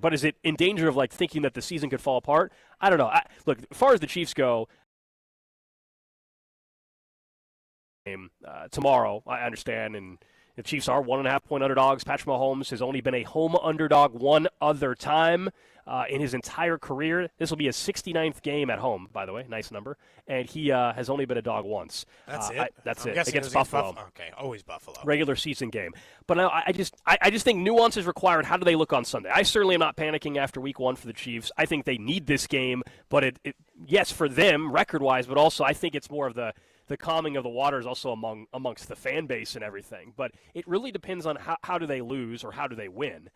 But is it in danger of like thinking that the season could fall apart? I don't know. Look, as far as the Chiefs go, tomorrow, I understand, and the Chiefs are 1.5-point underdogs. Patrick Mahomes has only been a home underdog one other time in his entire career. This will be his 69th game at home, by the way. Nice number. And he has only been a dog once. That's it? That's I'm it. Against Buffalo. Buffalo. Okay, always Buffalo. Regular season game. But I just think nuance is required. How do they look on Sunday? I certainly am not panicking after week one for the Chiefs. I think they need this game. But, yes, for them, record-wise, but also I think it's more of the calming of the waters also amongst the fan base and everything. But it really depends on how do they lose or how do they win.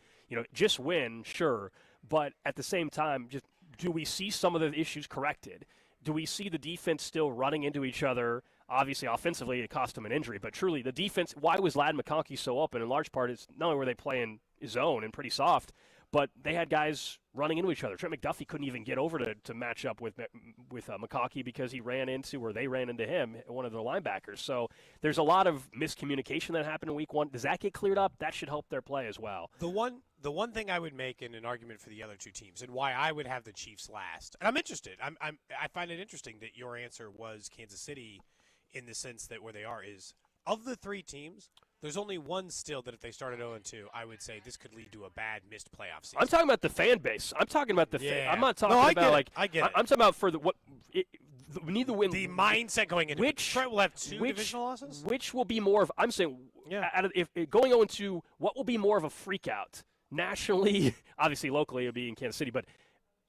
Just win, sure. But at the same time, just do we see some of the issues corrected? Do we see the defense still running into each other? Obviously, offensively, it cost them an injury. But truly, the defense, why was Ladd McConkey so open? In large part, it's not only were they playing zone and pretty soft, but they had guys running into each other. Trent McDuffie couldn't even get over to match up with McConkey because they ran into him, one of their linebackers. So there's a lot of miscommunication that happened in week one. Does that get cleared up? That should help their play as well. The one thing I would make in an argument for the other two teams and why I would have the Chiefs last, and I'm interested. I find it interesting that your answer was Kansas City in the sense that where they are is, of the three teams, there's only one still that if they started 0-2, I would say this could lead to a bad missed playoff season. I'm talking about the fan base. I'm talking about the fan. I'm not talking about I get it. I'm talking about for we need to win. The mindset going into Detroit will have two divisional losses. Which will be more of? I'm saying, if going 0-2, what will be more of a freak out nationally? Obviously, locally, it'll be in Kansas City, but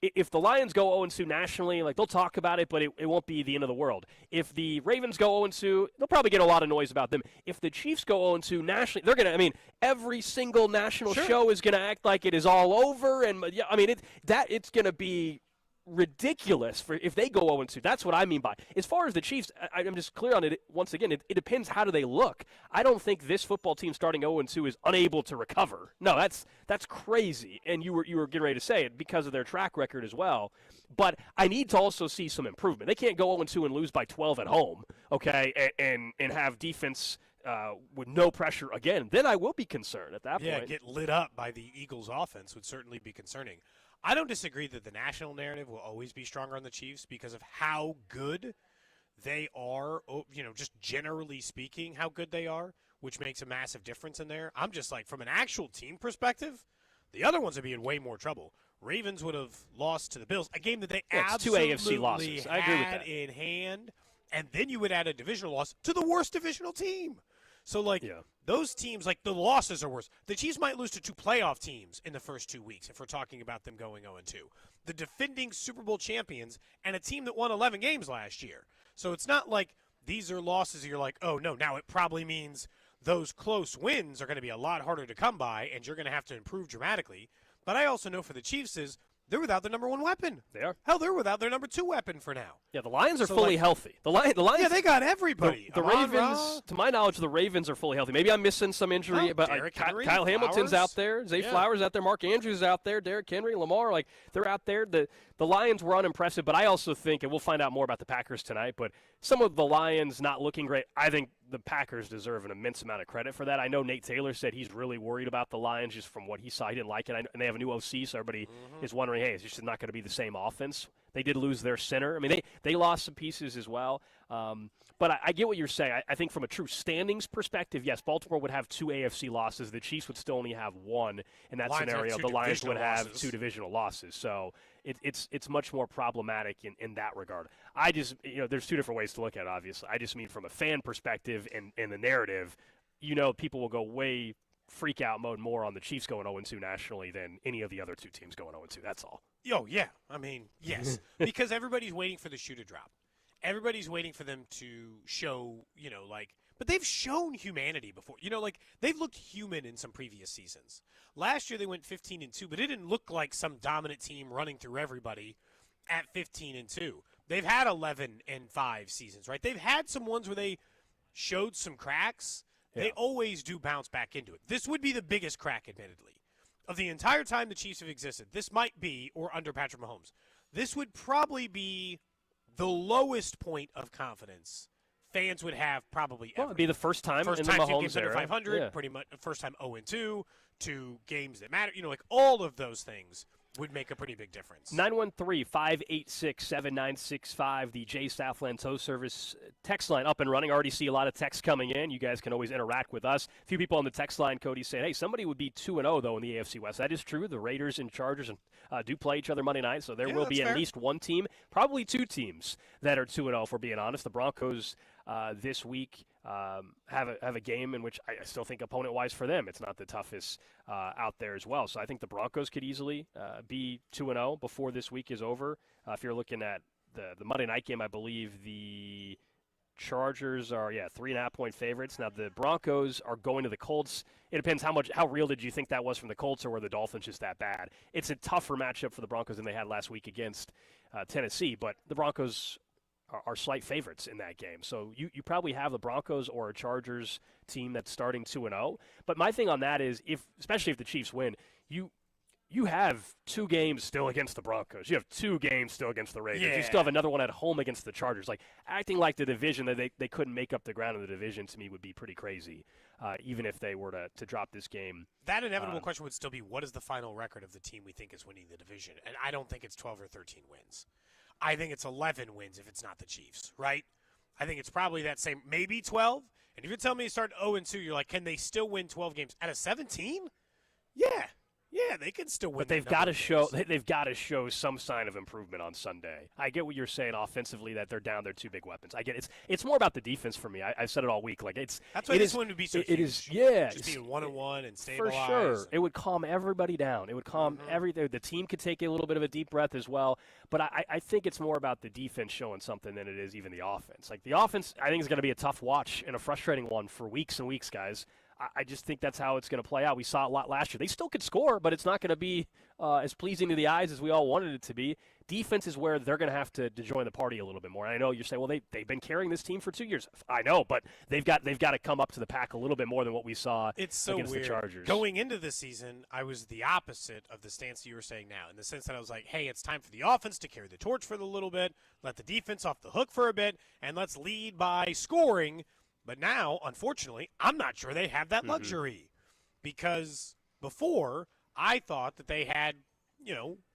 if the Lions go 0-2 nationally, like they'll talk about it, but it won't be the end of the world. If the Ravens go 0-2, they'll probably get a lot of noise about them. If the Chiefs go 0-2 nationally, they're going to, every single national show is going to act like it is all over. And, it's going to be ridiculous for if they go 0-2. That's what I mean by. As far as the Chiefs, I'm just clear on it. Once again, it depends how do they look. I don't think this football team starting 0-2 is unable to recover. No, that's crazy. And you were getting ready to say it because of their track record as well. But I need to also see some improvement. They can't go 0-2 and lose by 12 at home, okay, and have defense with no pressure again. Then I will be concerned at that point. Yeah, get lit up by the Eagles' offense would certainly be concerning. I don't disagree that the national narrative will always be stronger on the Chiefs because of how good they are, just generally speaking, how good they are, which makes a massive difference in there. I'm just like, from an actual team perspective, the other ones would be in way more trouble. Ravens would have lost to the Bills, a game that they absolutely two AFC losses. I agree with that. In hand, and then you would add a divisional loss to the worst divisional team. So, those teams, the losses are worse. The Chiefs might lose to two playoff teams in the first 2 weeks if we're talking about them going 0-2. The defending Super Bowl champions and a team that won 11 games last year. So it's not like these are losses you're like, oh, no, now it probably means those close wins are going to be a lot harder to come by and you're going to have to improve dramatically. But I also know for the Chiefs is they're without their number one weapon. They are. Hell, they're without their number two weapon for now. Yeah, the Lions are fully healthy. The Lions. Yeah, they got everybody. The Ravens, to my knowledge, the Ravens are fully healthy. Maybe I'm missing some injury, but Kyle Hamilton's out there, Zay Flowers out there, Mark Andrews out there, Derrick Henry, Lamar, they're out there. The Lions were unimpressive, but I also think, and we'll find out more about the Packers tonight, but some of the Lions not looking great, I think the Packers deserve an immense amount of credit for that. I know Nate Taylor said he's really worried about the Lions just from what he saw. He didn't like it, and they have a new OC, so everybody is wondering, hey, it's just not going to be the same offense. They did lose their center. They lost some pieces as well. But I get what you're saying. I think from a true standings perspective, yes, Baltimore would have two AFC losses. The Chiefs would still only have one in that scenario. The Lions would have two divisional losses. So it's much more problematic in that regard. I just, there's two different ways to look at it, obviously. I just mean from a fan perspective and the narrative, people will go way freak out mode more on the Chiefs going 0-2 nationally than any of the other two teams going 0-2. That's all. Oh, yeah. Yes. Because everybody's waiting for the shoe to drop. Everybody's waiting for them to show, but they've shown humanity before. They've looked human in some previous seasons. Last year they went 15-2, but it didn't look like some dominant team running through everybody at 15-2. They've had 11-5 seasons, right? They've had some ones where they showed some cracks. Yeah. They always do bounce back into it. This would be the biggest crack, admittedly. Of the entire time the Chiefs have existed, this might be, or under Patrick Mahomes, this would probably be the lowest point of confidence fans would have probably ever. Well, it'd be the first time in the Mahomes games under era. 500, pretty much first time 0-2, 2 games that matter. Like all of those things would make a pretty big difference. 913-586-7965, the J Southland Tow Service text line up and running. I already see a lot of texts coming in. You guys can always interact with us. A few people on the text line, Cody, saying, hey, somebody would be 2-0, though, in the AFC West. That is true. The Raiders and Chargers do play each other Monday night, so there will be at least one team, probably two teams that are 2-0, if we're being honest. The Broncos this week have a game in which I still think opponent-wise for them, it's not the toughest out there as well. So I think the Broncos could easily be 2-0 before this week is over. If you're looking at the Monday night game, I believe the Chargers are 3.5-point favorites. Now the Broncos are going to the Colts. It depends how real did you think that was from the Colts, or were the Dolphins just that bad? It's a tougher matchup for the Broncos than they had last week against Tennessee, but the Broncos are slight favorites in that game. So you probably have the Broncos or a Chargers team that's starting 2-0. But my thing on that is, especially if the Chiefs win, you have 2 games still against the Broncos. You have 2 games still against the Raiders. Yeah. You still have another one at home against the Chargers. Like, acting like the division, that they couldn't make up the ground in the division, to me would be pretty crazy, even if they were to drop this game. That inevitable question would still be, what is the final record of the team we think is winning the division? And I don't think it's 12 or 13 wins. I think it's 11 wins if it's not the Chiefs, right? I think it's probably that same, maybe 12. And if you tell me you start 0-2, you're like, can they still win 12 games out of 17? Yeah, they can still win. But they've got to show some sign of improvement on Sunday. I get what you're saying offensively, that they're down their 2 big weapons. I get it. It's more about the defense for me. I've said it all week. Like that's why this one would be so huge. It is, yeah. Just being 1-1 and stabilized. For sure, it would calm everybody down. It would calm everything. The team could take a little bit of a deep breath as well. But I think it's more about the defense showing something than it is even the offense. Like the offense, I think is going to be a tough watch and a frustrating one for weeks and weeks, guys. I just think that's how it's going to play out. We saw it a lot last year. They still could score, but it's not going to be as pleasing to the eyes as we all wanted it to be. Defense is where they're going to have to join the party a little bit more. And I know you're saying, well, they've been carrying this team for 2 years. I know, but they've got to come up to the pack a little bit more than what we saw against the Chargers. Going into this season, I was the opposite of the stance you were saying now, in the sense that I was like, hey, it's time for the offense to carry the torch for a little bit, let the defense off the hook for a bit, and let's lead by scoring. But now, unfortunately, I'm not sure they have that luxury, because before I thought that they had,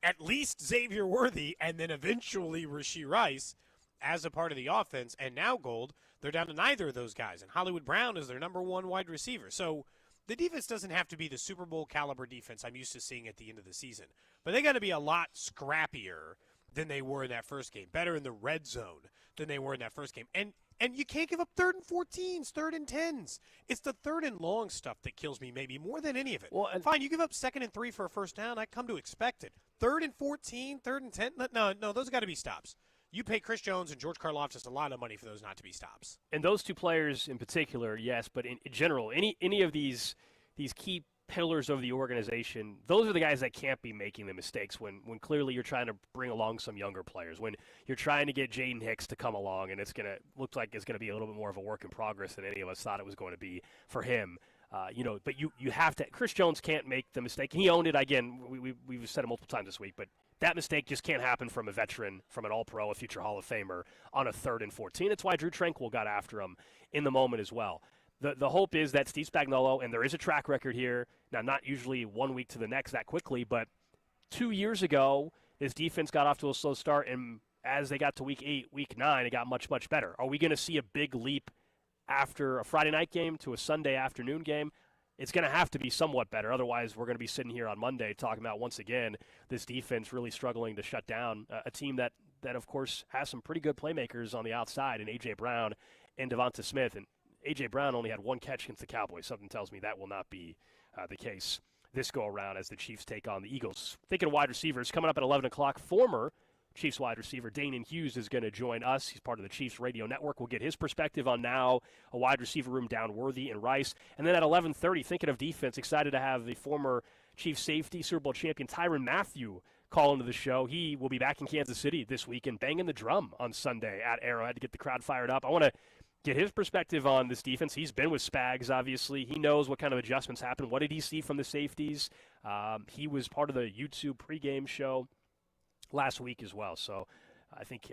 at least Xavier Worthy and then eventually Rashee Rice as a part of the offense. And now, Gold, they're down to neither of those guys. And Hollywood Brown is their number 1 wide receiver. So the defense doesn't have to be the Super Bowl caliber defense I'm used to seeing at the end of the season. But they got to be a lot scrappier than they were in that first game, better in the red zone than they were in that first game. And you can't give up 3rd and 14s, 3rd and 10s. It's the 3rd and long stuff that kills me maybe more than any of it. Well, fine, you give up 2nd and 3 for a first down. I come to expect it. 3rd and 14, 3rd and 10. No, those got to be stops. You pay Chris Jones and George Karlaftis a lot of money for those not to be stops. And those 2 players in particular, yes, but in general, any of these key pillars of the organization, those are the guys that can't be making the mistakes when clearly you're trying to bring along some younger players, when you're trying to get Jaden Hicks to come along, and it's going to look like it's going to be a little bit more of a work in progress than any of us thought it was going to be for him. But you have to – Chris Jones can't make the mistake. He owned it. Again, we've said it multiple times this week, but that mistake just can't happen from a veteran, from an all-pro, a future Hall of Famer on a 3rd and 14. That's why Drew Tranquill got after him in the moment as well. The hope is that Steve Spagnuolo, and there is a track record here, now not usually 1 week to the next that quickly, but 2 years ago, this defense got off to a slow start, and as they got to week 8, week 9, it got much, much better. Are we going to see a big leap after a Friday night game to a Sunday afternoon game? It's going to have to be somewhat better. Otherwise, we're going to be sitting here on Monday talking about, once again, this defense really struggling to shut down a team that of course, has some pretty good playmakers on the outside in A.J. Brown and Devonta Smith. And A.J. Brown only had 1 catch against the Cowboys. Something tells me that will not be the case this go-around as the Chiefs take on the Eagles. Thinking of wide receivers, coming up at 11 o'clock, former Chiefs wide receiver Danan Hughes is going to join us. He's part of the Chiefs radio network. We'll get his perspective on now a wide receiver room down Worthy and Rice. And then at 11:30, thinking of defense, excited to have the former Chiefs safety, Super Bowl champion Tyrann Mathieu call into the show. He will be back in Kansas City this week and banging the drum on Sunday at Arrowhead to get the crowd fired up. I want to get his perspective on this defense. He's been with Spags, obviously. He knows what kind of adjustments happen. What did he see from the safeties? He was part of the YouTube pregame show last week as well. So I think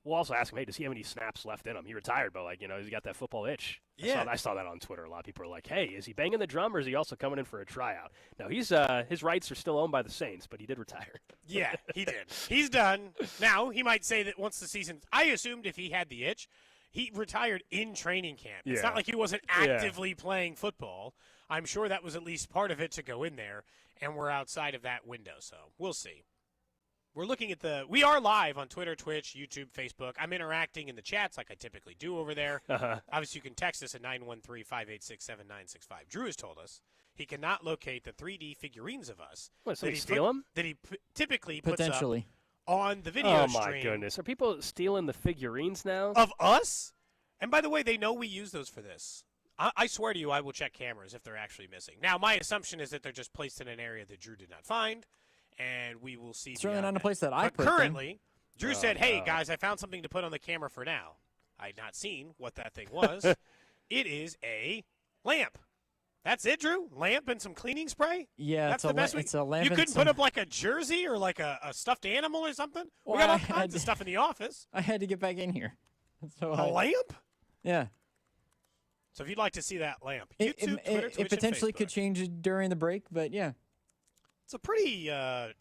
we'll also ask him, hey, does he have any snaps left in him? He retired, but, he's got that football itch. Yeah. I saw that on Twitter. A lot of people are like, hey, is he banging the drum or is he also coming in for a tryout? No, his rights are still owned by the Saints, but he did retire. Yeah, he did. He's done. Now, he might say that once the season – I assumed if he had the itch, he retired in training camp. It's not like he wasn't actively playing football. I'm sure that was at least part of it to go in there, and we're outside of that window, so we'll see. We're looking at we are live on Twitter, Twitch, YouTube, Facebook. I'm interacting in the chats like I typically do over there. Obviously, you can text us at 913-586-7965. Drew has told us he cannot locate the 3D figurines of us. What, so he steal them? That he typically puts up Potentially. on the video stream. Oh, my goodness. Are people stealing the figurines now? Of us? And by the way, they know we use those for this. I swear to you, I will check cameras if they're actually missing. Now, my assumption is that they're just placed in an area that Drew did not find. And we will see. Certainly not a place that I put currently, them. Drew said, hey, guys, I found something to put on the camera for now. I had not seen what that thing was. It is a lamp. That's it, Drew? Lamp and some cleaning spray? Yeah, that's the best it's a lamp. You couldn't put up like a jersey or like a stuffed animal or something? Well, we got all kinds of stuff in the office. I had to get back in here. So a lamp? Yeah. So if you'd like to see that lamp, YouTube, Twitter, Twitch, it potentially and Facebook. could change during the break, but yeah. It's a pretty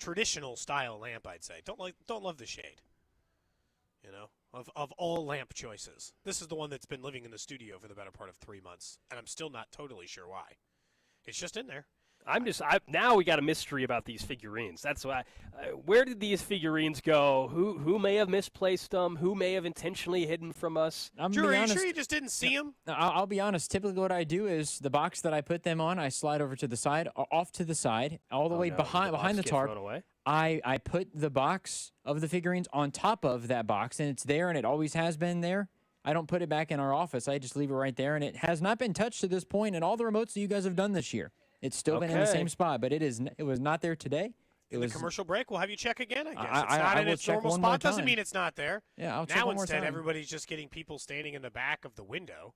traditional style lamp, I'd say. Don't love the shade. You know, of all lamp choices, this is the one that's been living in the studio for the better part of 3 months, and I'm still not totally sure why. It's just in there. Now we got a mystery about these figurines. That's why. Where did these figurines go? Who may have misplaced them? Who may have intentionally hidden from us? Drew, are you sure you just didn't see them? I'll be honest. Typically, what I do is the box that I put them on, I slide over to the side, off to the side, all the way behind the tarp. I put the box of the figurines on top of that box, and it's there, and it always has been there. I don't put it back in our office. I just leave it right there, and it has not been touched to this point in all the remotes that you guys have done this year. It's still been in the same spot, but it was not there today. In the commercial break, we'll have you check again, I guess. It's not in its normal spot. Doesn't mean it's not there. Yeah, I'll check now one more time. Instead, everybody's just getting people standing in the back of the window,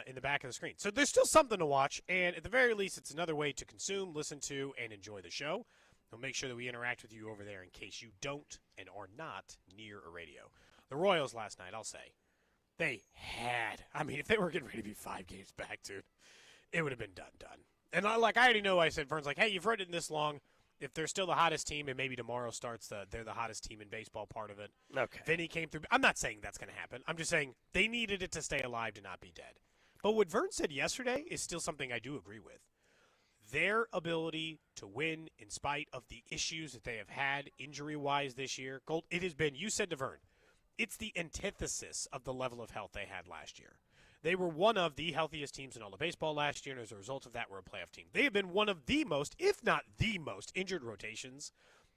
in the back of the screen. So there's still something to watch, and at the very least, it's another way to consume, listen to, and enjoy the show. We'll make sure that we interact with you over there in case you don't and are not near a radio. The Royals last night, I'll say, they had. I mean, if they were getting ready to be 5 games back, dude, it would have been done. And I already know, I said, Vern's like, hey, you've written this long. If they're still the hottest team and maybe tomorrow starts they're the hottest team in baseball part of it. Okay. Vinny came through. I'm not saying that's going to happen. I'm just saying they needed it to stay alive to not be dead. But what Vern said yesterday is still something I do agree with. Their ability to win in spite of the issues that they have had injury-wise this year. Gold, it has been, you said to Vern, it's the antithesis of the level of health they had last year. They were one of the healthiest teams in all of baseball last year, and as a result of that, we're a playoff team. They have been one of the most, if not the most, injured rotations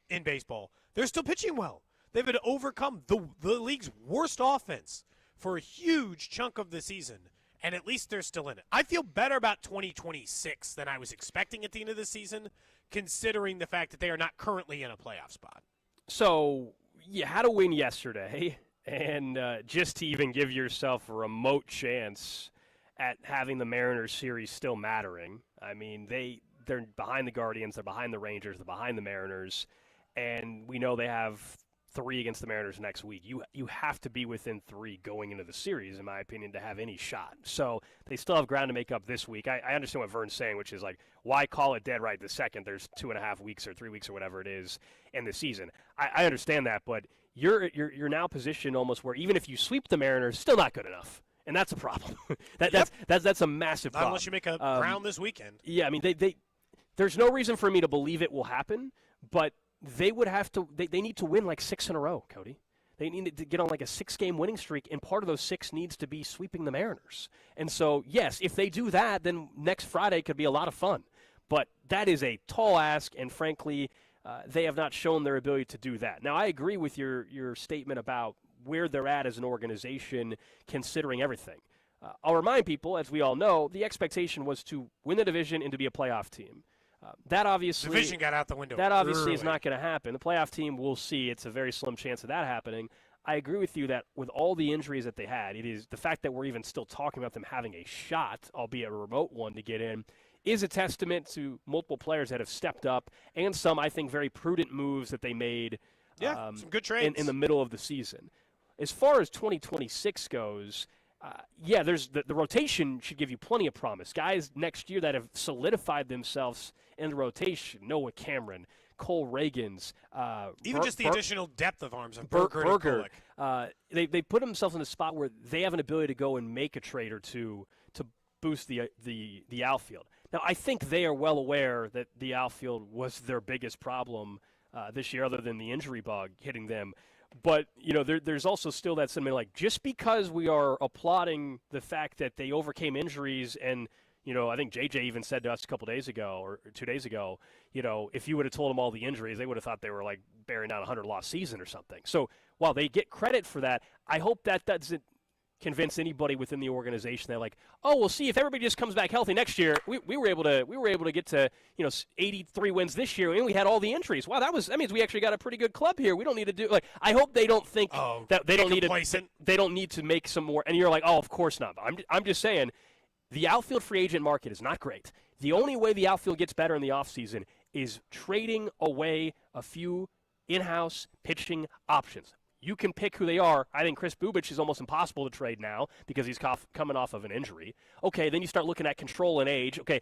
in baseball. They're still pitching well. They've had to overcome the league's worst offense for a huge chunk of the season, and at least they're still in it. I feel better about 2026 than I was expecting at the end of the season, considering the fact that they are not currently in a playoff spot. So you had a win yesterday. And just to even give yourself a remote chance at having the Mariners series still mattering. I mean, they're behind the Guardians, they're behind the Rangers, they're behind the Mariners, and we know they have 3 against the Mariners next week. You have to be within 3 going into the series, in my opinion, to have any shot. So they still have ground to make up this week. I understand what Vern's saying, which is like, why call it dead right this second? There's 2.5 weeks or 3 weeks or whatever it is in the season. I understand that, but you're now positioned almost where even if you sweep the Mariners, still not good enough, and that's a problem. That's a massive problem. Unless you make a round this weekend. Yeah, I mean there's no reason for me to believe it will happen, but they would have to. They need to win like 6 in a row, Cody. They need to get on like a 6-game winning streak, and part of those 6 needs to be sweeping the Mariners. And so yes, if they do that, then next Friday could be a lot of fun. But that is a tall ask, and frankly, they have not shown their ability to do that. Now, I agree with your statement about where they're at as an organization, considering everything. I'll remind people, as we all know, the expectation was to win the division and to be a playoff team. That obviously division got out the window. That obviously is not going to happen. The playoff team, we'll see. It's a very slim chance of that happening. I agree with you that with all the injuries that they had, it is the fact that we're even still talking about them having a shot, albeit a remote one, to get in, is a testament to multiple players that have stepped up and some, I think, very prudent moves that they made Yeah, some good trades. In the middle of the season. As far as 2026 goes, there's the rotation should give you plenty of promise. Guys next year that have solidified themselves in the rotation, Noah Cameron, Cole Reagans. Even just the additional depth of arms of Berger. They put themselves in a spot where they have an ability to go and make a trade or two to boost the outfield. Now, I think they are well aware that the outfield was their biggest problem this year, other than the injury bug hitting them. But, there's also still that sentiment, like, just because we are applauding the fact that they overcame injuries and, I think JJ even said to us a couple days ago or 2 days ago, if you would have told them all the injuries, they would have thought they were, like, bearing down a 100-loss season or something. So while they get credit for that, I hope that doesn't convince anybody within the organization that, like, oh, we'll see if everybody just comes back healthy next year. We were able to get to 83 wins this year, and we had all the injuries. Wow, that means we actually got a pretty good club here. We don't need to do, like, I hope they don't think that they don't need to make some more. And you're like, oh, of course not. I'm just saying the outfield free agent market is not great. The only way the outfield gets better in the offseason is trading away a few in-house pitching options. You can pick who they are. I think Chris Bubich is almost impossible to trade now because he's coming off of an injury. Okay, then you start looking at control and age. Okay,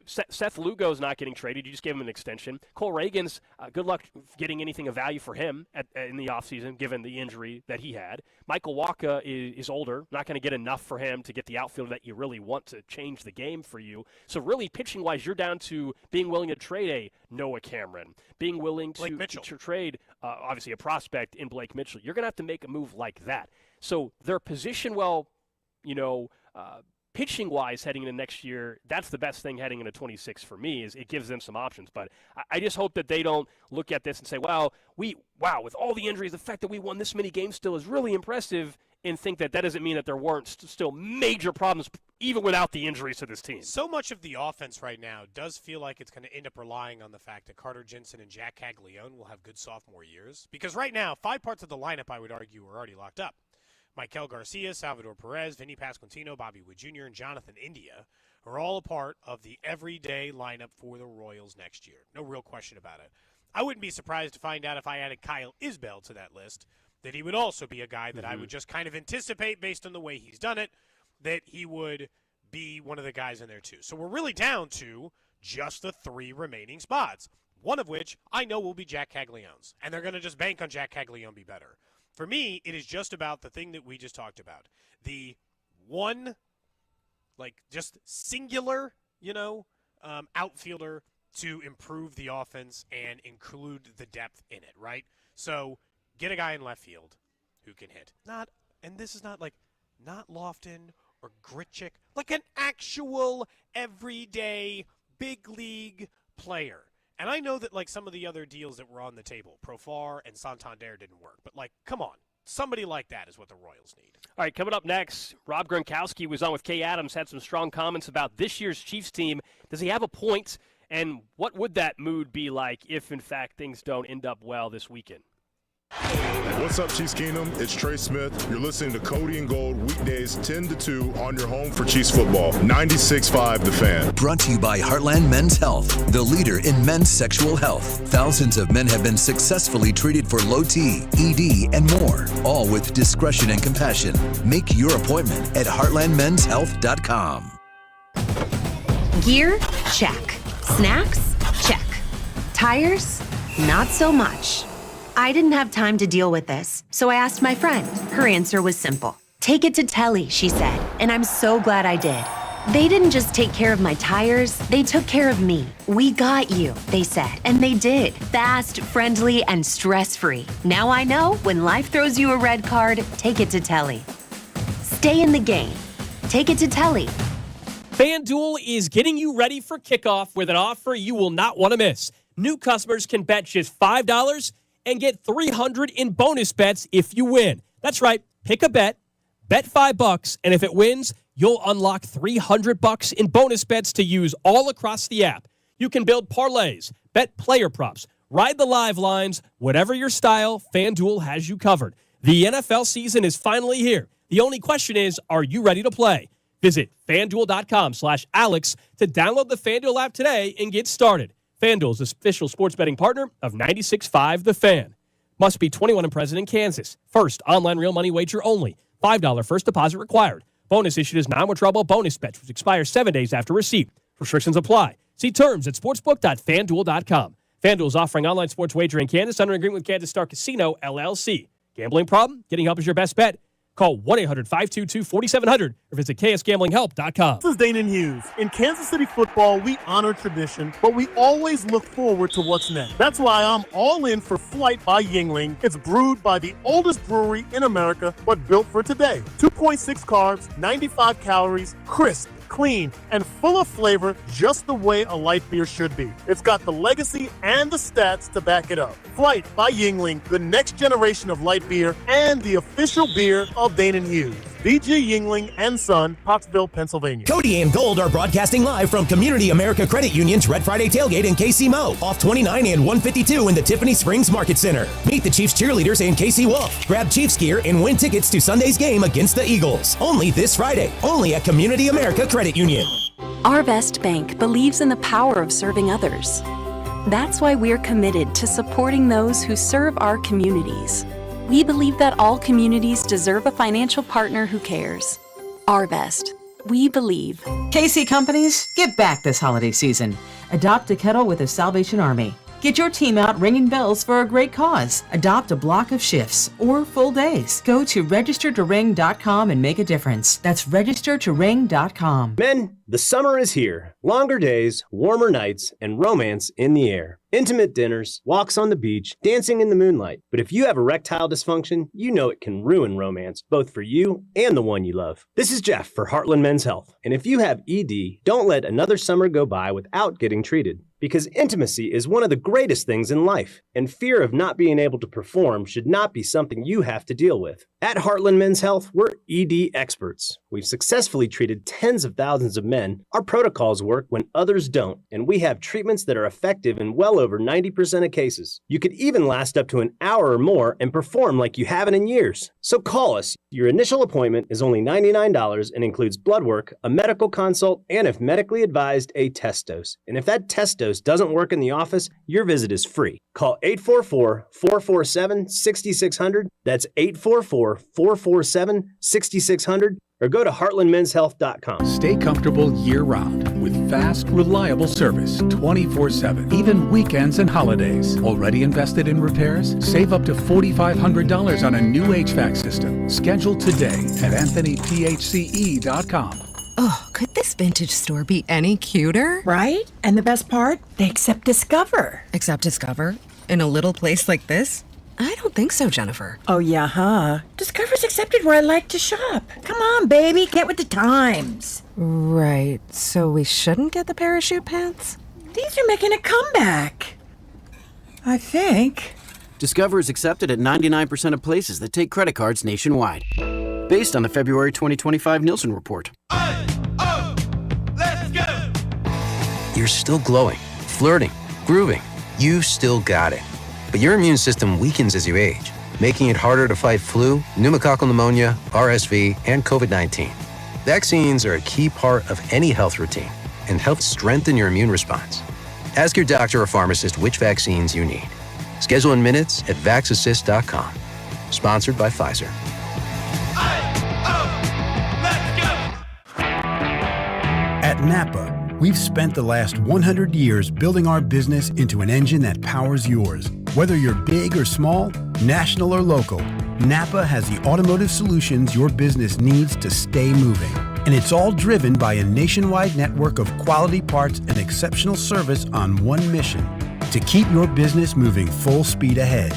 Seth Lugo's not getting traded. You just gave him an extension. Cole Reagans, good luck getting anything of value for him in the offseason, given the injury that he had. Michael Wacha is older. Not going to get enough for him to get the outfielder that you really want to change the game for you. So really, pitching-wise, you're down to being willing to trade a Noah Cameron, being willing to trade, obviously, a prospect in Blake Mitchell. You're going to have to make a move like that. So their position, pitching-wise heading into next year, that's the best thing heading into 26 for me, is it gives them some options. But I just hope that they don't look at this and say, wow, with all the injuries, the fact that we won this many games still is really impressive, and think that doesn't mean that there weren't still major problems even without the injuries to this team. So much of the offense right now does feel like it's going to end up relying on the fact that Carter Jensen and Jack Caglione will have good sophomore years. Because right now, 5 parts of the lineup, I would argue, are already locked up. Michael Garcia, Salvador Perez, Vinny Pasquantino, Bobby Wood Jr., and Jonathan India are all a part of the everyday lineup for the Royals next year. No real question about it. I wouldn't be surprised to find out if I added Kyle Isbell to that list, that he would also be a guy that I would just kind of anticipate, based on the way he's done it, that he would be one of the guys in there too. So we're really down to just the 3 remaining spots, one of which I know will be Jack Caglione's, and they're going to just bank on Jack Caglione be better. For me, it is just about the thing that we just talked about. The one, just singular, outfielder to improve the offense and include the depth in it, right? So get a guy in left field who can hit. And this is not Lofton or Gritchick, like an actual everyday big league player. And I know that some of the other deals that were on the table, Profar and Santander, didn't work. But come on. Somebody like that is what the Royals need. All right, coming up next, Rob Gronkowski was on with Kay Adams, had some strong comments about this year's Chiefs team. Does he have a point? And what would that mood be like if, in fact, things don't end up well this weekend? What's up, Chiefs Kingdom? It's Trey Smith. You're listening to Cody and Gold weekdays 10 to 2 on your home for Chiefs football. 96.5 The Fan. Brought to you by Heartland Men's Health, the leader in men's sexual health. Thousands of men have been successfully treated for low T, ED, and more, all with discretion and compassion. Make your appointment at heartlandmenshealth.com. Gear? Check. Snacks? Check. Tires? Not so much. I didn't have time to deal with this, so I asked my friend. Her answer was simple. Take it to Telly, she said, and I'm so glad I did. They didn't just take care of my tires, they took care of me. We got you, they said, and they did. Fast, friendly, and stress-free. Now I know when life throws you a red card, take it to Telly. Stay in the game. Take it to Telly. FanDuel is getting you ready for kickoff with an offer you will not want to miss. New customers can bet just $5 and get $300 in bonus bets if you win. That's right. Pick a bet $5, and if it wins, you'll unlock $300 in bonus bets to use all across the app. You can build parlays, bet player props, ride the live lines, whatever your style, FanDuel has you covered. The NFL season is finally here. The only question is, are you ready to play? Visit FanDuel.com/Alex to download the FanDuel app today and get started. FanDuel is the official sports betting partner of 96.5 The Fan. Must be 21 and present in Kansas. First online real money wager only. $5 first deposit required. Bonus issued as non-withdrawable bonus bets, which expires 7 days after receipt. Restrictions apply. See terms at sportsbook.fanduel.com. FanDuel is offering online sports wagering in Kansas under agreement with Kansas Star Casino, LLC. Gambling problem? Getting help is your best bet. Call 1-800-522-4700 or visit ksgamblinghelp.com. This is Danan Hughes. In Kansas City football, we honor tradition, but we always look forward to what's next. That's why I'm all in for Flight by Yingling. It's brewed by the oldest brewery in America, but built for today. 2.6 carbs, 95 calories, crisp, clean, and full of flavor, just the way a light beer should be. It's got the legacy and the stats to back it up. Flight by Yingling, the next generation of light beer and the official beer of Danan Hughes. VG Yingling and Son, Pottsville, Pennsylvania. Cody and Gold are broadcasting live from Community America Credit Union's Red Friday Tailgate in KC Mo, off 29 and 152 in the Tiffany Springs Market Center. Meet the Chiefs cheerleaders and KC Wolf. Grab Chiefs gear and win tickets to Sunday's game against the Eagles. Only this Friday. Only at Community America Credit Union. Arvest Bank believes in the power of serving others. That's why we're committed to supporting those who serve our communities. We believe that all communities deserve a financial partner who cares. Arvest. We believe. KC companies, give back this holiday season. Adopt a kettle with the Salvation Army. Get your team out ringing bells for a great cause. Adopt a block of shifts or full days. Go to registertoring.com and make a difference. That's registertoring.com. Men, the summer is here. Longer days, warmer nights, and romance in the air. Intimate dinners, walks on the beach, dancing in the moonlight. But if you have erectile dysfunction, you know it can ruin romance, both for you and the one you love. This is Jeff for Heartland Men's Health. And if you have ED, don't let another summer go by without getting treated. Because intimacy is one of the greatest things in life, and fear of not being able to perform should not be something you have to deal with. At Heartland Men's Health, we're ED experts. We've successfully treated tens of thousands of men. Our protocols work when others don't, and we have treatments that are effective in well over 90% of cases. You could even last up to an hour or more and perform like you haven't in years. So call us. Your initial appointment is only $99 and includes blood work, a medical consult, and if medically advised, a test dose. And if that test dose doesn't work in the office, your visit is free. Call 844-447-6600. That's 844-447-6600. Or go to heartlandmenshealth.com. Stay comfortable year-round with fast, reliable service 24/7, even weekends and holidays. Already invested in repairs? Save up to $4,500 on a new HVAC system. Schedule today at anthonyphce.com. Oh, could this vintage store be any cuter? Right? And the best part? They accept Discover. Accept Discover? In a little place like this? I don't think so, Jennifer. Oh, yeah, huh? Discover's accepted where I like to shop. Come on, baby, get with the times. Right, so we shouldn't get the parachute pants? These are making a comeback. I think. Discover is accepted at 99% of places that take credit cards nationwide. Based on the February 2025 Nielsen report. Let's go! You're still glowing, flirting, grooving. You still got it. But your immune system weakens as you age, making it harder to fight flu, pneumococcal pneumonia, RSV, and COVID-19. Vaccines are a key part of any health routine and help strengthen your immune response. Ask your doctor or pharmacist which vaccines you need. Schedule in minutes at vaxassist.com. Sponsored by Pfizer. At Napa, we've spent the last 100 years building our business into an engine that powers yours. Whether you're big or small, national or local, Napa has the automotive solutions your business needs to stay moving. And it's all driven by a nationwide network of quality parts and exceptional service on one mission: to keep your business moving full speed ahead.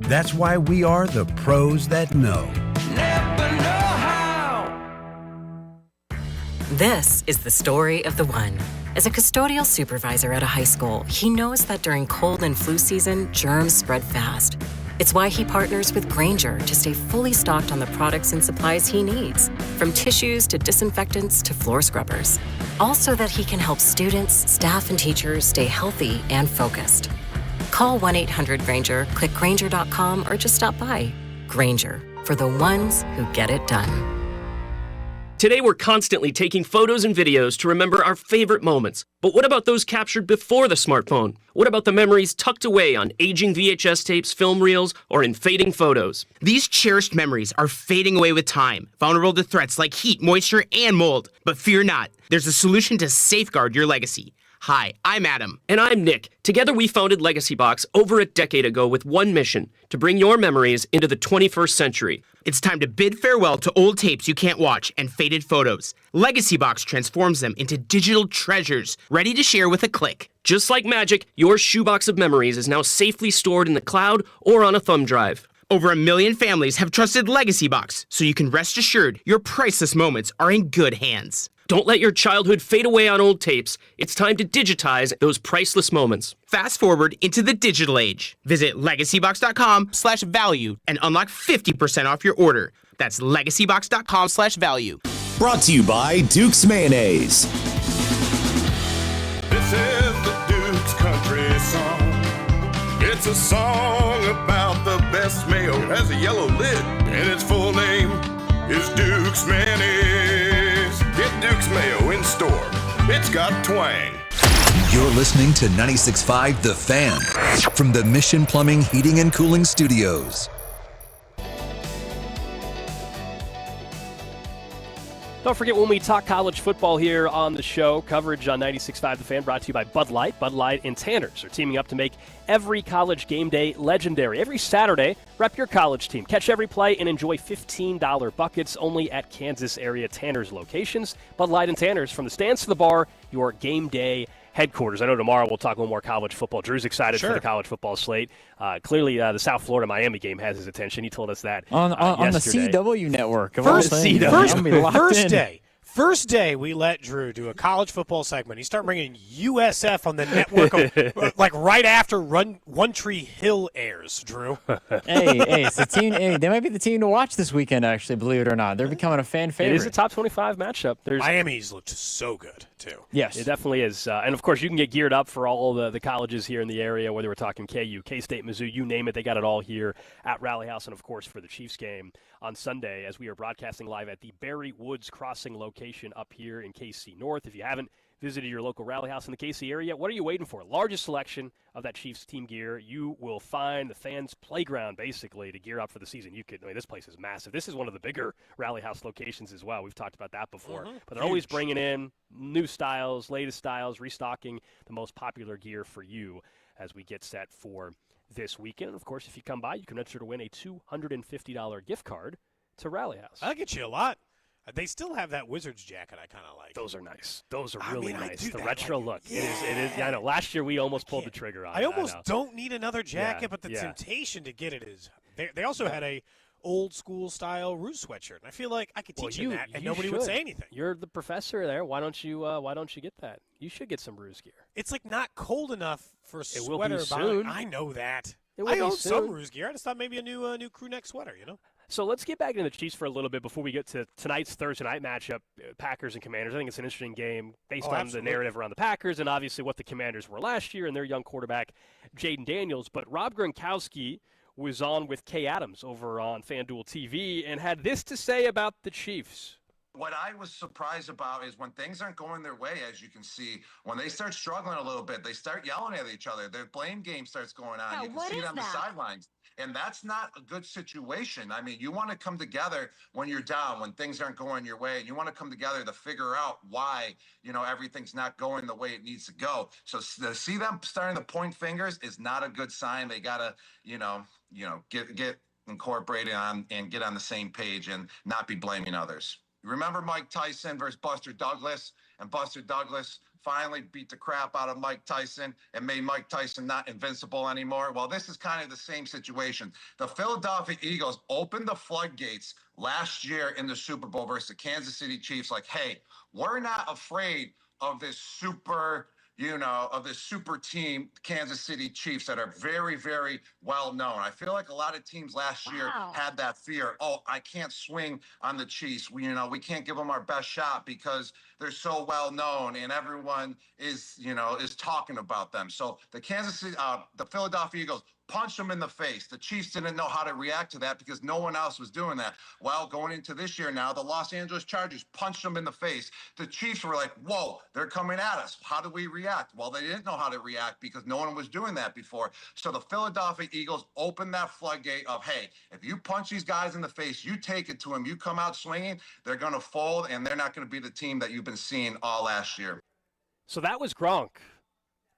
That's why we are the pros that know. This is the story of the one. As a custodial supervisor at a high school, he knows that during cold and flu season, germs spread fast. It's why he partners with Grainger to stay fully stocked on the products and supplies he needs, from tissues to disinfectants to floor scrubbers. All so that he can help students, staff, and teachers stay healthy and focused. Call 1-800-GRAINGER, click Grainger.com, or just stop by. Grainger, for the ones who get it done. Today, we're constantly taking photos and videos to remember our favorite moments. But what about those captured before the smartphone? What about the memories tucked away on aging VHS tapes, film reels, or in fading photos? These cherished memories are fading away with time, vulnerable to threats like heat, moisture, and mold. But fear not, there's a solution to safeguard your legacy. Hi, I'm Adam. And I'm Nick. Together we founded Legacy Box over a decade ago with one mission, to bring your memories into the 21st century. It's time to bid farewell to old tapes you can't watch and faded photos. Legacy Box transforms them into digital treasures, ready to share with a click. Just like magic, your shoebox of memories is now safely stored in the cloud or on a thumb drive. Over 1 million families have trusted Legacy Box, so you can rest assured your priceless moments are in good hands. Don't let your childhood fade away on old tapes. It's time to digitize those priceless moments. Fast forward into the digital age. Visit legacybox.com/value and unlock 50% off your order. That's legacybox.com/value. Brought to you by Duke's Mayonnaise. This is the Duke's Country Song. It's a song about the best mayo. It has a yellow lid, and its full name is Duke's Mayonnaise. Get Duke's Mayo in store. It's got twang. You're listening to 96.5 The Fan from the Mission Plumbing, Heating, and Cooling Studios. Don't forget, when we talk college football here on the show, coverage on 96.5 The Fan brought to you by Bud Light. Bud Light and Tanners are teaming up to make every college game day legendary. Every Saturday, rep your college team. Catch every play and enjoy $15 buckets only at Kansas area Tanners locations. Bud Light and Tanners, from the stands to the bar, your game day headquarters. I know tomorrow we'll talk a little more college football. Drew's excited for the college football slate. Clearly, the South Florida-Miami game has his attention. He told us that on the yesterday. CW network. First day we let Drew do a college football segment. He started bringing USF on the network like right after One Tree Hill airs, Drew. hey, it's the team. Hey, they might be the team to watch this weekend, actually, believe it or not. They're becoming a fan favorite. It is a top 25 matchup. Miami's looked so good, too. Yes. It definitely is. And, of course, you can get geared up for all the colleges here in the area, whether we're talking KU, K-State, Mizzou, you name it. They got it all here at Rallyhouse and, of course, for the Chiefs game on Sunday as we are broadcasting live at the Berry Woods Crossing location up here in KC North. If you haven't visited your local Rallyhouse in the KC area, what are you waiting for? Largest selection of that Chiefs team gear. You will find the fans' playground, basically, to gear up for the season. This place is massive. This is one of the bigger Rallyhouse locations as well. We've talked about that before. But they're always bringing in new styles, latest styles, restocking the most popular gear for you as we get set for this weekend. And, of course, if you come by, you can enter to win a $250 gift card to Rallyhouse. That'll get you a lot. They still have that Wizards jacket I kind of like. Those are nice. Those are really nice. The retro look. Yeah. It is. Yeah, I know. Last year we almost pulled the trigger on it. I almost don't need another jacket, but the temptation to get it is. They also had a old school style Ruse sweatshirt. And I feel like I could teach you that, and nobody would say anything. You're the professor there. Why don't you get that? You should get some Ruse gear. It's like not cold enough for a sweater. Will be soon. I know that. I own some Ruse gear. I just thought maybe a new crew neck sweater. So let's get back into the Chiefs for a little bit before we get to tonight's Thursday night matchup, Packers and Commanders. I think it's an interesting game based on the narrative around the Packers and obviously what the Commanders were last year and their young quarterback, Jaden Daniels. But Rob Gronkowski was on with Kay Adams over on FanDuel TV and had this to say about the Chiefs. What I was surprised about is when things aren't going their way, as you can see, when they start struggling a little bit, they start yelling at each other. Their blame game starts going on. You can see it on the sidelines. And that's not a good situation. I mean, you want to come together when you're down, when things aren't going your way. You want to come together to figure out why, everything's not going the way it needs to go. So to see them starting to point fingers is not a good sign. They got to, get incorporated on and get on the same page and not be blaming others. Remember Mike Tyson versus Buster Douglas? And Buster Douglas finally beat the crap out of Mike Tyson and made Mike Tyson not invincible anymore. Well, this is kind of the same situation. The Philadelphia Eagles opened the floodgates last year in the Super Bowl versus the Kansas City Chiefs. Like, hey, we're not afraid of this super team, Kansas City Chiefs, that are very, very well known. I feel like a lot of teams last year had that fear. Oh, I can't swing on the Chiefs. We can't give them our best shot because they're so well known and everyone is talking about them. So the Philadelphia Eagles punch them in the face. The Chiefs didn't know how to react to that because no one else was doing that. Well, going into this year now, the Los Angeles Chargers punched them in the face. The Chiefs were like, whoa, they're coming at us. How do we react? Well, they didn't know how to react because no one was doing that before. So the Philadelphia Eagles opened that floodgate of, hey, if you punch these guys in the face, you take it to them, you come out swinging, they're going to fold, and they're not going to be the team that you've been seeing all last year. So that was Gronk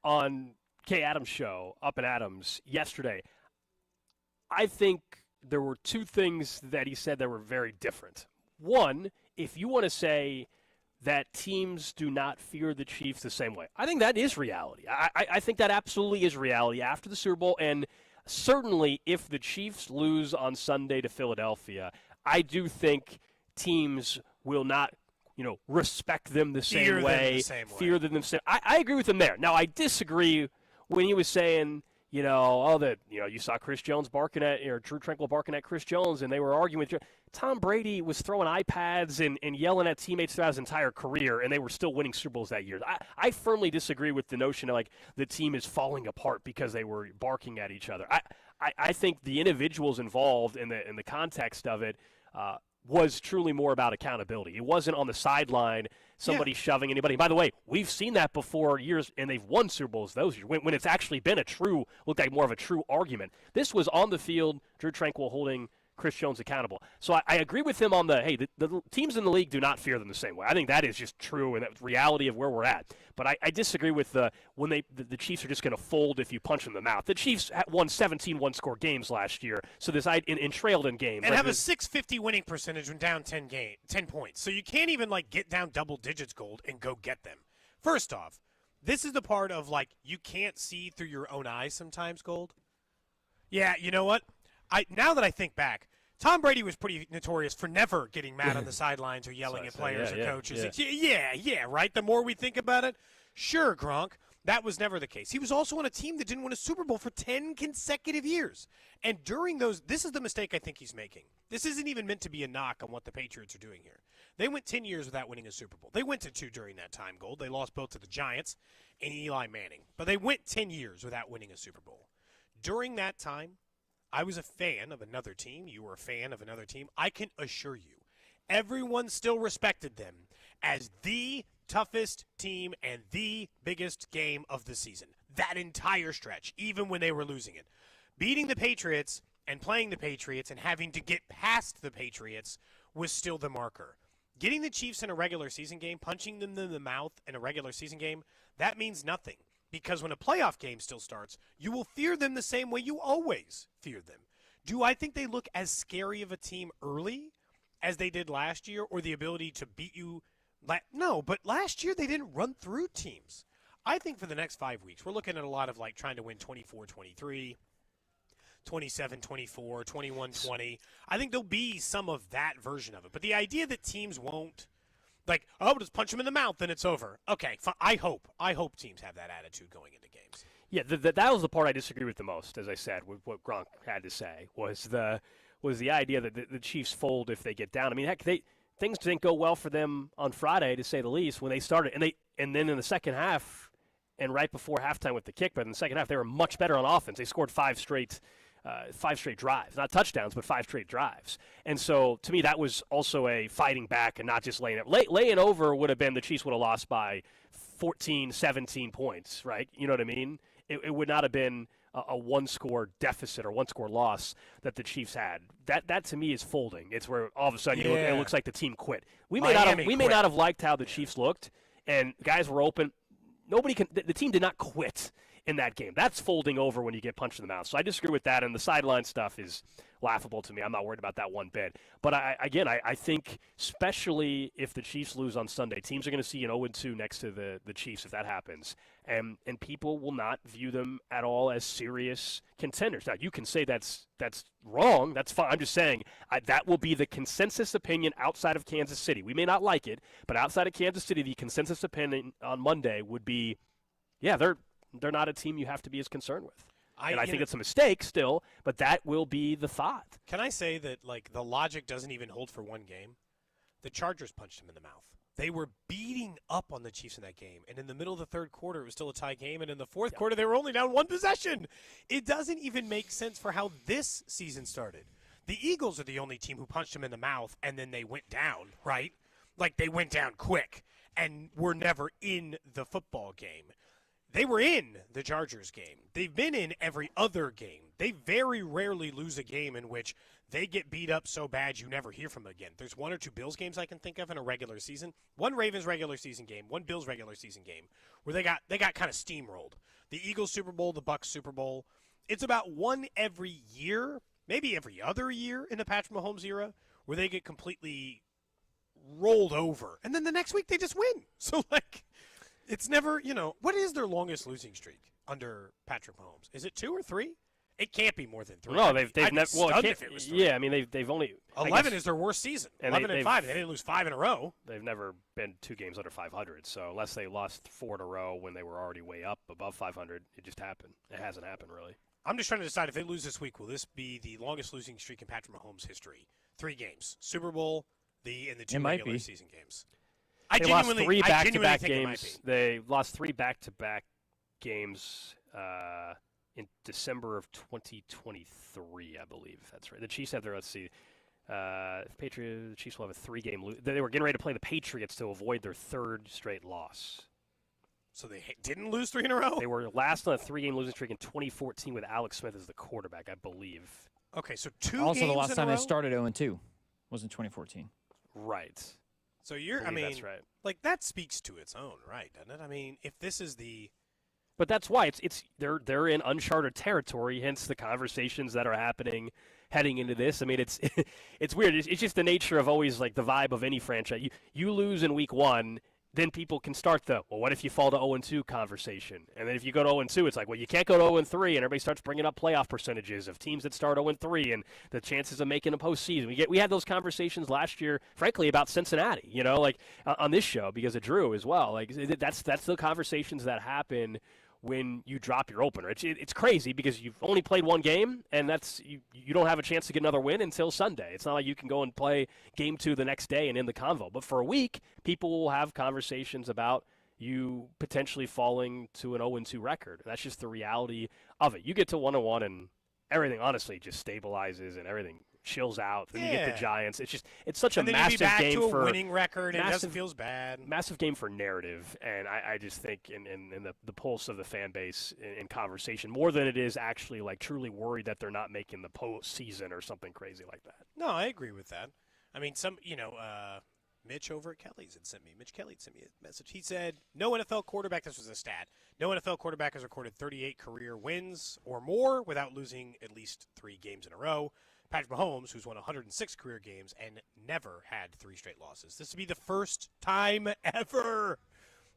on Kay Adams' show, Up and Adams, yesterday. I think there were two things that he said that were very different. One, if you want to say that teams do not fear the Chiefs the same way, I think that is reality. I think that absolutely is reality after the Super Bowl, and certainly if the Chiefs lose on Sunday to Philadelphia, I do think teams will not respect them the same way, fear them the same. I agree with him there. Now, I disagree when he was saying, you saw Chris Jones barking at, or Drew Tranquill barking at Chris Jones, and they were arguing with Tom Brady was throwing iPads and yelling at teammates throughout his entire career, and they were still winning Super Bowls that year. I firmly disagree with the notion of, the team is falling apart because they were barking at each other. I think the individuals involved in the context of it was truly more about accountability. It wasn't on the sideline, somebody shoving anybody. By the way, we've seen that before years, and they've won Super Bowls those years when it's actually been looked like more of a true argument. This was on the field, Drew Tranquill holding Chris Jones accountable. So I agree with him on the teams in the league do not fear them the same way. I think that is just true, and that's reality of where we're at. But I disagree with when the Chiefs are just going to fold if you punch them in the mouth. The Chiefs won 17 one-score games last year, so in trailed in games. And have a .650 winning percentage when down 10 points. So you can't even get down double digits, Gold, and go get them. First off, this is the part of you can't see through your own eyes sometimes, Gold. Yeah, you know what? Now that I think back, Tom Brady was pretty notorious for never getting mad on the sidelines or yelling at players or coaches. Yeah, right? The more we think about it, sure, Gronk, that was never the case. He was also on a team that didn't win a Super Bowl for 10 consecutive years. And during those, this is the mistake I think he's making. This isn't even meant to be a knock on what the Patriots are doing here. They went 10 years without winning a Super Bowl. They went to 2 during that time, Gold. They lost both to the Giants and Eli Manning. But they went 10 years without winning a Super Bowl. During that time, I was a fan of another team. You were a fan of another team. I can assure you, everyone still respected them as the toughest team and the biggest game of the season. That entire stretch, even when they were losing it. Beating the Patriots and playing the Patriots and having to get past the Patriots was still the marker. Getting the Chiefs in a regular season game, punching them in the mouth in a regular season game, that means nothing. Because when a playoff game still starts, you will fear them the same way you always feared them. Do I think they look as scary of a team early as they did last year, or the ability to beat you? No, but last year they didn't run through teams. I think for the next 5 weeks, we're looking at a lot of trying to win 24-23, 27-24, 21-20. I think there'll be some of that version of it. But the idea that teams won't, just punch them in the mouth and it's over. Okay, I hope teams have that attitude going into games. Yeah, that was the part I disagree with the most, as I said, with what Gronk had to say, was the idea that the Chiefs fold if they get down. I mean, heck, things didn't go well for them on Friday, to say the least, when they started. And then in the second half, and right before halftime with the kick, but in the second half, they were much better on offense. They scored 5 straight drives, not touchdowns, but 5 straight drives. And so, to me, that was also a fighting back and not just laying it. Laying over would have been the Chiefs would have lost by 14, 17 points, right? You know what I mean? It would not have been a one-score deficit or one-score loss that the Chiefs had. That to me is folding. It's where all of a sudden it looks like the team quit. We may not have liked how the Chiefs looked, and guys were open. The team did not quit in that game. That's folding over when you get punched in the mouth. So I disagree with that, and the sideline stuff is laughable to me. I'm not worried about that one bit. But I think especially if the Chiefs lose on Sunday, teams are going to see an 0-2 next to the Chiefs if that happens. And people will not view them at all as serious contenders. Now, you can say that's wrong. That's fine. I'm just saying that will be the consensus opinion outside of Kansas City. We may not like it, but outside of Kansas City, the consensus opinion on Monday would be, they're not a team you have to be as concerned with. I think it's a mistake still, but that will be the thought. Can I say that, the logic doesn't even hold for one game? The Chargers punched him in the mouth. They were beating up on the Chiefs in that game. And in the middle of the third quarter, it was still a tie game. And in the fourth quarter, they were only down 1 possession. It doesn't even make sense for how this season started. The Eagles are the only team who punched them in the mouth, and then they went down, right? Like, they went down quick and were never in the football game. They were in the Chargers game. They've been in every other game. They very rarely lose a game in which they get beat up so bad you never hear from them again. There's 1 or 2 Bills games I can think of in a regular season. 1 Ravens regular season game, 1 Bills regular season game, where they got kind of steamrolled. The Eagles Super Bowl, the Bucs Super Bowl. It's about 1 every year, maybe every other year in the Patrick Mahomes era, where they get completely rolled over. And then the next week they just win. So, like, it's never, what is their longest losing streak under Patrick Mahomes? Is it 2 or 3? It can't be more than 3. No, they've never. Well, if it was 3. Yeah, I mean they've only 11 is their worst season. 11 and 5. They didn't lose 5 in a row. They've never been 2 games under 500. So unless they lost 4 in a row when they were already way up above 500, it just happened. It hasn't happened really. I'm just trying to decide if they lose this week, will this be the longest losing streak in Patrick Mahomes' history? 3 games: Super Bowl, and the 2 regular season games. They lost 3 back-to-back games. They lost 3 back-to-back games in December of 2023, I believe. That's right. The Chiefs have their, let's see, the Chiefs will have a 3-game They were getting ready to play the Patriots to avoid their 3rd straight loss. So they didn't lose 3 in a row? They were last on a 3-game losing streak in 2014 with Alex Smith as the quarterback, I believe. Okay, so 2 games Also, the last in time a row? they started 0-2 was in 2014. Right. So that's right. Like, that speaks to its own, right, doesn't it? I mean, if this is the... But that's why they're in uncharted territory, hence the conversations that are happening heading into this. I mean, it's it's weird. It's just the nature of always, like, the vibe of any franchise. You lose in week 1, then people can start the, well, what if you fall to 0-2 conversation? And then if you go to 0-2, it's like, well, you can't go to 0-3, and everybody starts bringing up playoff percentages of teams that start 0-3 and the chances of making a postseason. We had those conversations last year, frankly, about Cincinnati, like on this show because of Drew as well. Like that's the conversations that happen when you drop your opener. It's crazy because you've only played 1 game, and that's you don't have a chance to get another win until Sunday. It's not like you can go and play game 2 the next day and end the convo. But for a week, people will have conversations about you potentially falling to an 0-2 record. That's just the reality of it. You get to 1-1, and everything honestly just stabilizes and everything chills out. Then you get the Giants. It's such a massive game to a for winning record, and it doesn't feel bad. Massive game for narrative, and I just think in the pulse of the fan base in conversation more than it is actually like truly worried that they're not making the postseason or something crazy like that. No, I agree with that. I mean, Mitch over at Kelly's had sent me. Mitch Kelly had sent me a message. He said, no NFL quarterback, this was a stat, no NFL quarterback has recorded 38 career wins or more without losing at least 3 games in a row. Patrick Mahomes, who's won 106 career games and never had 3 straight losses. This would be the first time ever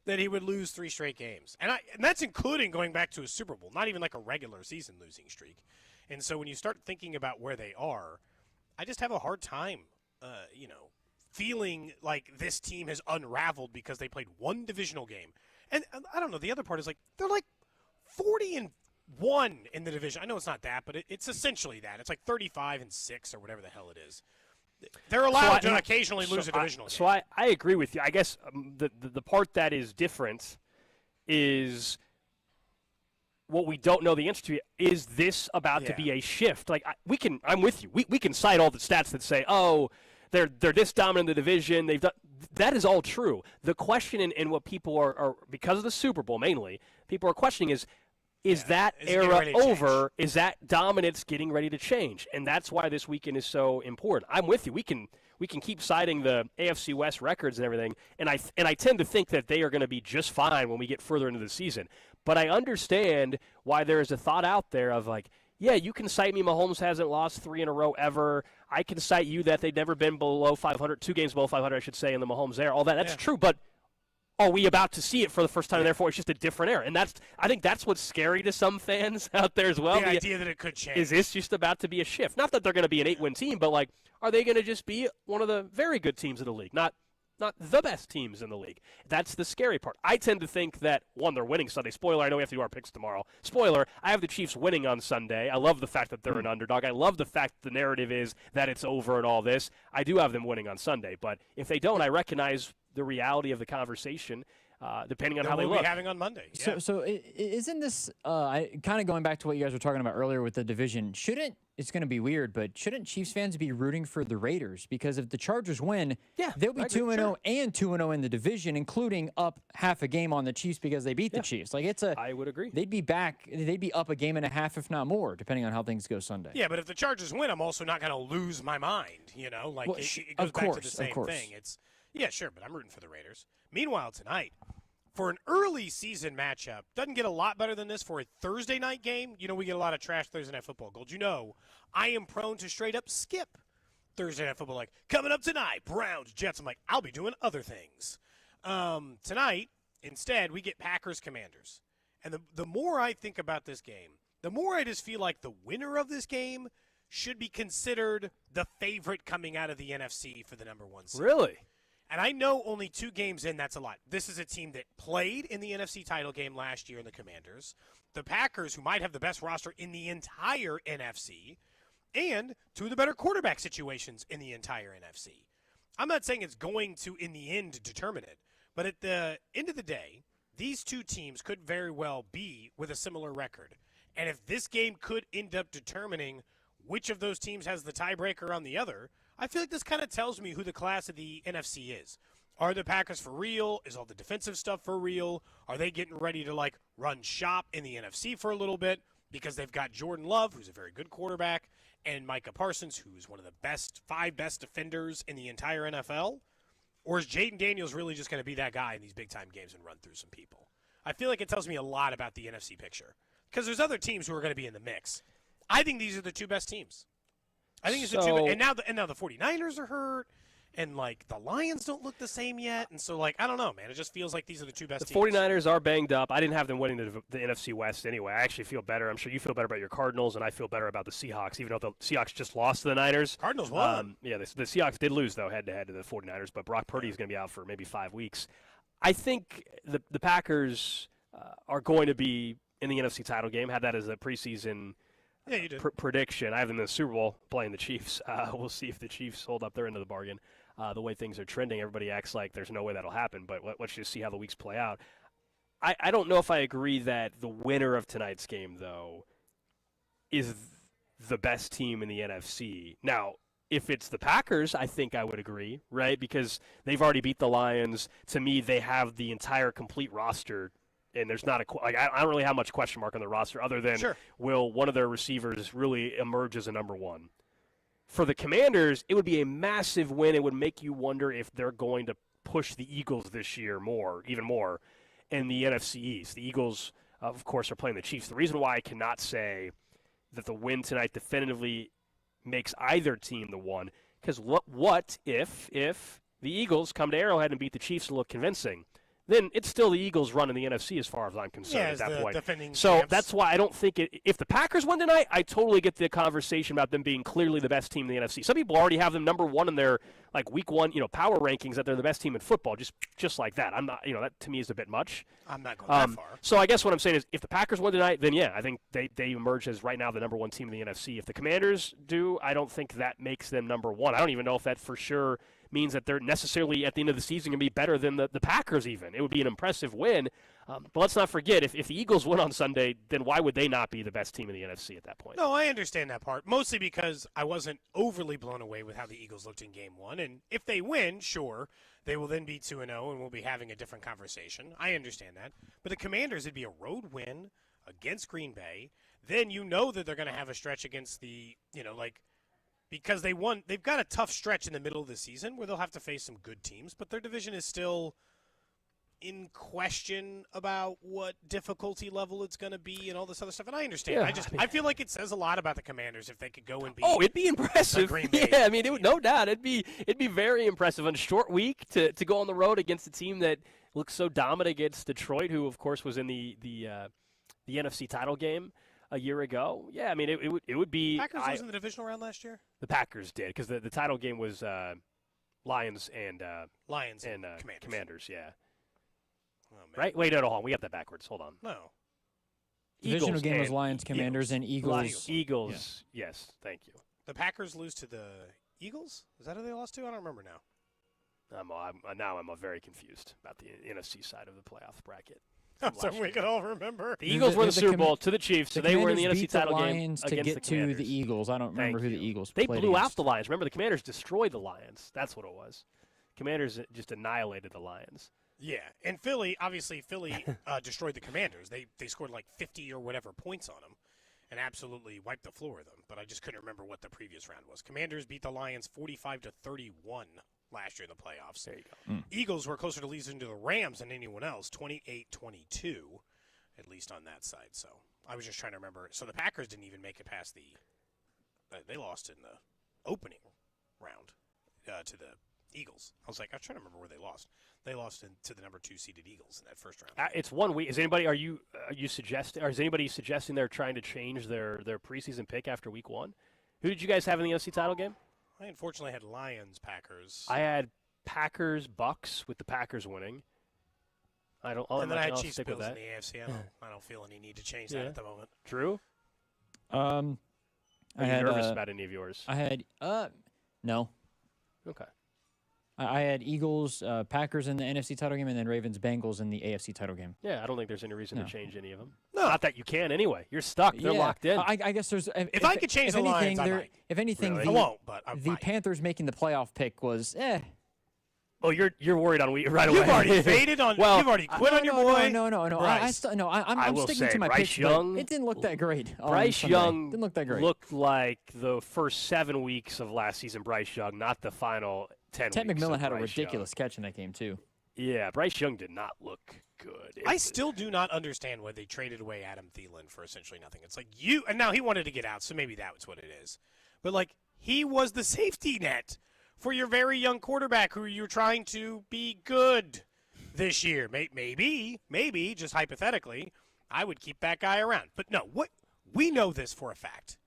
that he would lose 3 straight games. And that's including going back to a Super Bowl, not even like a regular season losing streak. And so when you start thinking about where they are, I just have a hard time, feeling like this team has unraveled because they played 1 divisional game. And I don't know, the other part is like, they're like 40-1 in the division. I know it's not that, but it's essentially that. It's like 35-6 or whatever the hell it is. They're allowed to occasionally lose a divisional game. So I agree with you. I guess the part that is different is what we don't know the answer to. Is this about to be a shift? Like I'm with you. We can cite all the stats that say, oh, they're this dominant in the division. They've done that is all true. The question and what people are because of the Super Bowl mainly, people are questioning is that era over? Is that dominance getting ready to change? And that's why this weekend is so important. I'm with you. We can keep citing the AFC West records and everything, and I tend to think that they are going to be just fine when we get further into the season. But I understand why there is a thought out there of like, yeah, you can cite me Mahomes hasn't lost 3 in a row ever. I can cite you that they've never been below 500, 2 games below 500, I should say, in the Mahomes era. All that, that's true, but are we about to see it for the first time, and therefore it's just a different era? And I think that's what's scary to some fans out there as well. The idea that it could change. Is this just about to be a shift? Not that they're going to be an 8-win team, but like, are they going to just be one of the very good teams in the league? Not the best teams in the league. That's the scary part. I tend to think that, one, they're winning Sunday. Spoiler, I know we have to do our picks tomorrow. Spoiler, I have the Chiefs winning on Sunday. I love the fact that they're an underdog. I love the fact the narrative is that it's over and all this. I do have them winning on Sunday. But if they don't, I recognize the reality of the conversation, depending on how they we'll look. be having on Monday. Yeah. So isn't this kind of going back to what you guys were talking about earlier with the division? It's going to be weird, but shouldn't Chiefs fans be rooting for the Raiders? Because if the Chargers win, they'll be 2-0 and 2-0 in the division, including up half a game on the Chiefs because they beat the Chiefs. Like I would agree. They'd be back. They'd be up a game and a half, if not more, depending on how things go Sunday. Yeah, but if the Chargers win, I'm also not going to lose my mind. You know, like Well, it goes of back to course, the same of course. thing. Yeah, sure, but I'm rooting for the Raiders. Meanwhile, tonight, for an early season matchup, doesn't get a lot better than this for a Thursday night game. You know, we get a lot of trash Thursday Night Football. Gold, you know, I am prone to straight up skip Thursday Night Football. Like, coming up tonight, Browns, Jets. I'm like, I'll be doing other things. Tonight, instead, we get Packers, Commanders. And the more I think about this game, the more I just feel like the winner of this game should be considered the favorite coming out of the NFC for the number 1 seed. Really? And I know only 2 games in, that's a lot. This is a team that played in the NFC title game last year in the Commanders. The Packers, who might have the best roster in the entire NFC, and 2 of the better quarterback situations in the entire NFC. I'm not saying it's going to, in the end, determine it. But at the end of the day, these 2 teams could very well be with a similar record. And if this game could end up determining which of those teams has the tiebreaker on the other, I feel like this kind of tells me who the class of the NFC is. Are the Packers for real? Is all the defensive stuff for real? Are they getting ready to, like, run shop in the NFC for a little bit because they've got Jordan Love, who's a very good quarterback, and Micah Parsons, who's one of the 5 best defenders in the entire NFL? Or is Jaden Daniels really just going to be that guy in these big-time games and run through some people? I feel like it tells me a lot about the NFC picture because there's other teams who are going to be in the mix. I think these are the 2 best teams. I think it's the 2 and now the 49ers are hurt, and like the Lions don't look the same yet, and so like I don't know, man. It just feels like these are the 2 best teams. 49ers are banged up. I didn't have them winning the NFC West anyway. I actually feel better. I'm sure you feel better about your Cardinals, and I feel better about the Seahawks, even though the Seahawks just lost to the Niners. Cardinals won. The Seahawks did lose, though, head-to-head to the 49ers, but Brock Purdy is going to be out for maybe 5 weeks. I think the Packers are going to be in the NFC title game. Had that as a preseason prediction. I have them in the Super Bowl playing the Chiefs. We'll see if the Chiefs hold up their end of the bargain. The way things are trending, everybody acts like there's no way that'll happen, but let's just see how the weeks play out. I don't know if I agree that the winner of tonight's game, though, is the best team in the NFC. Now, if it's the Packers, I think I would agree, right? Because they've already beat the Lions. To me, they have the entire complete roster. And there's not I don't really have much question mark on the roster other than will one of their receivers really emerge as a number 1. For the Commanders, it would be a massive win. It would make you wonder if they're going to push the Eagles this year even more, in the NFC East. The Eagles, of course, are playing the Chiefs. The reason why I cannot say that the win tonight definitively makes either team the one, because what if the Eagles come to Arrowhead and beat the Chiefs and look convincing? Then it's still the Eagles running the NFC as far as I'm concerned at that point. So that's why I don't think if the Packers win tonight, I totally get the conversation about them being clearly the best team in the NFC. Some people already have them number 1 in their week 1, power rankings, that they're the best team in football, just like that. I'm not, that to me is a bit much. I'm not going that far. So I guess what I'm saying is if the Packers win tonight, then yeah, I think they emerge as right now the number 1 team in the NFC. If the Commanders do, I don't think that makes them number 1. I don't even know if that for sure means that they're necessarily at the end of the season going to be better than the Packers even. It would be an impressive win. But let's not forget, if the Eagles win on Sunday, then why would they not be the best team in the NFC at that point? No, I understand that part, mostly because I wasn't overly blown away with how the Eagles looked in Game 1. And if they win, sure, they will then be 2-0 and we'll be having a different conversation. I understand that. But the Commanders, it'd be a road win against Green Bay. Then you know that they're going to have a stretch against the, because they've got a tough stretch in the middle of the season where they'll have to face some good teams, but their division is still in question about what difficulty level it's going to be and all this other stuff. And I understand. Yeah, I feel like it says a lot about the Commanders if they could go and beat. Oh, it'd be impressive. Green Bay. Yeah, I mean, no doubt, it'd be very impressive on a short week to go on the road against a team that looks so dominant against Detroit, who of course was in the NFC title game a year ago. Yeah, I mean, it would be. Packers was in the divisional round last year. The Packers did because the title game was Lions and Commanders. Yeah. Oh, right? Wait, no, hold on. We got that backwards. Hold on. No. Divisional game was Lions, Commanders, and Eagles. Eagles. Yeah. Yes, thank you. The Packers lose to the Eagles? Is that who they lost to? I don't remember now. Now I'm very confused about the NFC side of the playoff bracket. So we can all remember. The Eagles were in the Super Bowl to the Chiefs, so they were in the NFC title game Lions against to get the Commanders. to the Eagles. I don't remember who the Eagles They played blew against. out the Lions. Remember, the Commanders destroyed the Lions. That's what it was. Commanders just annihilated the Lions. Yeah, and Philly destroyed the Commanders. They scored like 50 or whatever points on them and absolutely wiped the floor with them. But I just couldn't remember what the previous round was. Commanders beat the Lions 45-31 last year in the playoffs. There you go. Eagles were closer to losing to the Rams than anyone else, 28-22, at least on that side. So I was just trying to remember. So the Packers didn't even make it past they lost in the opening round to the Eagles. I was trying to remember where they lost. They lost to the number 2 seeded Eagles in that first round. It's 1 week. Is anybody is anybody suggesting they're trying to change their preseason pick after week 1? Who did you guys have in the NFC title game? I unfortunately had Lions, Packers. I had Packers, Bucks with the Packers winning. And then I had Chiefs, Bills in the AFC. I don't feel any need to change that at the moment. Drew? Are you nervous about any of yours? I had no. Okay. I had Eagles, Packers in the NFC title game, and then Ravens, Bengals in the AFC title game. Yeah, I don't think there's any reason to change any of them. No. Not that you can anyway. You're stuck. They're Yeah. locked in. I guess there's. If I could change the Lions, I might. If anything, I won't, but I the might. Panthers making the playoff pick was Oh, you're worried on right away. You've already faded on. Well, you've already quit on your boy. No. Bryce. I'm will sticking say, to my Bryce pick. Young, It didn't look that great. Bryce Sunday. Young Didn't look that great. Looked like the first 7 weeks of last season. Bryce Young, not the final 10 Ted weeks. McMillan of had a Bryce ridiculous catch in that game too. Yeah, Bryce Young did not look good. I still do not understand why they traded away Adam Thielen for essentially nothing. It's like and now he wanted to get out, so maybe that's what it is. But he was the safety net for your very young quarterback who you're trying to be good this year. Maybe, just hypothetically, I would keep that guy around. But no, we know this for a fact.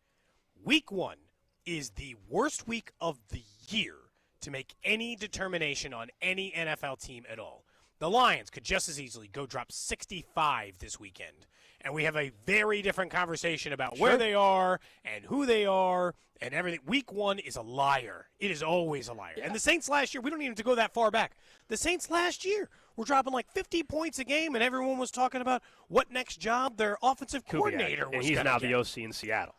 Week 1 is the worst week of the year to make any determination on any NFL team at all. The Lions could just as easily go drop 65 this weekend, and we have a very different conversation about where they are and who they are and everything. Week 1 is a liar. It is always a liar. Yeah. And the Saints last year, we don't even have to go that far back. The Saints last year were dropping 50 points a game, and everyone was talking about what next job their offensive coordinator was going to get. And he's now the OC in Seattle.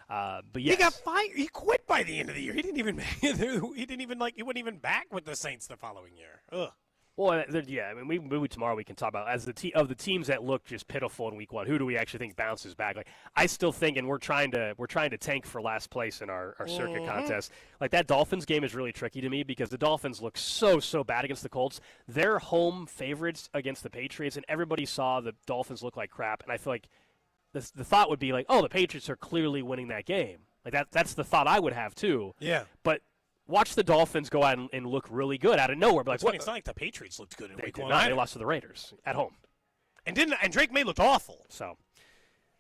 But yes. He got fired. He quit by the end of the year. He didn't even. He wasn't even back with the Saints the following year. Ugh. Well, yeah. I mean, maybe tomorrow we can talk about of the teams that look just pitiful in week 1. Who do we actually think bounces back? I still think, and we're trying to tank for last place in our circuit contest. That Dolphins game is really tricky to me because the Dolphins look so bad against the Colts. They're home favorites against the Patriots, and everybody saw the Dolphins look like crap. And I feel like the thought would be the Patriots are clearly winning that game. That's the thought I would have too. Yeah. But watch the Dolphins go out and look really good out of nowhere. But it's not like the Patriots looked good in week 1. They lost to the Raiders at home. And Drake May looked awful. So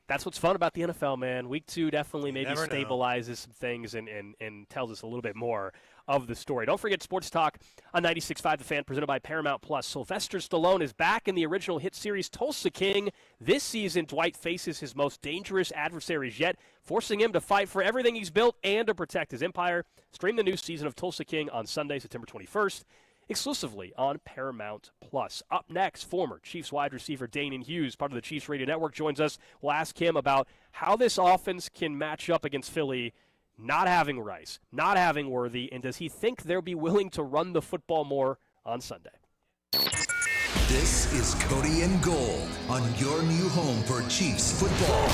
that's what's fun about the NFL, man. Week 2 definitely maybe stabilizes some things and tells us a little bit more of the story. Don't forget Sports Talk on 96.5 The Fan, presented by Paramount Plus. Sylvester Stallone is back in the original hit series Tulsa King. This season, Dwight faces his most dangerous adversaries yet, forcing him to fight for everything he's built and to protect his empire. Stream the new season of Tulsa King on Sunday, September 21st, exclusively on Paramount Plus. Up next, former Chiefs wide receiver Danan Hughes, part of the Chiefs Radio Network, joins us. We'll ask him about how this offense can match up against Philly, not having Rice, not having Worthy, and does he think they'll be willing to run the football more on Sunday? This is Cody and Gold on your new home for Chiefs football.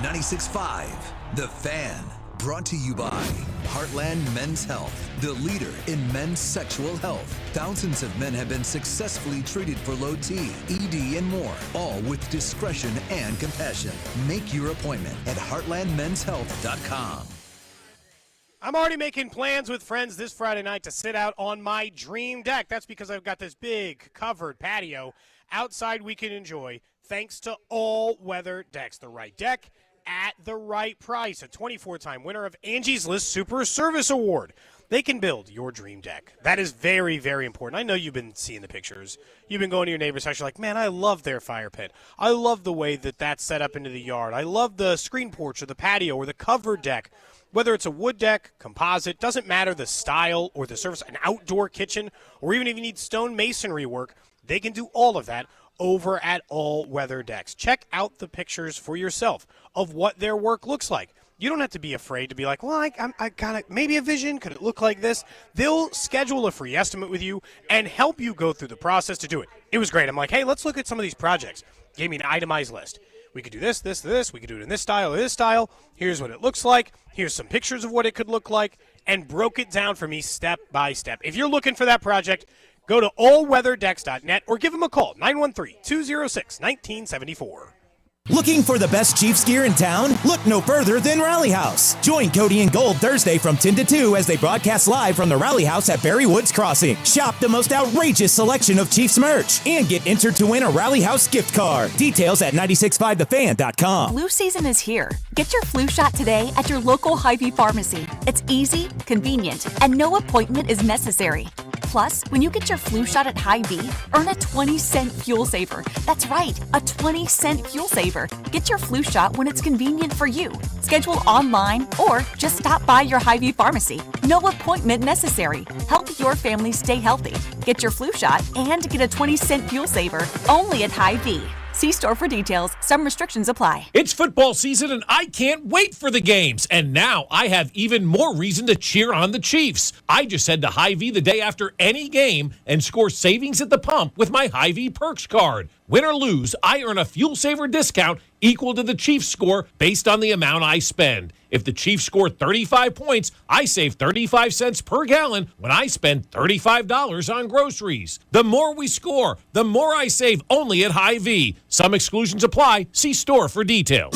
96.5 The Fan. Brought to you by Heartland Men's Health, the leader in men's sexual health. Thousands of men have been successfully treated for low T, ED, and more, all with discretion and compassion. Make your appointment at heartlandmenshealth.com. I'm already making plans with friends this Friday night to sit out on my dream deck. That's because I've got this big covered patio outside we can enjoy thanks to all-weather decks. The right deck at the right price. A 24-time winner of Angie's List Super Service Award. They can build your dream deck. That is very, very important. I know you've been seeing the pictures. You've been going to your neighbor's house. You're like, man, I love their fire pit. I love the way that that's set up into the yard. I love the screen porch or the patio or the covered deck. Whether it's a wood deck, composite, doesn't matter the style or the surface, an outdoor kitchen, or even if you need stone masonry work, they can do all of that over at All Weather Decks. Check out the pictures for yourself of what their work looks like. You don't have to be afraid to be like, well, I got maybe a vision. Could it look like this? They'll schedule a free estimate with you and help you go through the process to do it. It was great. I'm like, hey, let's look at some of these projects. Gave me an itemized list. We could do this, this, this. We could do it in this style or this style. Here's what it looks like. Here's some pictures of what it could look like, and broke it down for me step by step. If you're looking for that project, go to allweatherdecks.net or give them a call, 913-206-1974. Looking for the best Chiefs gear in town? Look no further than Rallyhouse. Join Cody and Gold Thursday from 10 to 2 as they broadcast live from the Rallyhouse at Barry Woods Crossing. Shop the most outrageous selection of Chiefs merch and get entered to win a Rallyhouse gift card. Details at 965thefan.com. Flu season is here. Get your flu shot today at your local Hy-Vee pharmacy. It's easy, convenient, and no appointment is necessary. Plus, when you get your flu shot at Hy-Vee, earn a 20-cent fuel saver. That's right, a 20-cent fuel saver. Get your flu shot when it's convenient for you. Schedule online or just stop by your Hy-Vee pharmacy. No appointment necessary. Help your family stay healthy. Get your flu shot and get a 20-cent fuel saver only at Hy-Vee. See store for details. Some restrictions apply. It's football season, and I can't wait for the games. And now I have even more reason to cheer on the Chiefs. I just head to Hy-Vee the day after any game and score savings at the pump with my Hy-Vee Perks card. Win or lose, I earn a fuel saver discount equal to the Chiefs score based on the amount I spend. If the Chiefs score 35 points, I save 35 cents per gallon when I spend $35 on groceries. The more we score, the more I save only at Hy-Vee. Some exclusions apply. See store for details.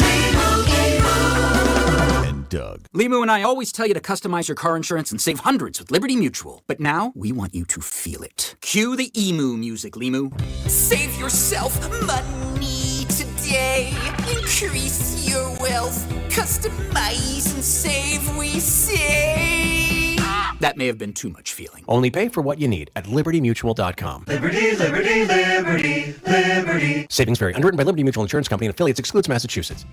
Doug. Limu and I always tell you to customize your car insurance and save hundreds with Liberty Mutual. But now, we want you to feel it. Cue the emu music, Limu. Save yourself money today. Increase your wealth. Customize and save, we say. That may have been too much feeling. Only pay for what you need at libertymutual.com. Liberty, liberty, liberty, liberty. Savings vary. Underwritten by Liberty Mutual Insurance Company and affiliates. Excludes Massachusetts.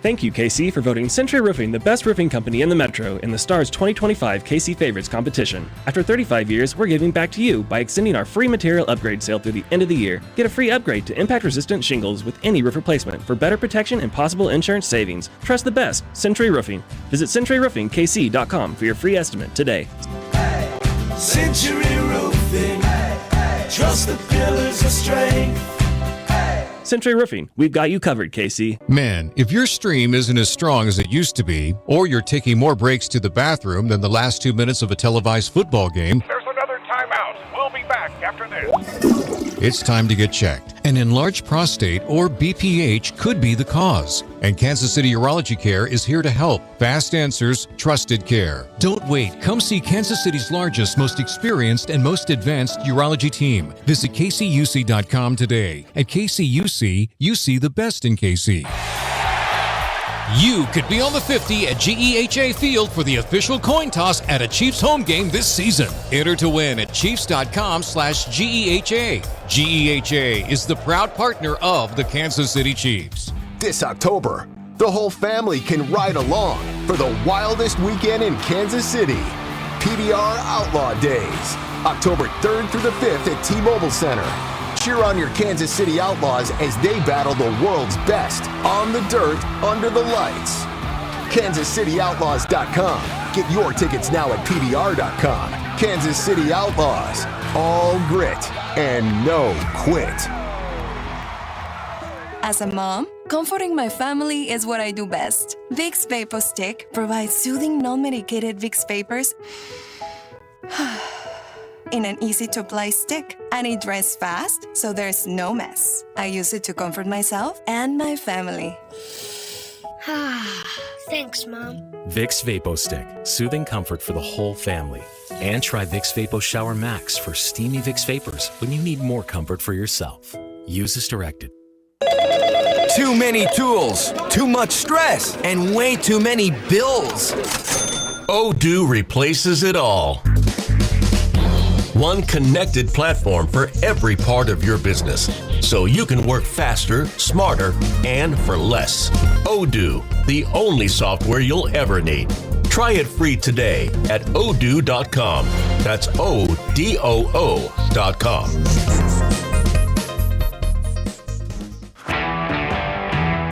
Thank you, KC, for voting Century Roofing the best roofing company in the Metro in the Stars 2025 KC Favorites competition. After 35 years, we're giving back to you by extending our free material upgrade sale through the end of the year. Get a free upgrade to impact-resistant shingles with any roof replacement for better protection and possible insurance savings. Trust the best, Century Roofing. Visit CenturyRoofingKC.com for your free estimate today. Century Roofing. Trust the pillars of strength. Century Roofing, we've got you covered, KC. Man, if your stream isn't as strong as it used to be, or you're taking more breaks to the bathroom than the last 2 minutes of a televised football game, there's another timeout. We'll be back after this. it's time to get checked. An enlarged prostate, or BPH, could be the cause. And Kansas City Urology Care is here to help. Fast answers, trusted care. Don't wait. Come see Kansas City's largest, most experienced, and most advanced urology team. Visit kcuc.com today. At KCUC, you see the best in KC. You could be on the 50 at GEHA Field for the official coin toss at a Chiefs home game this season. Enter to win at Chiefs.com/GEHA. GEHA is the proud partner of the Kansas City Chiefs. This October, the whole family can ride along for the wildest weekend in Kansas City. PBR Outlaw Days, October 3rd through the 5th at T-Mobile Center. Cheer on your Kansas City Outlaws as they battle the world's best on the dirt, under the lights. KansasCityOutlaws.com. Get your tickets now at PBR.com. Kansas City Outlaws. All grit and no quit. As a mom, comforting my family is what I do best. Vicks Vapor Stick provides soothing, non-medicated Vicks Vapors in an easy-to-apply stick, and it dries fast, so there's no mess. I use it to comfort myself and my family. Thanks, Mom. Vicks Vapo Stick, soothing comfort for the whole family. And try Vicks Vapo Shower Max for steamy Vicks Vapors when you need more comfort for yourself. Use as directed. Too many tools, too much stress, and way too many bills. Odoo replaces it all. One connected platform for every part of your business, so you can work faster, smarter, and for less. Odoo, the only software you'll ever need. Try it free today at odoo.com. That's ODOO.com.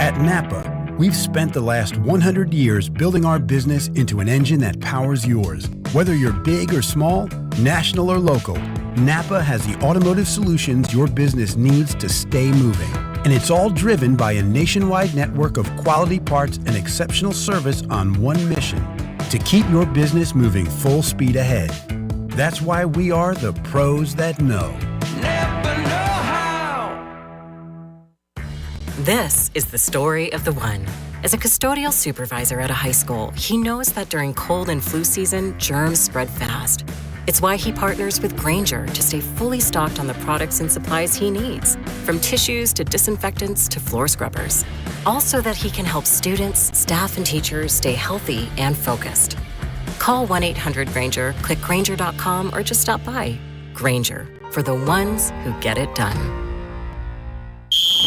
At Napa, we've spent the last 100 years building our business into an engine that powers yours. Whether you're big or small, national or local, Napa has the automotive solutions your business needs to stay moving. And it's all driven by a nationwide network of quality parts and exceptional service on one mission: to keep your business moving full speed ahead. That's why we are the pros that know. This is the story of the one. As a custodial supervisor at a high school, he knows that during cold and flu season, germs spread fast. It's why he partners with Grainger to stay fully stocked on the products and supplies he needs, from tissues to disinfectants to floor scrubbers. All so that he can help students, staff, and teachers stay healthy and focused. Call 1-800-GRAINGER, click Grainger.com, or just stop by. Grainger, for the ones who get it done.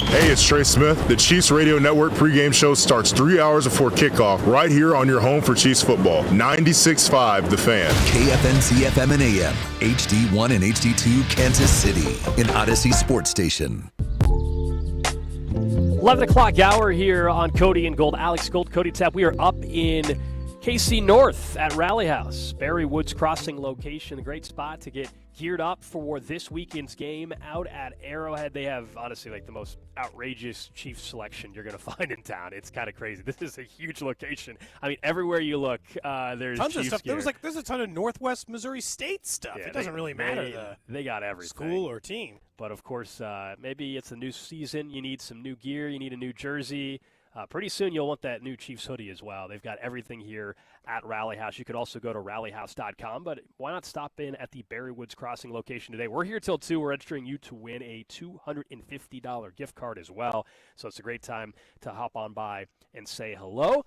Hey, it's Trey Smith. The Chiefs Radio Network pregame show starts 3 hours before kickoff right here on your home for Chiefs football. 96.5 The Fan. KFNC FM and AM, HD1 and HD2 Kansas City, an Odyssey sports station. 11 o'clock hour here on Cody and Gold. Alex Gold, Cody Tapp. We are up in KC North at Rallyhouse, Barry Woods Crossing location. A great spot to get geared up for this weekend's game out at Arrowhead. They have, honestly, like the most outrageous Chiefs selection you're going to find in town. It's kind of crazy. This is a huge location. I mean, everywhere you look, there's tons Chiefs of stuff. gear. There's a ton of Northwest Missouri State stuff. Yeah, it doesn't really matter they got everything. School or team. But, of course, maybe it's a new season. You need some new gear. You need a new jersey. Pretty soon you'll want that new Chiefs hoodie as well. They've got everything here at Rallyhouse. You could also go to rallyhouse.com, but why not stop in at the Barry Woods Crossing location today? We're here till 2. We're registering you to win a $250 gift card as well. So it's a great time to hop on by and say hello.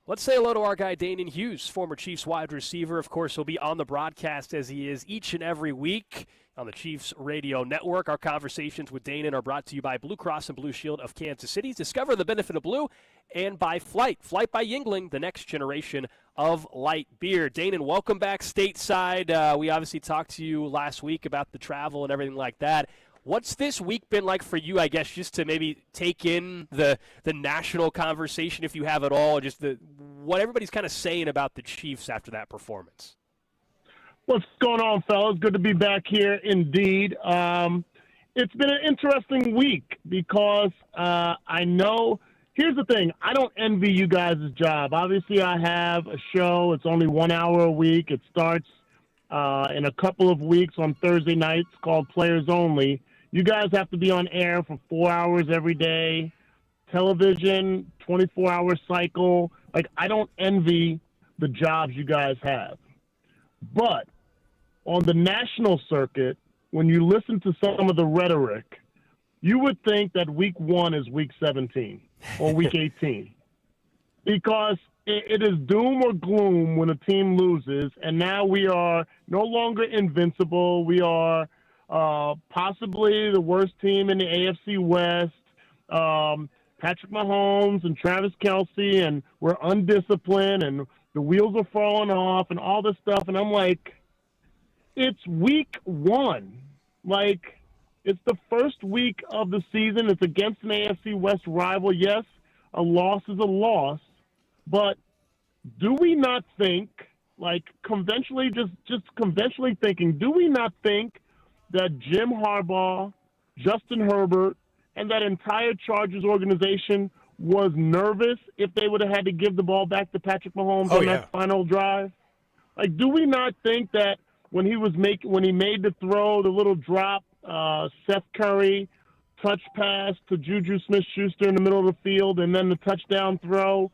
Let's say hello to our guy, Danan Hughes, former Chiefs wide receiver. Of course, he'll be on the broadcast as he is each and every week on the Chiefs Radio Network. Our conversations with Danan are brought to you by Blue Cross and Blue Shield of Kansas City. Discover the benefit of blue, and by Flight. Flight by Yingling, the next generation of light beer. Danan, welcome back stateside. We obviously talked to you last week about the travel and everything like that. What's this week been like for you, I guess, just to maybe take in the national conversation, if you have it all, just what everybody's kind of saying about the Chiefs after that performance? What's going on, fellas? Good to be back here indeed. It's been an interesting week because I know – here's the thing. I don't envy you guys' job. Obviously, I have a show. It's only 1 hour a week. It starts in a couple of weeks on Thursday nights called Players Only. You guys have to be on air for 4 hours every day. Television, 24-hour cycle. Like, I don't envy the jobs you guys have. But on the national circuit, when you listen to some of the rhetoric, you would think that week 1 is week 17 or week 18. Because it is doom or gloom when a team loses, and now we are no longer invincible. We are possibly the worst team in the AFC West. Patrick Mahomes and Travis Kelce, and we're undisciplined, and the wheels are falling off, and all this stuff. And I'm like, it's week 1. Like, it's the first week of the season. It's against an AFC West rival. Yes, a loss is a loss. But do we not think, like conventionally, just conventionally thinking, do we not think that Jim Harbaugh, Justin Herbert, and that entire Chargers organization was nervous if they would have had to give the ball back to Patrick Mahomes on that final drive? Like, do we not think that when he made the throw, the little drop, Seth Curry touch pass to Juju Smith-Schuster in the middle of the field, and then the touchdown throw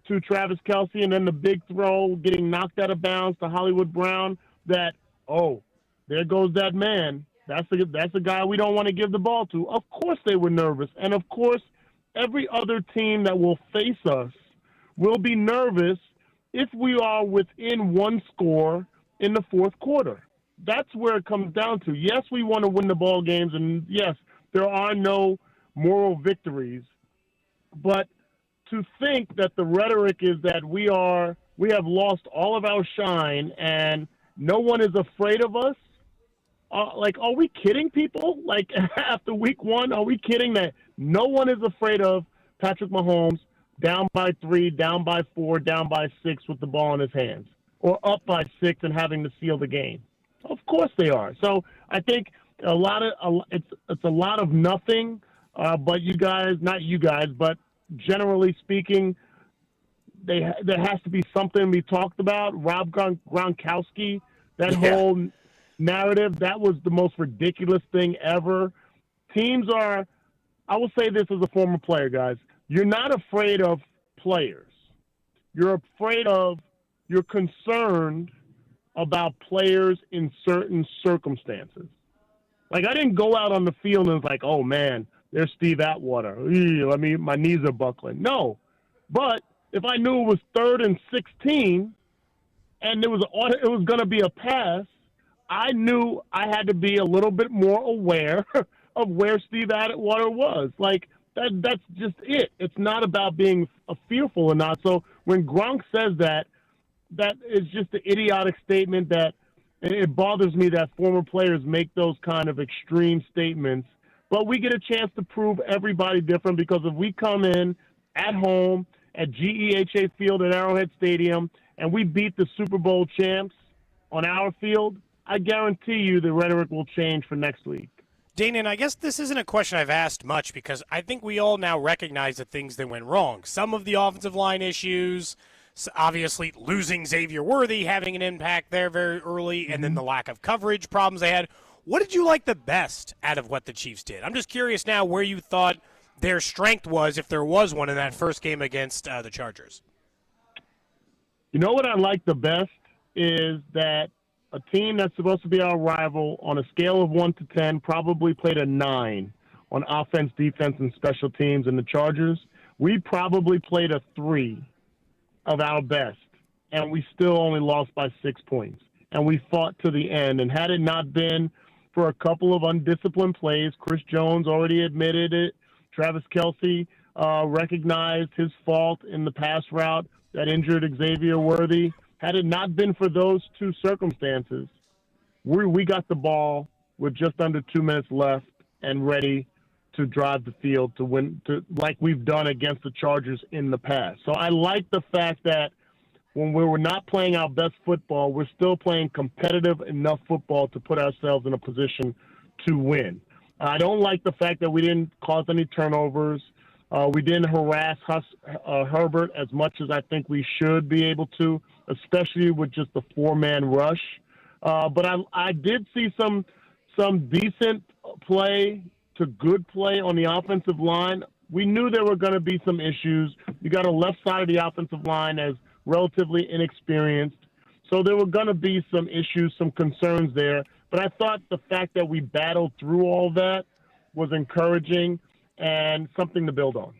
to Travis Kelce, and then the big throw getting knocked out of bounds to Hollywood Brown, that, oh, there goes that man. That's the guy we don't want to give the ball to. Of course they were nervous. And, of course, every other team that will face us will be nervous if we are within one score in the fourth quarter. That's where it comes down to. Yes, we want to win the ball games, and, yes, there are no moral victories. But to think that the rhetoric is that we're we have lost all of our shine, and no one is afraid of us. Are we kidding people? Like, after week 1, are we kidding that no one is afraid of Patrick Mahomes down by 3, down by 4, down by 6 with the ball in his hands, or up by 6 and having to seal the game? Of course they are. So I think it's a lot of nothing, but you guys, not you guys, but generally speaking, there has to be something we talked about. Rob Gronkowski, that whole narrative, that was the most ridiculous thing ever. Teams are, I will say this as a former player, guys, you're not afraid of players. You're concerned about players in certain circumstances. Like, I didn't go out on the field and was like, oh man, there's Steve Atwater. My knees are buckling. No, but if I knew it was 3rd and 16 and it was going to be a pass, I knew I had to be a little bit more aware of where Steve Atwater was. Like, that's just it. It's not about being fearful or not. So when Gronk says that is just an idiotic statement that, and it bothers me that former players make those kind of extreme statements. But we get a chance to prove everybody different, because if we come in at home at GEHA Field at Arrowhead Stadium and we beat the Super Bowl champs on our field, I guarantee you the rhetoric will change for next week. Danan, I guess this isn't a question I've asked much, because I think we all now recognize the things that went wrong. Some of the offensive line issues, obviously losing Xavier Worthy, having an impact there very early, and then the lack of coverage problems they had. What did you like the best out of what the Chiefs did? I'm just curious now where you thought their strength was, if there was one, in that first game against the Chargers. You know what I like the best is that a team that's supposed to be our rival, on a scale of 1 to 10, probably played a 9 on offense, defense, and special teams. In the Chargers, we probably played a 3 of our best, and we still only lost by 6 points. And we fought to the end. And had it not been for a couple of undisciplined plays, Chris Jones already admitted it, Travis Kelce recognized his fault in the pass route that injured Xavier Worthy. Had it not been for those two circumstances, we got the ball with just under 2 minutes left and ready to drive the field to win, like we've done against the Chargers in the past. So I like the fact that when we were not playing our best football, we're still playing competitive enough football to put ourselves in a position to win. I don't like the fact that we didn't cause any turnovers. We didn't harass Herbert as much as I think we should be able to, especially with just the 4-man rush. But I did see some decent play to good play on the offensive line. We knew there were going to be some issues. You got a left side of the offensive line as relatively inexperienced. So there were going to be some issues, some concerns there. But I thought the fact that we battled through all that was encouraging and something to build on.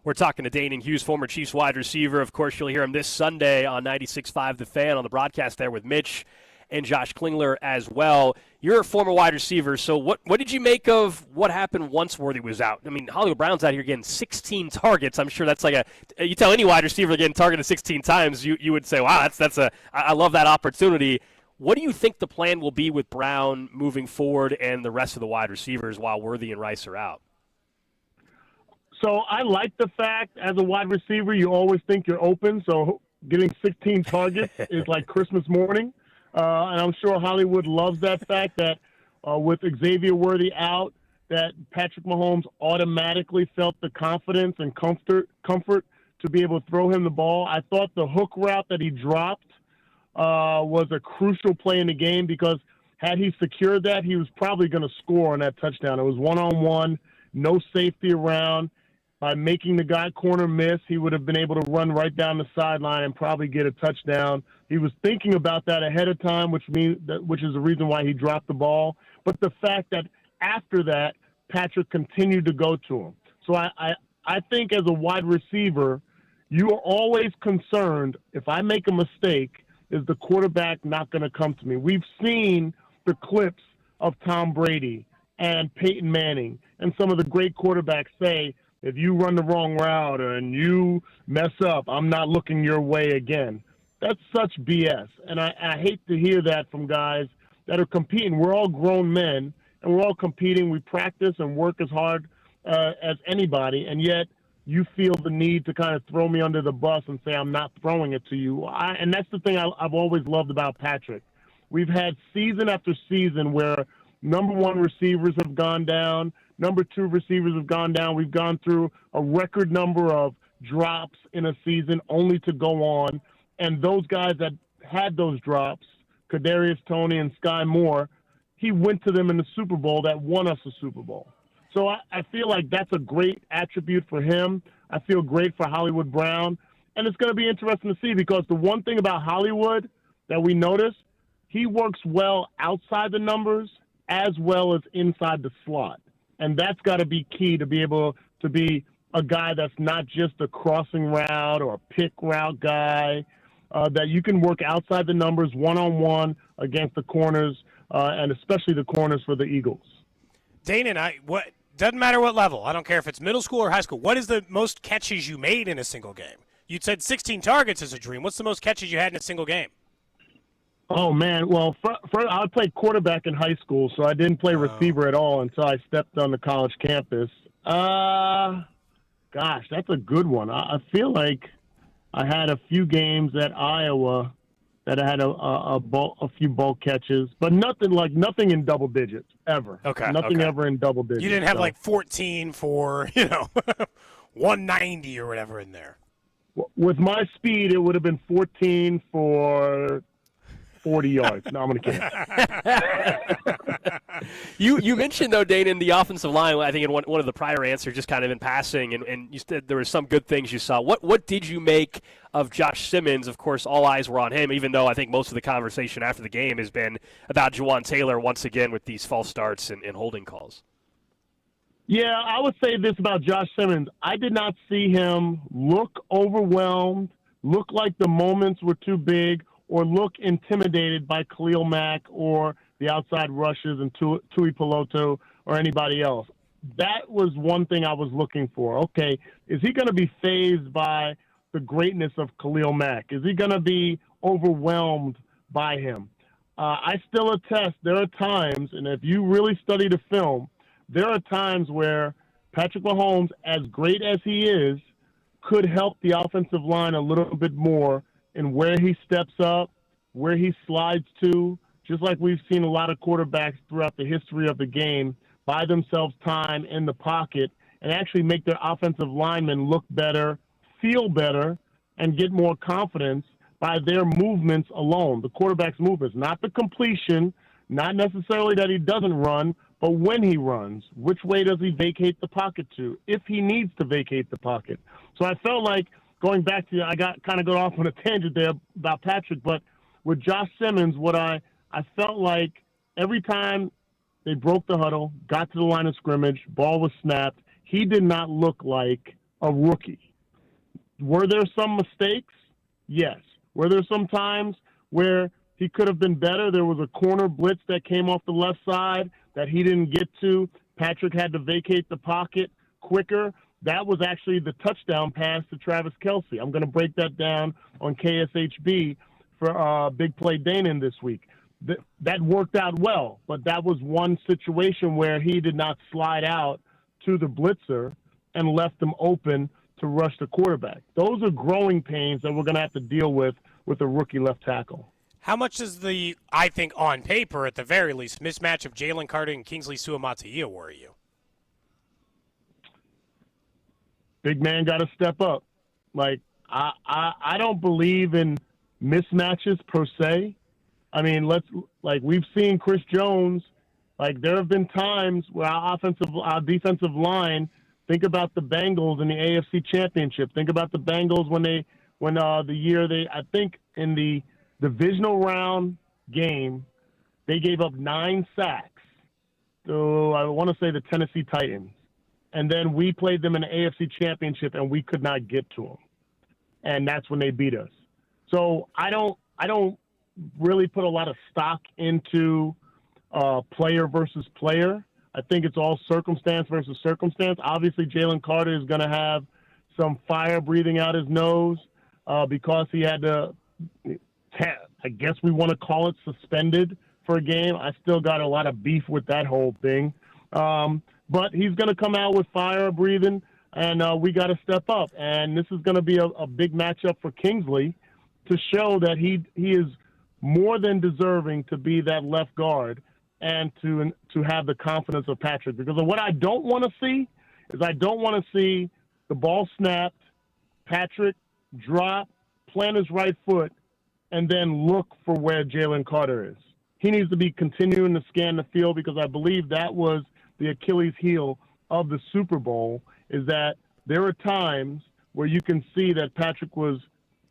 We're talking to Danan Hughes, former Chiefs wide receiver. Of course, you'll hear him this Sunday on 96.5 The Fan on the broadcast there with Mitch and Josh Klingler as well. You're a former wide receiver, so what did you make of what happened once Worthy was out? I mean, Hollywood Brown's out here getting 16 targets. I'm sure that's like you tell any wide receiver getting targeted 16 times, you would say, wow, I love that opportunity. What do you think the plan will be with Brown moving forward and the rest of the wide receivers while Worthy and Rice are out? So I like the fact, as a wide receiver, you always think you're open. So getting 16 targets is like Christmas morning. And I'm sure Hollywood loves that fact that with Xavier Worthy out, that Patrick Mahomes automatically felt the confidence and comfort to be able to throw him the ball. I thought the hook route that he dropped was a crucial play in the game, because had he secured that, he was probably going to score on that touchdown. It was one-on-one, no safety around. By making the guy corner miss, he would have been able to run right down the sideline and probably get a touchdown. He was thinking about that ahead of time, which is the reason why he dropped the ball. But the fact that after that, Patrick continued to go to him. So I think as a wide receiver, you are always concerned, if I make a mistake, is the quarterback not going to come to me? We've seen the clips of Tom Brady and Peyton Manning and some of the great quarterbacks say, if you run the wrong route and you mess up, I'm not looking your way again. That's such BS. And I hate to hear that from guys that are competing. We're all grown men, and we're all competing. We practice and work as hard as anybody, and yet you feel the need to kind of throw me under the bus and say I'm not throwing it to you. And that's the thing I've always loved about Patrick. We've had season after season where number one receivers have gone down, number two receivers have gone down. We've gone through a record number of drops in a season only to go on. And those guys that had those drops, Kadarius Toney and Sky Moore, he went to them in the Super Bowl that won us the Super Bowl. So I feel like that's a great attribute for him. I feel great for Hollywood Brown. And it's going to be interesting to see because the one thing about Hollywood that we notice, he works well outside the numbers as well as inside the slot. And that's got to be key to be able to be a guy that's not just a crossing route or a pick route guy, that you can work outside the numbers one-on-one against the corners, and especially the corners for the Eagles. Danan, doesn't matter what level. I don't care if it's middle school or high school. What is the most catches you made in a single game? You said 16 targets is a dream. What's the most catches you had in a single game? Oh, man. Well, I played quarterback in high school, so I didn't play receiver at all until I stepped on the college campus. Gosh, that's a good one. I feel like I had a few games at Iowa that I had a few bulk catches, but nothing in double digits ever. Okay. Nothing ever in double digits. You didn't have like 14 for, 190 or whatever in there. With my speed, it would have been 14 for 40 yards. No, I'm going to kid. You mentioned, though, Danan, the offensive line, I think in one of the prior answers, just kind of in passing, and you said there were some good things you saw. What did you make of Josh Simmons? Of course, all eyes were on him, even though I think most of the conversation after the game has been about Juwan Taylor once again with these false starts and holding calls. Yeah, I would say this about Josh Simmons. I did not see him look overwhelmed, look like the moments were too big, or look intimidated by Khalil Mack or the outside rushes and Tui Peloto or anybody else. That was one thing I was looking for. Okay, is he going to be fazed by the greatness of Khalil Mack? Is he going to be overwhelmed by him? I still attest there are times, and if you really study the film, there are times where Patrick Mahomes, as great as he is, could help the offensive line a little bit more in where he steps up, where he slides to, just like we've seen a lot of quarterbacks throughout the history of the game buy themselves time in the pocket and actually make their offensive linemen look better, feel better, and get more confidence by their movements alone, the quarterback's movements, not the completion, not necessarily that he doesn't run, but when he runs, which way does he vacate the pocket to, if he needs to vacate the pocket. So I felt like, going back to, I got off on a tangent there about Patrick, but with Josh Simmons, what I felt like every time they broke the huddle, got to the line of scrimmage, ball was snapped, he did not look like a rookie. Were there some mistakes? Yes. Were there some times where he could have been better? There was a corner blitz that came off the left side that he didn't get to. Patrick had to vacate the pocket quicker. That was actually the touchdown pass to Travis Kelce. I'm going to break that down on KSHB for Big Play Danan this week. That worked out well, but that was one situation where he did not slide out to the blitzer and left them open to rush the quarterback. Those are growing pains that we're going to have to deal with a rookie left tackle. How much does the, I think on paper at the very least, mismatch of Jalen Carter and Kingsley Suamataia worry you? Big man got to step up. Like, I don't believe in mismatches per se. I mean, we've seen Chris Jones. Like, there have been times where our defensive line, think about the Bengals in the AFC Championship. Think about the Bengals when I think in the divisional round game, they gave up 9 sacks to, I want to say, the Tennessee Titans. And then we played them in the AFC Championship, and we could not get to them. And that's when they beat us. So I don't really put a lot of stock into player versus player. I think it's all circumstance versus circumstance. Obviously, Jalen Carter is going to have some fire breathing out his nose because he had to I guess we want to call it suspended for a game. I still got a lot of beef with that whole thing. But he's going to come out with fire breathing, and we got to step up. And this is going to be a big matchup for Kingsley to show that he is more than deserving to be that left guard and to have the confidence of Patrick. Because what I don't want to see is the ball snapped, Patrick drop, plant his right foot, and then look for where Jalen Carter is. He needs to be continuing to scan the field, because I believe that was the Achilles heel of the Super Bowl, is that there are times where you can see that Patrick was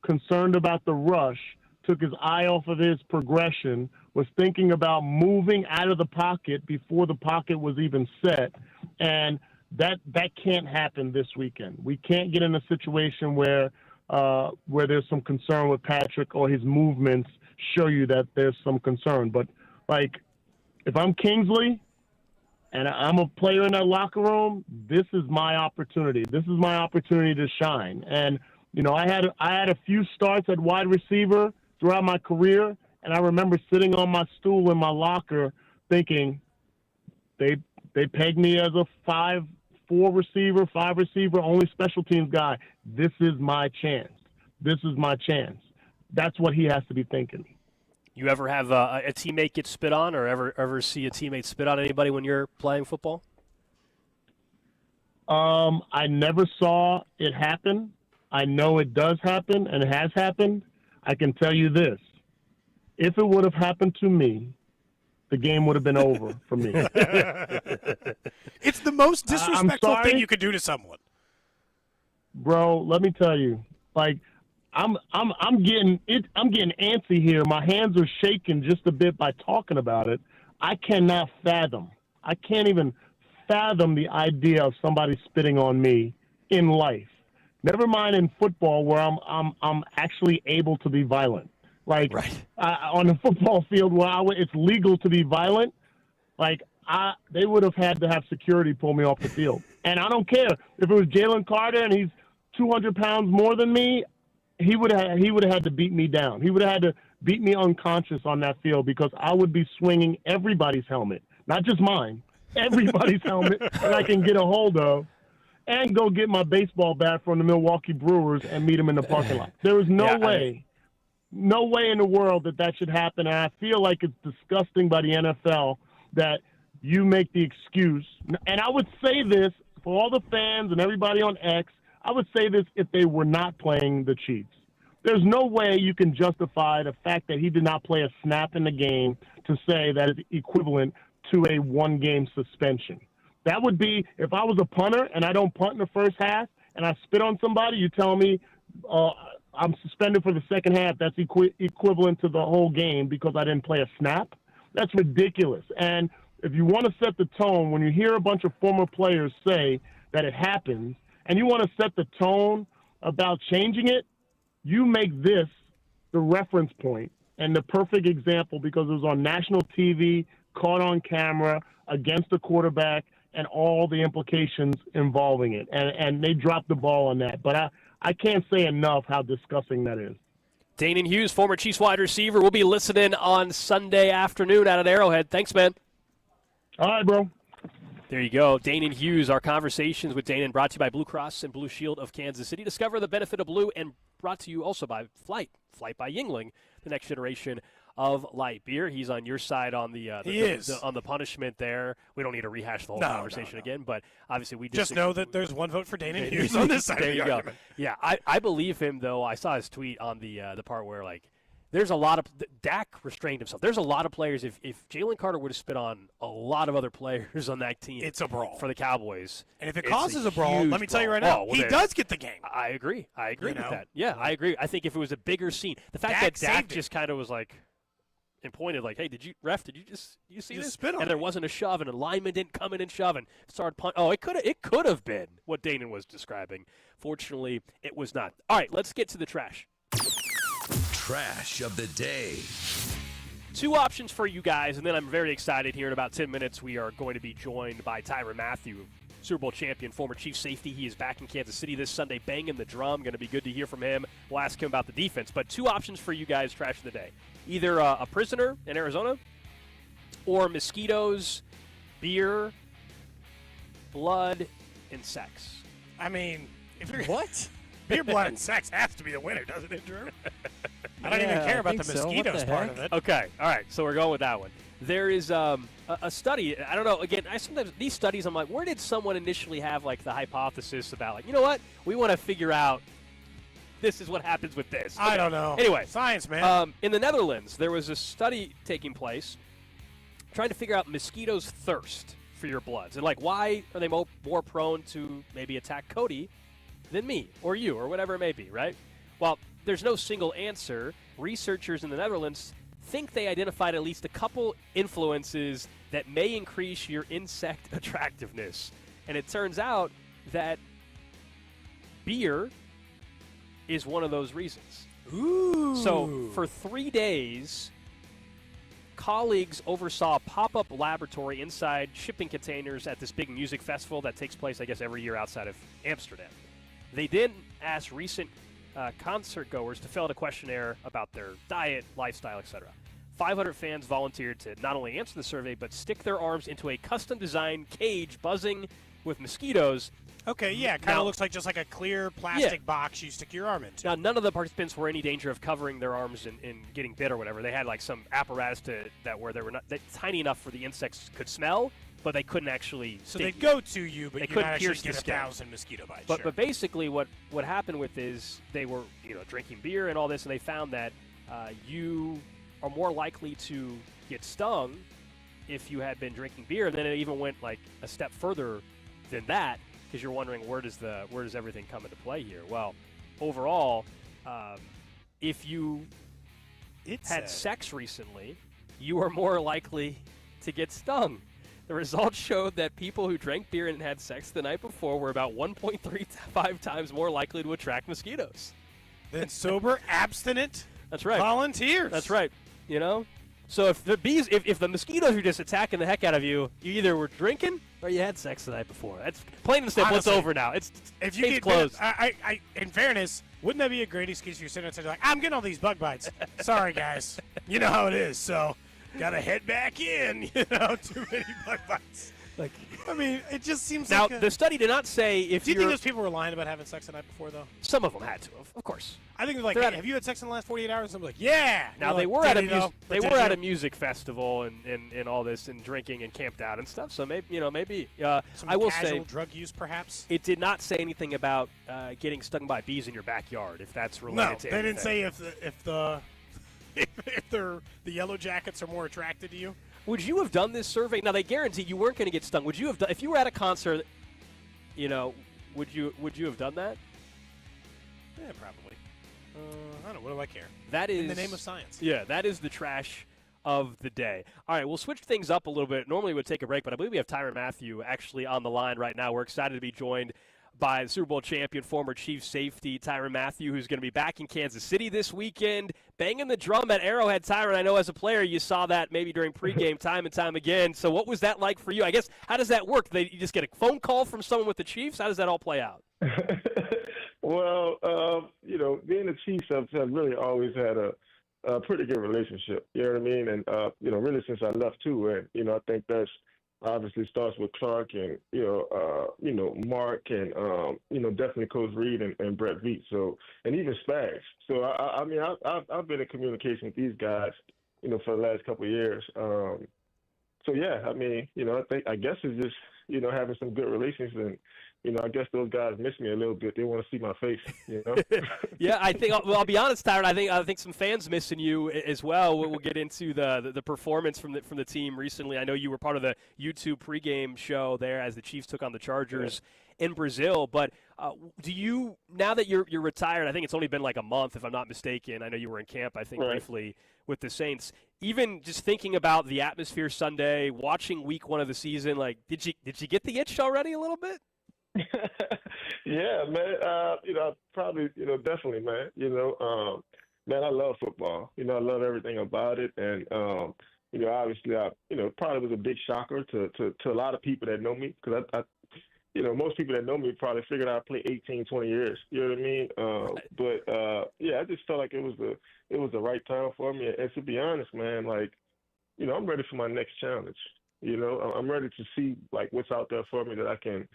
concerned about the rush, took his eye off of his progression, was thinking about moving out of the pocket before the pocket was even set, and that can't happen this weekend. We can't get in a situation where there's some concern with Patrick or his movements show you that there's some concern. But, like, if I'm Kingsley and I'm a player in that locker room, this is my opportunity. This is my opportunity to shine. And, I had a few starts at wide receiver throughout my career, and I remember sitting on my stool in my locker thinking, they pegged me as a 5 receiver, only special teams guy. This is my chance. This is my chance. That's what he has to be thinking. You ever have a teammate get spit on, or ever see a teammate spit on anybody when you're playing football? I never saw it happen. I know it does happen, and it has happened. I can tell you this. If it would have happened to me, the game would have been over for me. It's the most disrespectful thing you could do to someone. Bro, let me tell you, like, I'm getting antsy here. My hands are shaking just a bit by talking about it. I can't even fathom the idea of somebody spitting on me in life. Never mind in football, where I'm actually able to be violent. Like, right. On the football field where it's legal to be violent, like, they would have had to have security pull me off the field. And I don't care if it was Jalen Carter and he's 200 pounds more than me. He would have had to beat me down. He would have had to beat me unconscious on that field, because I would be swinging everybody's helmet, not just mine, everybody's helmet that I can get a hold of, and go get my baseball bat from the Milwaukee Brewers and meet him in the parking lot. There is no way in the world that should happen. And I feel like it's disgusting by the NFL that you make the excuse. And I would say this for all the fans and everybody on X, I would say this if they were not playing the Chiefs. There's no way you can justify the fact that he did not play a snap in the game to say that it's equivalent to a one-game suspension. That would be, if I was a punter and I don't punt in the first half and I spit on somebody, you tell me I'm suspended for the second half. That's equivalent to the whole game because I didn't play a snap. That's ridiculous. And if you want to set the tone, when you hear a bunch of former players say that it happens, and you want to set the tone about changing it, you make this the reference point and the perfect example, because it was on national TV, caught on camera, against the quarterback, and all the implications involving it. And they dropped the ball on that. But I can't say enough how disgusting that is. Danan Hughes, former Chiefs wide receiver, will be listening on Sunday afternoon out at Arrowhead. Thanks, man. All right, bro. There you go. Danan Hughes. Our conversations with Danan brought to you by Blue Cross and Blue Shield of Kansas City. Discover the benefit of blue, and brought to you also by Flight by Yingling, the next generation of light beer. He's on your side on the punishment there. We don't need to rehash the whole conversation again, but obviously we just know that there's one vote for Danan Hughes on this side of the argument. Yeah, I believe him, though. I saw his tweet on the part where, like, there's a lot of Dak restrained himself. There's a lot of players. If Jalen Carter would have spit on a lot of other players on that team, it's a brawl for the Cowboys. And if it causes a brawl, let me tell you right now, he does get the game. I agree. With that. Yeah, I agree. I think if it was a bigger scene, the fact that Dak just kind of was like and pointed like, "Hey, did you see this?" Spit on and there wasn't a shove, and a lineman didn't come in and shove and started punt. Oh, it could have been what Danan was describing. Fortunately, it was not. All right, let's get to the trash. Trash of the day. Two options for you guys, and then I'm very excited here in about 10 minutes we are going to be joined by Tyrann Mathieu, Super Bowl champion, former Chief safety. He is back in Kansas City this Sunday, banging the drum. Going to be good to hear from him. We'll ask him about the defense. But 2 options for you guys, trash of the day. Either a prisoner in Arizona or mosquitoes, beer, blood, and sex. I mean, if you're what? Beer, blood, and sex has to be the winner, doesn't it, Drew? I don't even care about the mosquitoes part of it. Okay, all right, so we're going with that one. There is a study. I don't know. Again, sometimes these studies, I'm like, where did someone initially have like the hypothesis about like, you know what? We want to figure out this is what happens with this. Okay. I don't know. Anyway, science, man. In the Netherlands, there was a study taking place trying to figure out mosquitoes' thirst for your bloods and like why are they more prone to maybe attack Cody than me or you or whatever it may be, right? Well, there's no single answer. Researchers in the Netherlands think they identified at least a couple influences that may increase your insect attractiveness. And it turns out that beer is one of those reasons. Ooh. So for 3 days, colleagues oversaw a pop-up laboratory inside shipping containers at this big music festival that takes place, I guess, every year outside of Amsterdam. They then asked recent concert goers to fill out a questionnaire about their diet, lifestyle, etc. 500 fans volunteered to not only answer the survey, but stick their arms into a custom-designed cage buzzing with mosquitoes. Okay, yeah, kind of looks like just like a clear plastic box you stick your arm into. Now, none of the participants were in any danger of covering their arms and getting bit or whatever. They had like some apparatus where they were not tiny enough for the insects could smell, but they couldn't actually. So they'd go to you, but they you couldn't not pierce actually get the skin. 1,000 mosquito bites. But basically, what happened with is they were drinking beer and all this, and they found that you are more likely to get stung if you had been drinking beer. And then it even went like a step further than that, because you're wondering where does everything come into play here? Well, overall, if you had sex recently, you are more likely to get stung. The results showed that people who drank beer and had sex the night before were about 1.35 times more likely to attract mosquitoes than sober, abstinent That's right. volunteers. That's right. So if the mosquitoes are just attacking the heck out of you, you either were drinking or you had sex the night before. That's plain and simple. Honestly, it's over now. It's if you get closed. I in fairness, wouldn't that be a great excuse for you sitting outside like, I'm getting all these bug bites. Sorry, guys. You know how it is. So gotta head back in. Too many bug bites. Like, I mean, it just seems now, like the study did not say if Do you think those people were lying about having sex the night before, though? Some of them had to, of course. I think they're like, hey, have you had sex in the last 48 hours? I'm like, yeah. Now, they were at a music festival and all this and drinking and camped out and stuff. So maybe some I will casual say drug use, perhaps. It did not say anything about getting stung by bees in your backyard. If that's related to they anything. didn't say if the Yellow Jackets are more attracted to you. Would you have done this survey? Now, they guarantee you weren't going to get stung. Would you have done, if you were at a concert, would you have done that? Yeah, probably. I don't know. What do I care? That is in the name of science. Yeah, that is the trash of the day. All right, we'll switch things up a little bit. Normally we'd take a break, but I believe we have Tyrann Mathieu actually on the line right now. We're excited to be joined by the Super Bowl champion, former Chief safety Tyrann Mathieu, who's going to be back in Kansas City this weekend, banging the drum at Arrowhead. Tyrann, I know as a player you saw that maybe during pregame time and time again. So what was that like for you? I guess, how does that work? You just get a phone call from someone with the Chiefs? How does that all play out? Well, being the Chiefs, I've really always had a pretty good relationship. You know what I mean? And, really since I left too. And, I think that's obviously starts with Clark and, Mark and, definitely Coach Reed and Brett Veach. So, and even Spags. So, I've been in communication with these guys, for the last couple of years. I guess it's just, having some good relations and, I guess those guys miss me a little bit. They want to see my face, Yeah, I think. Well, I'll be honest, Tyrann. I think some fans missing you as well. We'll get into the performance from the team recently. I know you were part of the YouTube pregame show there as the Chiefs took on the Chargers in Brazil. But do you, now that you're retired? I think it's only been like a month, if I'm not mistaken. I know you were in camp, I think, briefly with the Saints. Even just thinking about the atmosphere Sunday, watching Week 1 of the season, like did you get the itch already a little bit? Yeah, man. Probably, definitely, man. Man, I love football. I love everything about it, and obviously, I probably was a big shocker to a lot of people that know me because most people that know me probably figured I'd play 18, 20 years. You know what I mean? But I just felt like it was the right time for me. And to be honest, man, like, I'm ready for my next challenge. I'm ready to see like what's out there for me that I can,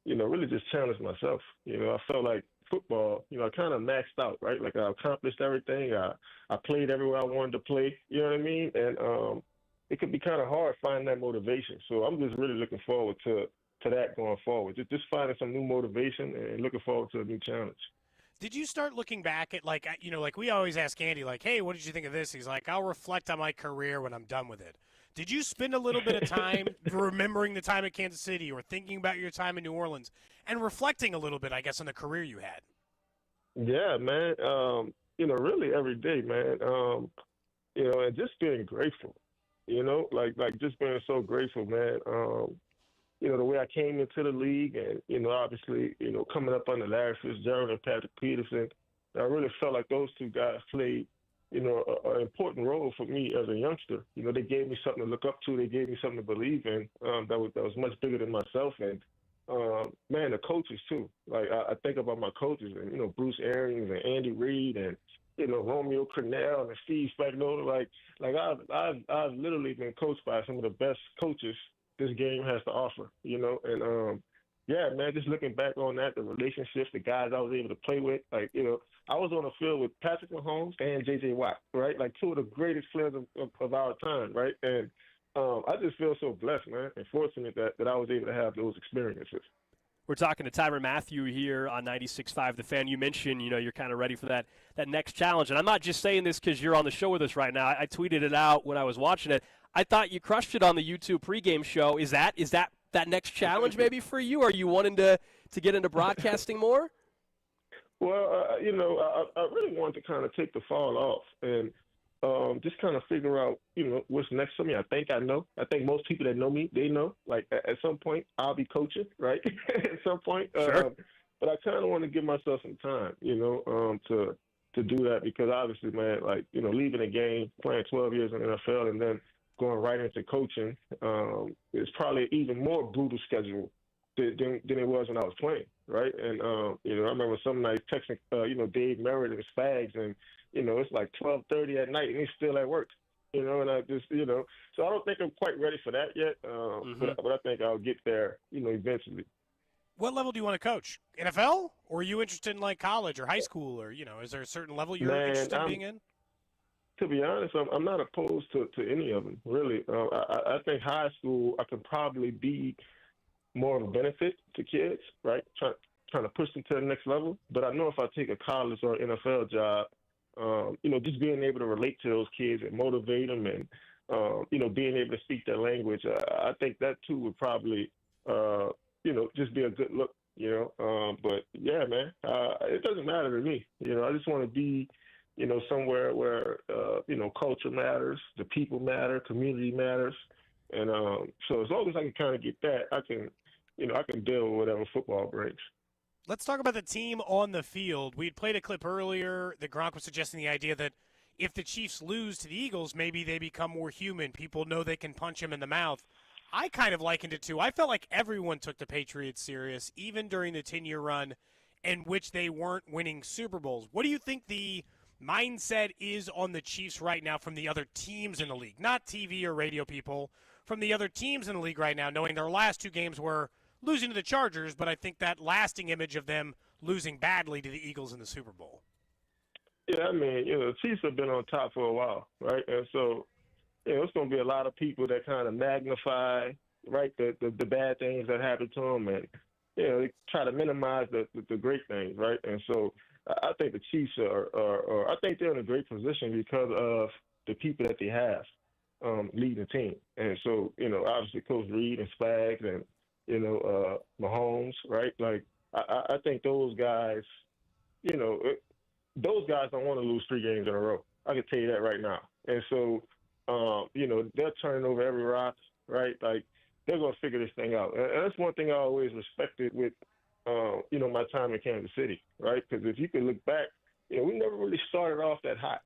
really just challenge myself. I felt like football, I kind of maxed out, right? Like I accomplished everything. I played everywhere I wanted to play. You know what I mean? And it could be kind of hard finding that motivation. So I'm just really looking forward to that going forward. Just finding some new motivation and looking forward to a new challenge. Did you start looking back at, like we always ask Andy, like, hey, what did you think of this? He's like, I'll reflect on my career when I'm done with it. Did you spend a little bit of time remembering the time at Kansas City or thinking about your time in New Orleans and reflecting a little bit, I guess, on the career you had? Yeah, man. Really every day, man. And just being grateful, like just being so grateful, man. The way I came into the league and, obviously, coming up under Larry Fitzgerald and Patrick Peterson, I really felt like those two guys played, an important role for me as a youngster. They gave me something to look up to. They gave me something to believe in that was much bigger than myself. And, man, the coaches, too. Like, I think about my coaches and, Bruce Arians and Andy Reid and, Romeo Crennel and Steve Spagnuolo. Like I've literally been coached by some of the best coaches this game has to offer, and yeah, man, just looking back on that, the relationships, the guys I was able to play with, like, I was on the field with Patrick Mahomes and J.J. Watt, right? Like two of the greatest players of our time, right? And I just feel so blessed, man, and fortunate that I was able to have those experiences. We're talking to Tyrann Mathieu here on 96.5 The Fan. You mentioned, you're kind of ready for that next challenge. And I'm not just saying this because you're on the show with us right now. I tweeted it out when I was watching it. I thought you crushed it on the YouTube pregame show. Is that next challenge maybe for you? Are you wanting to get into broadcasting more? Well, I really wanted to kind of take the fall off and just kind of figure out, what's next for me. I think I know. I think most people that know me, they know. Like at some point, I'll be coaching, right? At some point. Sure. But I kind of want to give myself some time, to do that because obviously, man, like, leaving the game, playing 12 years in the NFL and then going right into coaching is probably an even more brutal schedule than it was when I was playing, right? And, I remember some nights texting, Dave Merritt and Spags, and, it's like 12:30 at night, and he's still at work, and I just, so I don't think I'm quite ready for that yet, but I think I'll get there, eventually. What level do you want to coach? NFL? Or are you interested in, like, college or high school? Or, is there a certain level you're interested in being in? To be honest, I'm not opposed to any of them, really. I think high school, I could probably be more of a benefit to kids, right? Trying to push them to the next level. But I know if I take a college or NFL job, just being able to relate to those kids and motivate them and, being able to speak their language, I think that too would probably, just be a good look, But, yeah, man, it doesn't matter to me. I just want to be, somewhere where, culture matters, the people matter, community matters. And so as long as I can kind of get that, I can deal with whatever football brings. Let's talk about the team on the field. We had played a clip earlier that Gronk was suggesting the idea that if the Chiefs lose to the Eagles, maybe they become more human. People know they can punch him in the mouth. I kind of likened it to, I felt like everyone took the Patriots serious, even during the 10-year run in which they weren't winning Super Bowls. What do you think the mindset is on the Chiefs right now from the other teams in the league? Not TV or radio people, from the other teams in the league right now, knowing their last two games were losing to the Chargers, but I think that lasting image of them losing badly to the Eagles in the Super Bowl. Yeah, I mean, the Chiefs have been on top for a while, right? And so, it's going to be a lot of people that kind of magnify, right, the bad things that happen to them and, they try to minimize the great things, right? And so I think the Chiefs I think they're in a great position because of the people that they have leading the team. And so, obviously Coach Reid and Spags and, Mahomes, right? Like, I think those guys, those guys don't want to lose 3 games in a row. I can tell you that right now. And so, they're turning over every rock, right? Like, they're going to figure this thing out. And that's one thing I always respected with, my time in Kansas City, right? Because if you can look back, we never really started off that hot,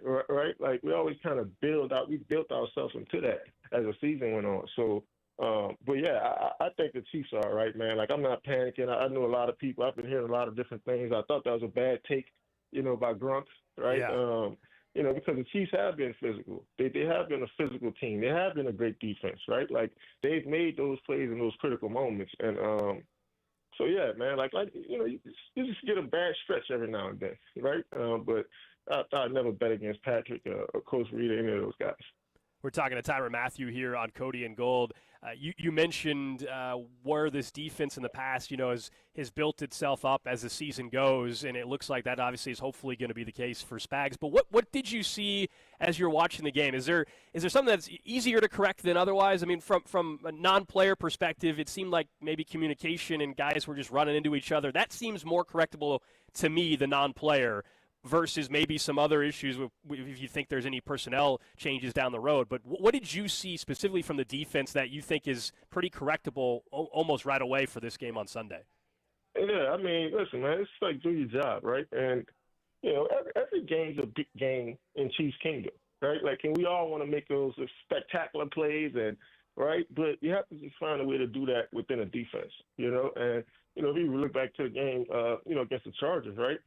right? Like, we always kind of built ourselves into that as the season went on. So, But yeah, I think the Chiefs are all right, man. Like, I'm not panicking. I know a lot of people. I've been hearing a lot of different things. I thought that was a bad take, by Gronk, right? Yeah. Because the Chiefs have been physical. They have been a physical team. They have been a great defense, right? Like, they've made those plays in those critical moments. And so, yeah, man, you just get a bad stretch every now and then, right? But I'd never bet against Patrick or Coach Reed or any of those guys. We're talking to Tyrann Mathieu here on Cody and Gold. You mentioned where this defense in the past, has built itself up as the season goes, and it looks like that obviously is hopefully going to be the case for Spags. But what did you see as you're watching the game? Is there something that's easier to correct than otherwise? I mean, from a non-player perspective, it seemed like maybe communication and guys were just running into each other. That seems more correctable to me, the non-player, versus maybe some other issues if you think there's any personnel changes down the road. But what did you see specifically from the defense that you think is pretty correctable almost right away for this game on Sunday? Yeah, I mean, listen, man, it's like do your job, right? And, every game's a big game in Chiefs Kingdom, right? Like, and we all want to make those spectacular plays, and right? But you have to just find a way to do that within a defense, And, if you look back to the game, against the Chargers, right?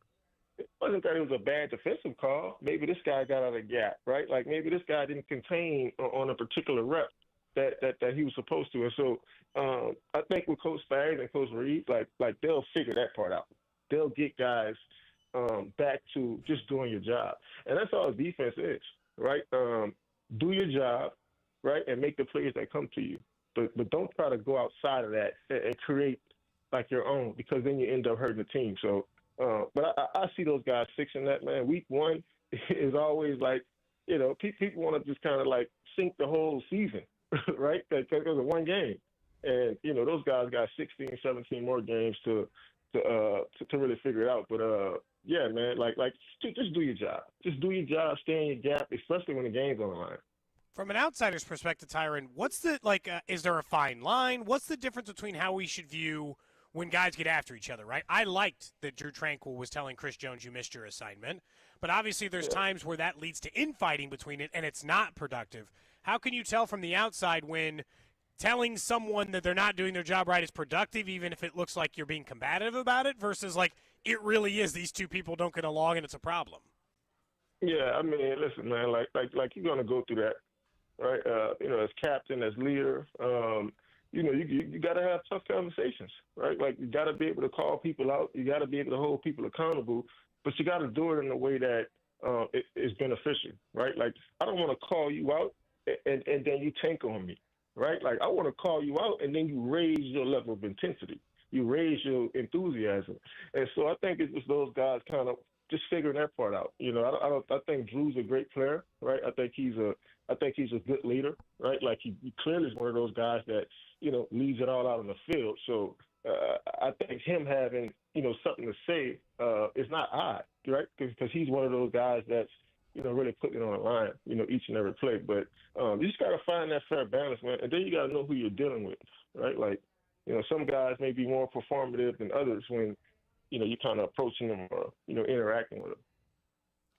It wasn't that it was a bad defensive call. Maybe this guy got out of the gap, right? Like, maybe this guy didn't contain on a particular rep that he was supposed to. And so I think with Coach Spags and Coach Reed, like they'll figure that part out. They'll get guys back to just doing your job. And that's all defense is, right? Do your job, right, and make the plays that come to you. But don't try to go outside of that and create like your own, because then you end up hurting the team. So, but I see those guys fixing that, man. Week one is always like, people want to just kind of like sink the whole season, right? Because of one game. And, those guys got 16, 17 more games to really figure it out. But, yeah, man, just do your job. Just do your job, stay in your gap, especially when the game's on the line. From an outsider's perspective, Tyrann, what's the, is there a fine line? What's the difference between how we should view when guys get after each other, right? I liked that Drew Tranquill was telling Chris Jones, you missed your assignment. But obviously there's times where that leads to infighting between it, and it's not productive. How can you tell from the outside when telling someone that they're not doing their job right is productive, even if it looks like you're being combative about it, versus it really is these two people don't get along and it's a problem? Yeah, I mean, listen, man, like you're going to go through that, right? As captain, as leader, you got to have tough conversations, right? Like, you got to be able to call people out. You got to be able to hold people accountable, but you got to do it in a way that it is beneficial, right? Like, I don't want to call you out and then you tank on me, right? Like, I want to call you out and then you raise your level of intensity. You raise your enthusiasm. And so I think it's just those guys kind of just figuring that part out. I think Drew's a great player, right? I think he's a good leader, right? Like, he clearly is one of those guys that, leaves it all out on the field. So I think him having, something to say is not odd, right? Because he's one of those guys that's, really putting it on the line, each and every play. But you just got to find that fair balance, man. And then you got to know who you're dealing with, right? Like, some guys may be more performative than others when, you're kind of approaching them or, interacting with them.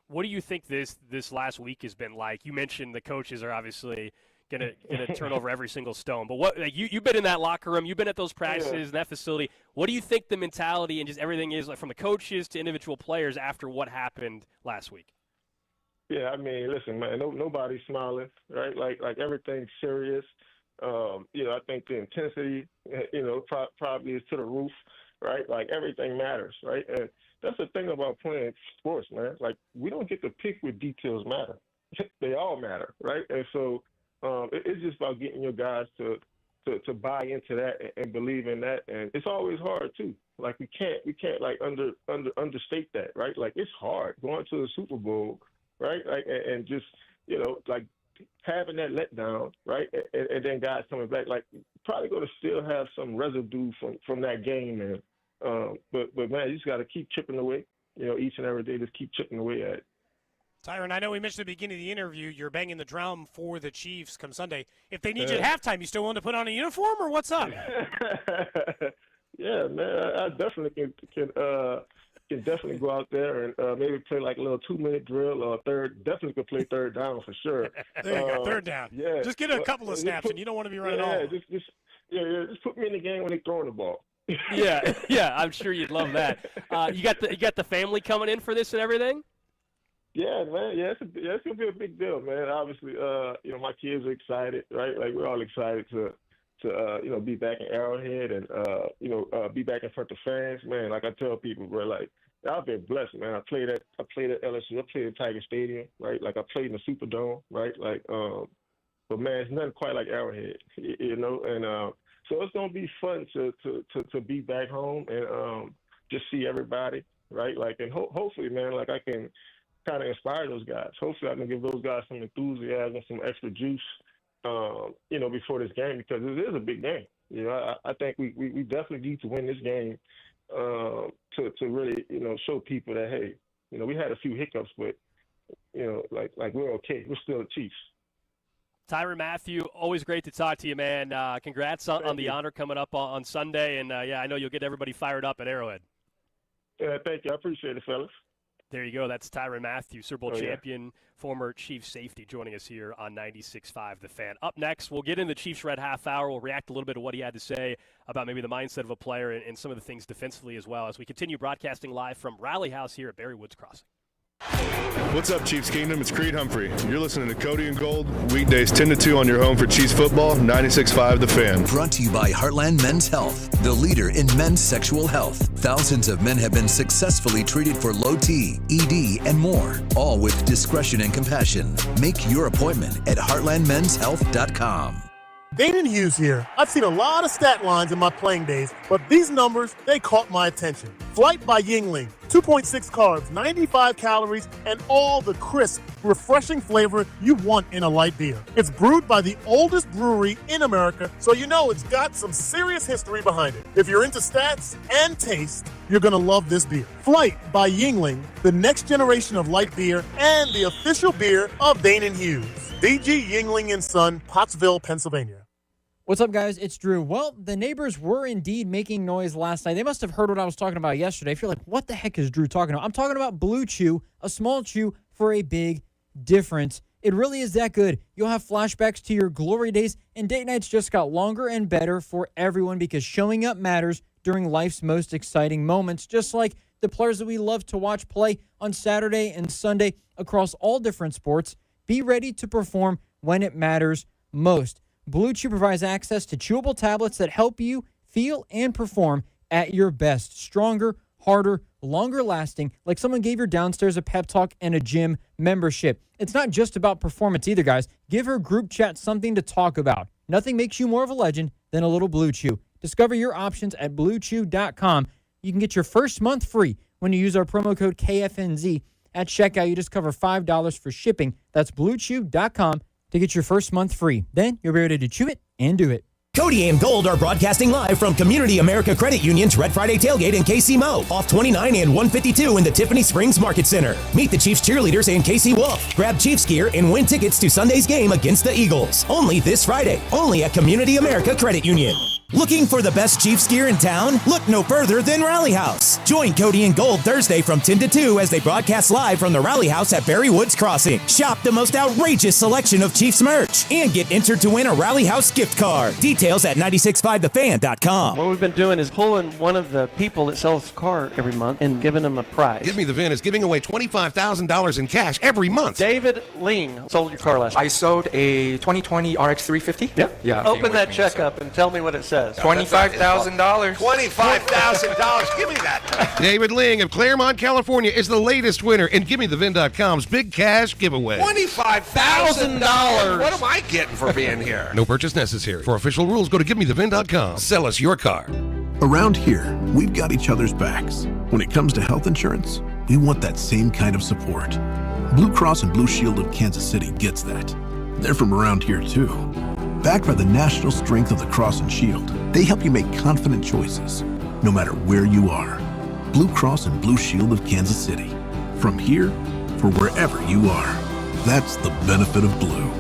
What do you think this last week has been like? You mentioned the coaches are obviously gonna turn over every single stone. But what you've been in that locker room, you've been at those practices and that facility. What do you think the mentality and just everything is like from the coaches to individual players after what happened last week? Yeah, I mean, listen, man, nobody's smiling, right? Like everything's serious. I think the intensity, probably is to the roof, right? Like, everything matters, right? And that's the thing about playing sports, man. Like, we don't get to pick what details matter. They all matter, right? And so it's just about getting your guys to buy into that and believe in that. And it's always hard too. Like, we can't like understate that, right? Like, it's hard going to the Super Bowl, right? Like, and just like having that letdown, right? And then guys coming back, like, probably going to still have some residue from that game, man. But man, you just got to keep chipping away, each and every day. Just keep chipping away at it. Tyrann, I know we mentioned at the beginning of the interview you're banging the drum for the Chiefs come Sunday. If they need you at halftime, you still willing to put on a uniform, or what's up? Yeah, man, I definitely can can definitely go out there and maybe play like a little 2-minute drill or third. Definitely could play third down for sure. There you go, third down. Yeah, just get a couple of snaps, and you don't want to be running all. Just put me in the game when they're throwing the ball. yeah, I'm sure you'd love that. You got the family coming in for this and everything? Yeah, man. Yeah, it's gonna be a big deal, man. Obviously, my kids are excited, right? Like we're all excited to be back in Arrowhead and be back in front of fans, man. Like I tell people, bro, like I've been blessed, man. I played at LSU, I played at Tiger Stadium, right? Like I played in the Superdome, right? Like, but man, it's nothing quite like Arrowhead, and so it's gonna be fun to be back home and just see everybody, right? Like, and hopefully, man, like I can kind of inspire those guys. Hopefully, I can give those guys some enthusiasm, some extra juice, before this game, because it is a big game. I think we definitely need to win this game to really, show people that, hey, we had a few hiccups, but, like we're okay. We're still the Chiefs. Tyrann Mathieu, always great to talk to you, man. Congrats on the honor coming up on Sunday, and I know you'll get everybody fired up at Arrowhead. Yeah, thank you. I appreciate it, fellas. There you go. That's Tyrann Mathieu, Super Bowl champion, former Chiefs safety, joining us here on 96.5 The Fan. Up next, we'll get into the Chiefs Red half hour. We'll react a little bit to what he had to say about maybe the mindset of a player and some of the things defensively as well, as we continue broadcasting live from Rallyhouse here at Barry Woods Crossing. What's up, Chiefs Kingdom? It's Creed Humphrey. You're listening to Cody and Gold, weekdays 10 to 2 on your home for Chiefs football, 96.5 The Fan. Brought to you by Heartland Men's Health, the leader in men's sexual health. Thousands of men have been successfully treated for low T, ED, and more, all with discretion and compassion. Make your appointment at heartlandmenshealth.com. Danan Hughes here. I've seen a lot of stat lines in my playing days, but these numbers, they caught my attention. Flight by Yingling, 2.6 carbs, 95 calories, and all the crisp, refreshing flavor you want in a light beer. It's brewed by the oldest brewery in America, so you know it's got some serious history behind it. If you're into stats and taste, you're going to love this beer. Flight by Yingling, the next generation of light beer and the official beer of Danan Hughes. DG Yingling & Son, Pottsville, Pennsylvania. What's up, guys? It's Drew. Well, the neighbors were indeed making noise last night. They must have heard what I was talking about yesterday. If you're like, what the heck is Drew talking about? I'm talking about Blue Chew, a small chew for a big difference. It really is that good. You'll have flashbacks to your glory days, and date nights just got longer and better for everyone because showing up matters during life's most exciting moments, just like the players that we love to watch play on Saturday and Sunday across all different sports. Be ready to perform when it matters most. Blue Chew provides access to chewable tablets that help you feel and perform at your best. Stronger, harder, longer lasting, like someone gave your downstairs a pep talk and a gym membership. It's not just about performance either, guys. Give her group chat something to talk about. Nothing makes you more of a legend than a little Blue Chew. Discover your options at BlueChew.com. You can get your first month free when you use our promo code KFNZ. At checkout, you discover $5 for shipping. That's BlueChew.com to get your first month free. Then you'll be ready to chew it and do it. Cody and Gold are broadcasting live from Community America Credit Union's Red Friday Tailgate in KC Mo, off 29 and 152 in the Tiffany Springs Market Center. Meet the Chiefs cheerleaders and KC Wolf. Grab Chiefs gear and win tickets to Sunday's game against the Eagles. Only this Friday, only at Community America Credit Union. Looking for the best Chiefs gear in town? Look no further than Rallyhouse. Join Cody and Gold Thursday from 10 to 2 as they broadcast live from the Rallyhouse at Barry Woods Crossing. Shop the most outrageous selection of Chiefs merch and get entered to win a Rallyhouse gift card. Details at 965thefan.com. What we've been doing is pulling one of the people that sells a car every month and giving them a prize. Give Me the VIN is giving away $25,000 in cash every month. David Ling sold your car last night. I sold a 2020 RX 350. Yep. Yeah. Open that check up and tell me what it says. $25,000. $25,000. Give me that. David Ling of Claremont, California is the latest winner in GimmeTheVin.com's big cash giveaway. $25,000. What am I getting for being here? No purchase necessary. For official rules, go to GimmeTheVin.com. Sell us your car. Around here, we've got each other's backs. When it comes to health insurance, we want that same kind of support. Blue Cross and Blue Shield of Kansas City gets that. They're from around here, too. Backed by the national strength of the Cross and Shield, they help you make confident choices, no matter where you are. Blue Cross and Blue Shield of Kansas City. From here, for wherever you are. That's the benefit of blue.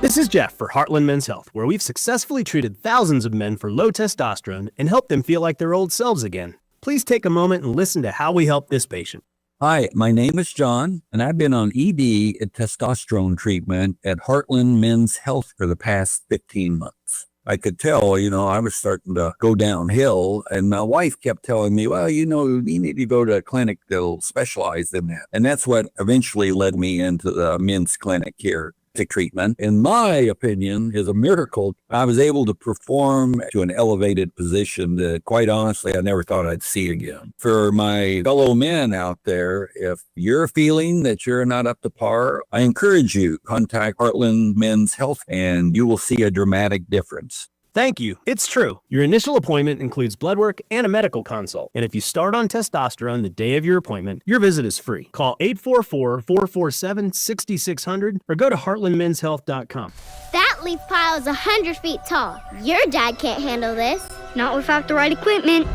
This is Jeff for Heartland Men's Health, where we've successfully treated thousands of men for low testosterone and helped them feel like their old selves again. Please take a moment and listen to how we help this patient. Hi, my name is John, and I've been on ED and testosterone treatment at Heartland Men's Health for the past 15 months. I could tell, I was starting to go downhill, and my wife kept telling me, well, you need to go to a clinic that'll specialize in that. And that's what eventually led me into the men's clinic here. Treatment, in my opinion, is a miracle. I was able to perform to an elevated position that, quite honestly, I never thought I'd see again. For my fellow men out there, if you're feeling that you're not up to par, I encourage you, contact Heartland Men's Health, and you will see a dramatic difference. Thank you. It's true. Your initial appointment includes blood work and a medical consult. And if you start on testosterone the day of your appointment, your visit is free. Call 844-447-6600 or go to heartlandmenshealth.com. That leaf pile is 100 feet tall. Your dad can't handle this. Not without the right equipment.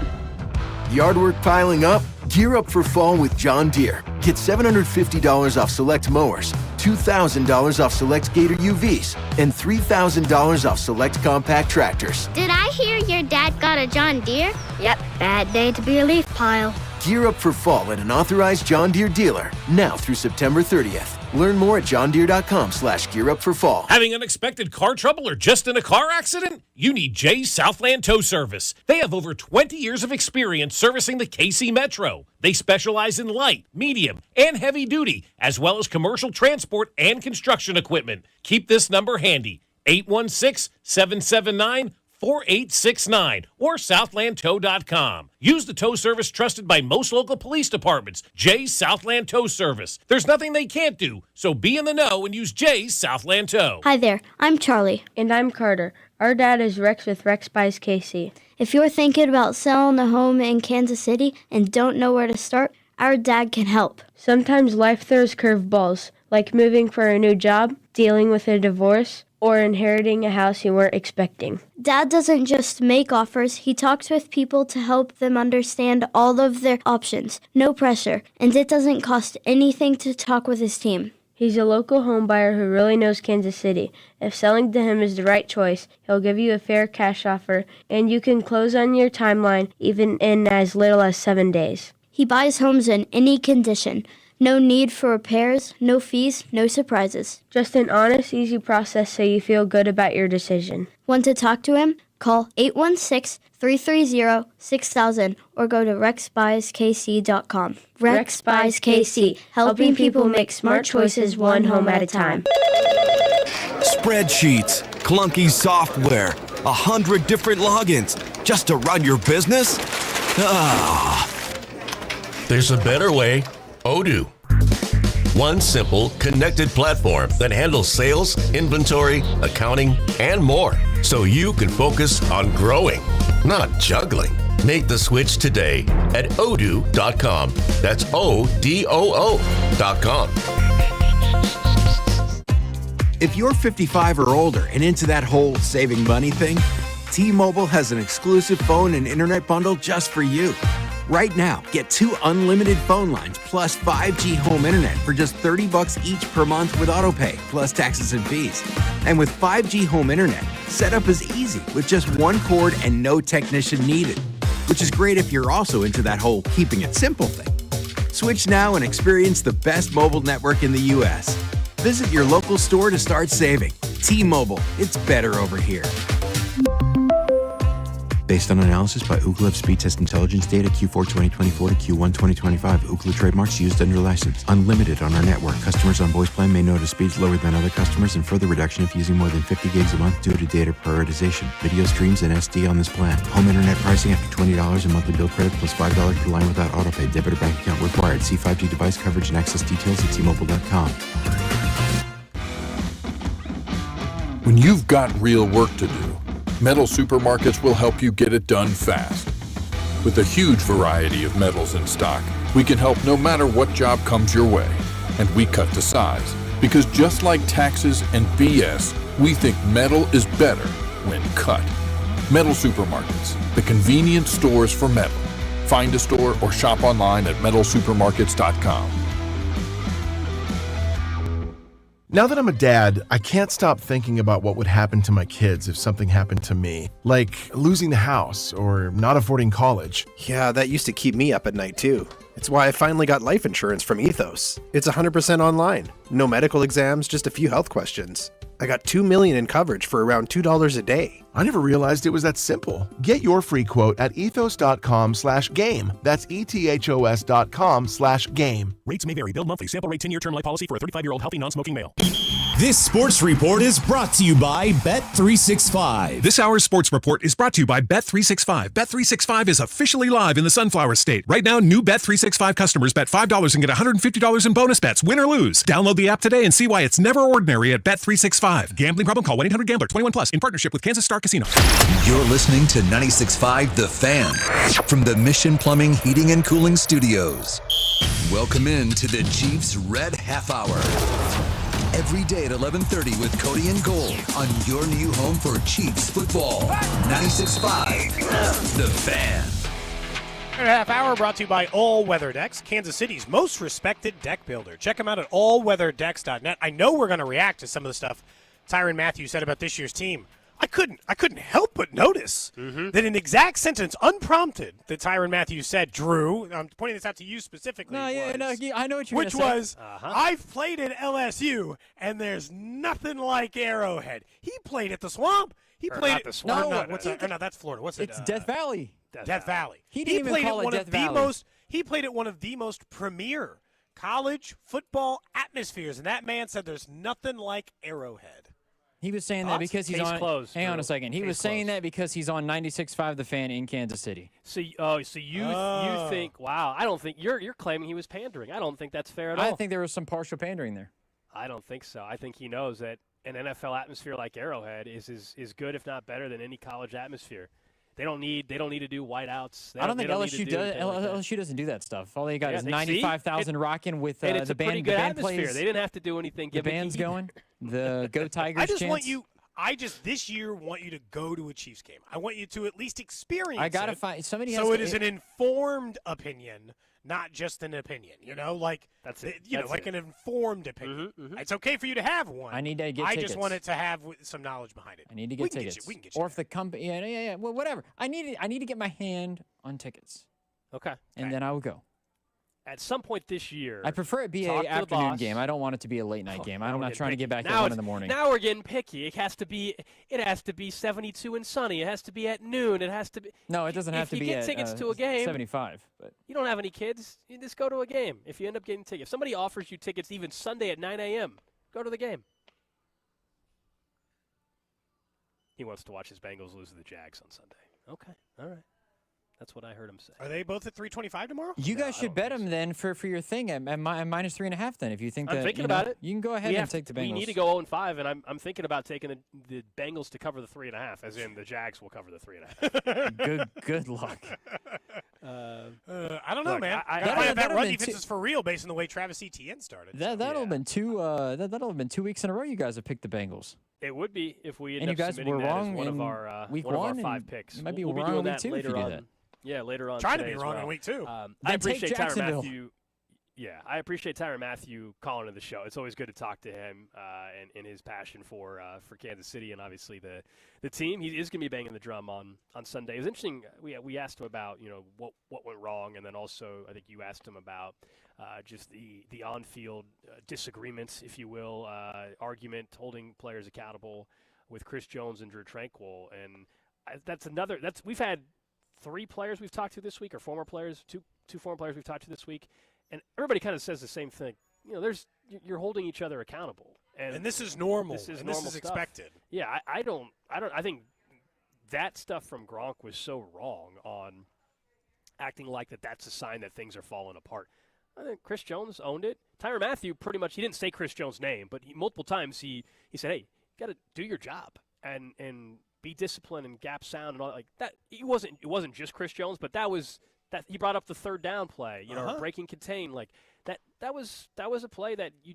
Yard work piling up? Gear up for fall with John Deere. Get $750 off select mowers, $2,000 off select Gator UVs, and $3,000 off select compact tractors. Did I hear your dad got a John Deere? Yep, bad day to be a leaf pile. Gear up for fall at an authorized John Deere dealer, now through September 30th. Learn more at johndeere.com/gearupforfall. Having unexpected car trouble or just in a car accident? You need Jay's Southland Tow Service. They have over 20 years of experience servicing the KC Metro. They specialize in light, medium, and heavy duty, as well as commercial transport and construction equipment. Keep this number handy, 816-779-4869 or southlandtow.com. Use the tow service trusted by most local police departments, Jay's Southland Tow Service. There's nothing they can't do, so be in the know and use Jay's Southland Tow. Hi there, I'm Charlie. And I'm Carter. Our dad is Rex with Rex Buys KC. If you're thinking about selling a home in Kansas City and don't know where to start, our dad can help. Sometimes life throws curveballs, like moving for a new job, dealing with a divorce, or inheriting a house you weren't expecting. Dad doesn't just make offers, he talks with people to help them understand all of their options. No pressure, and it doesn't cost anything to talk with his team. He's a local home buyer who really knows Kansas City. If selling to him is the right choice, he'll give you a fair cash offer, and you can close on your timeline even in as little as 7 days. He buys homes in any condition. No need for repairs, no fees, no surprises. Just an honest, easy process so you feel good about your decision. Want to talk to him? Call 816-330-6000 or go to rexbuyskc.com. Rex Buys KC, helping people make smart choices one home at a time. Spreadsheets, clunky software, 100 different logins just to run your business? Ah. There's a better way. Odoo. One simple, connected platform that handles sales, inventory, accounting, and more, so you can focus on growing, not juggling. Make the switch today at odoo.com. That's ODOO.com. If you're 55 or older and into that whole saving money thing, T-Mobile has an exclusive phone and internet bundle just for you. Right now, get 2 unlimited phone lines plus 5G home internet for just $30 each per month with AutoPay, plus taxes and fees. And with 5G home internet, setup is easy with just one cord and no technician needed, which is great if you're also into that whole keeping it simple thing. Switch now and experience the best mobile network in the U.S. Visit your local store to start saving. T-Mobile, it's better over here. Based on analysis by Ookla Speed Test Intelligence data Q4 2024 to Q1 2025. Ookla trademarks used under license. Unlimited on our network. Customers on voice plan may notice speeds lower than other customers and further reduction if using more than 50 gigs a month due to data prioritization. Video streams and SD on this plan. Home internet pricing after $20 in monthly bill credit plus $5 per line without autopay. Debit or bank account required. See 5G device coverage and access details at T-Mobile.com. When you've got real work to do, Metal Supermarkets will help you get it done fast. With a huge variety of metals in stock, we can help no matter what job comes your way. And we cut to size. Because just like taxes and BS, we think metal is better when cut. Metal Supermarkets, the convenient stores for metal. Find a store or shop online at metalsupermarkets.com. Now that I'm a dad, I can't stop thinking about what would happen to my kids if something happened to me, like losing the house or not affording college. Yeah, that used to keep me up at night too. It's why I finally got life insurance from Ethos. It's 100% online. No medical exams, just a few health questions. I got $2 million in coverage for around $2 a day. I never realized it was that simple. Get your free quote at ethos.com/game. That's ethos.com/game. Rates may vary. Build monthly. Sample rate 10-year term life policy for a 35-year-old healthy non-smoking male. This sports report is brought to you by Bet365. This hour's sports report is brought to you by Bet365. Bet365 is officially live in the Sunflower State. Right now, new Bet365 customers bet $5 and get $150 in bonus bets, win or lose. Download the app today and see why it's never ordinary at Bet365. Gambling problem? Call 1-800-GAMBLER. 21 plus in partnership with Kansas Star Casino. You're listening to 96.5 The Fan from the Mission Plumbing, Heating, and Cooling Studios. Welcome in to the Chiefs Red Half Hour. Every day at 11:30 with Cody and Gold on your new home for Chiefs football. 96.5 The Fan. Red Half Hour brought to you by All Weather Decks, Kansas City's most respected deck builder. Check them out at allweatherdecks.net. I know we're going to react to some of the stuff Tyrann Mathieu said about this year's team. I couldn't help but notice that an exact sentence, unprompted, that Tyrann Mathieu said, Drew, I'm pointing this out to you specifically, I know what you're which gonna say. was, I've played at LSU, and there's nothing like Arrowhead. He played at the Swamp. He played at the Swamp. No, that's Florida. What's it? It's Death Valley. Death Valley. He didn't even played call at it one Death of the Valley. most. He played at one of the most premier college football atmospheres, and that man said there's nothing like Arrowhead. He was saying that because he's on. Closed, hang on a second. He was saying that because he's on 96.5 The Fan in Kansas City. So you think? Wow, I don't think you're claiming he was pandering. I don't think that's fair at all. I think there was some partial pandering there. I don't think so. I think he knows that an NFL atmosphere like Arrowhead is good, if not better, than any college atmosphere. They don't need to do whiteouts. I don't think LSU does. LSU doesn't do that stuff. All they got is 95,000 rocking with and it's the a band. pretty good the band atmosphere. plays. They didn't have to do anything. The band's going. The Go Tigers. I just this year want you to go to a Chiefs game. I want you to at least experience. I gotta it. find somebody. So it is an informed opinion, not just an opinion. You know, like that's it. Like an informed opinion. It's okay for you to have one. I need to get tickets. I just want it to have some knowledge behind it. I need to get tickets. We can get you. Or if the company, yeah. Well, whatever. I need to get my hand on tickets. Okay. And then I will go. At some point this year, I prefer it be an afternoon game. I don't want it to be a late night game. I'm not trying to get back at 1 in the morning. Now we're getting picky. It has to be 72 and sunny. It has to be at noon. It has to be. No, it doesn't have to be at tickets to a game. 75. But you don't have any kids. You just go to a game. If you end up getting tickets, if somebody offers you tickets even Sunday at 9 a.m., go to the game. He wants to watch his Bengals lose to the Jags on Sunday. Okay, all right. That's what I heard him say. Are they both at 325 tomorrow? You guys should bet them then for your thing at minus 3.5. Then if you think I'm thinking about it. You can go ahead and take the Bengals. We need to go 0-5, and I'm thinking about taking the Bengals to cover the 3.5, as in the Jags will cover the 3.5. Good luck. I don't know, man. That run defense is for real, based on the way Travis Etienne started. That'll have been that'll have been 2 weeks in a row. You guys have picked the Bengals. It would be if we and you guys were wrong one in of our week one one. Of our 5 picks. You might be we'll wrong be doing in week that 2 later if you do on. that. Yeah, later on. Trying to be wrong in week 2. I appreciate Tyrann Mathieu. Yeah, I appreciate Tyrann Mathieu calling to the show. It's always good to talk to him and his passion for Kansas City and obviously the team. He is going to be banging the drum on Sunday. It was interesting. We asked him about what went wrong, and then also I think you asked him about just the on-field disagreements, if you will, argument, holding players accountable with Chris Jones and Drew Tranquill, and we've had 3 players we've talked to this week, or former players, two former players we've talked to this week, and everybody kind of says the same thing. You're holding each other accountable, and this is normal. This is normal. This is expected. Yeah, I think that stuff from Gronk was so wrong on acting like that's a sign that things are falling apart. I think Chris Jones owned it. Tyrann Mathieu pretty much, he didn't say Chris Jones' name, but multiple times he said, hey, you got to do your job and be disciplined and gap sound and all like that. It wasn't just Chris Jones, but that he brought up the 3rd down play, or breaking contain, like that was a play that you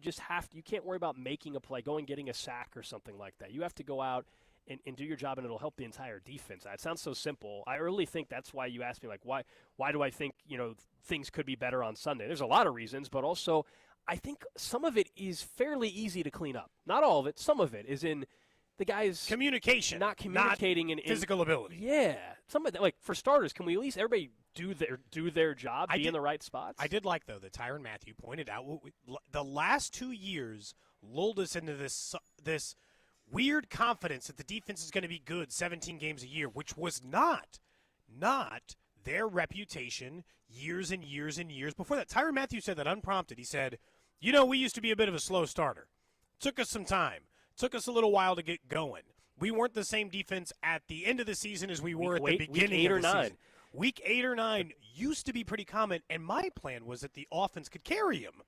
can't worry about making a play, getting a sack or something like that. You have to go out and do your job, and it'll help the entire defense. It sounds so simple. I really think that's why you asked me, like, why do I think things could be better on Sunday? There's a lot of reasons, but also I think some of it is fairly easy to clean up. Not all of it. Some of it is in the guys communication, not communicating, not in physical ability. Yeah, some of that. Like for starters, can we at least everybody do their job, be in the right spots? I did like though that Tyrann Mathieu pointed out the last 2 years lulled us into this weird confidence that the defense is going to be good 17 games a year, which was not their reputation years and years and years before that. Tyrann Mathieu said that unprompted. He said, we used to be a bit of a slow starter. Took us some time. Took us a little while to get going. We weren't the same defense at the end of the season as we were at the beginning of the season. Week 8 or 9 used to be pretty common, and my plan was that the offense could carry him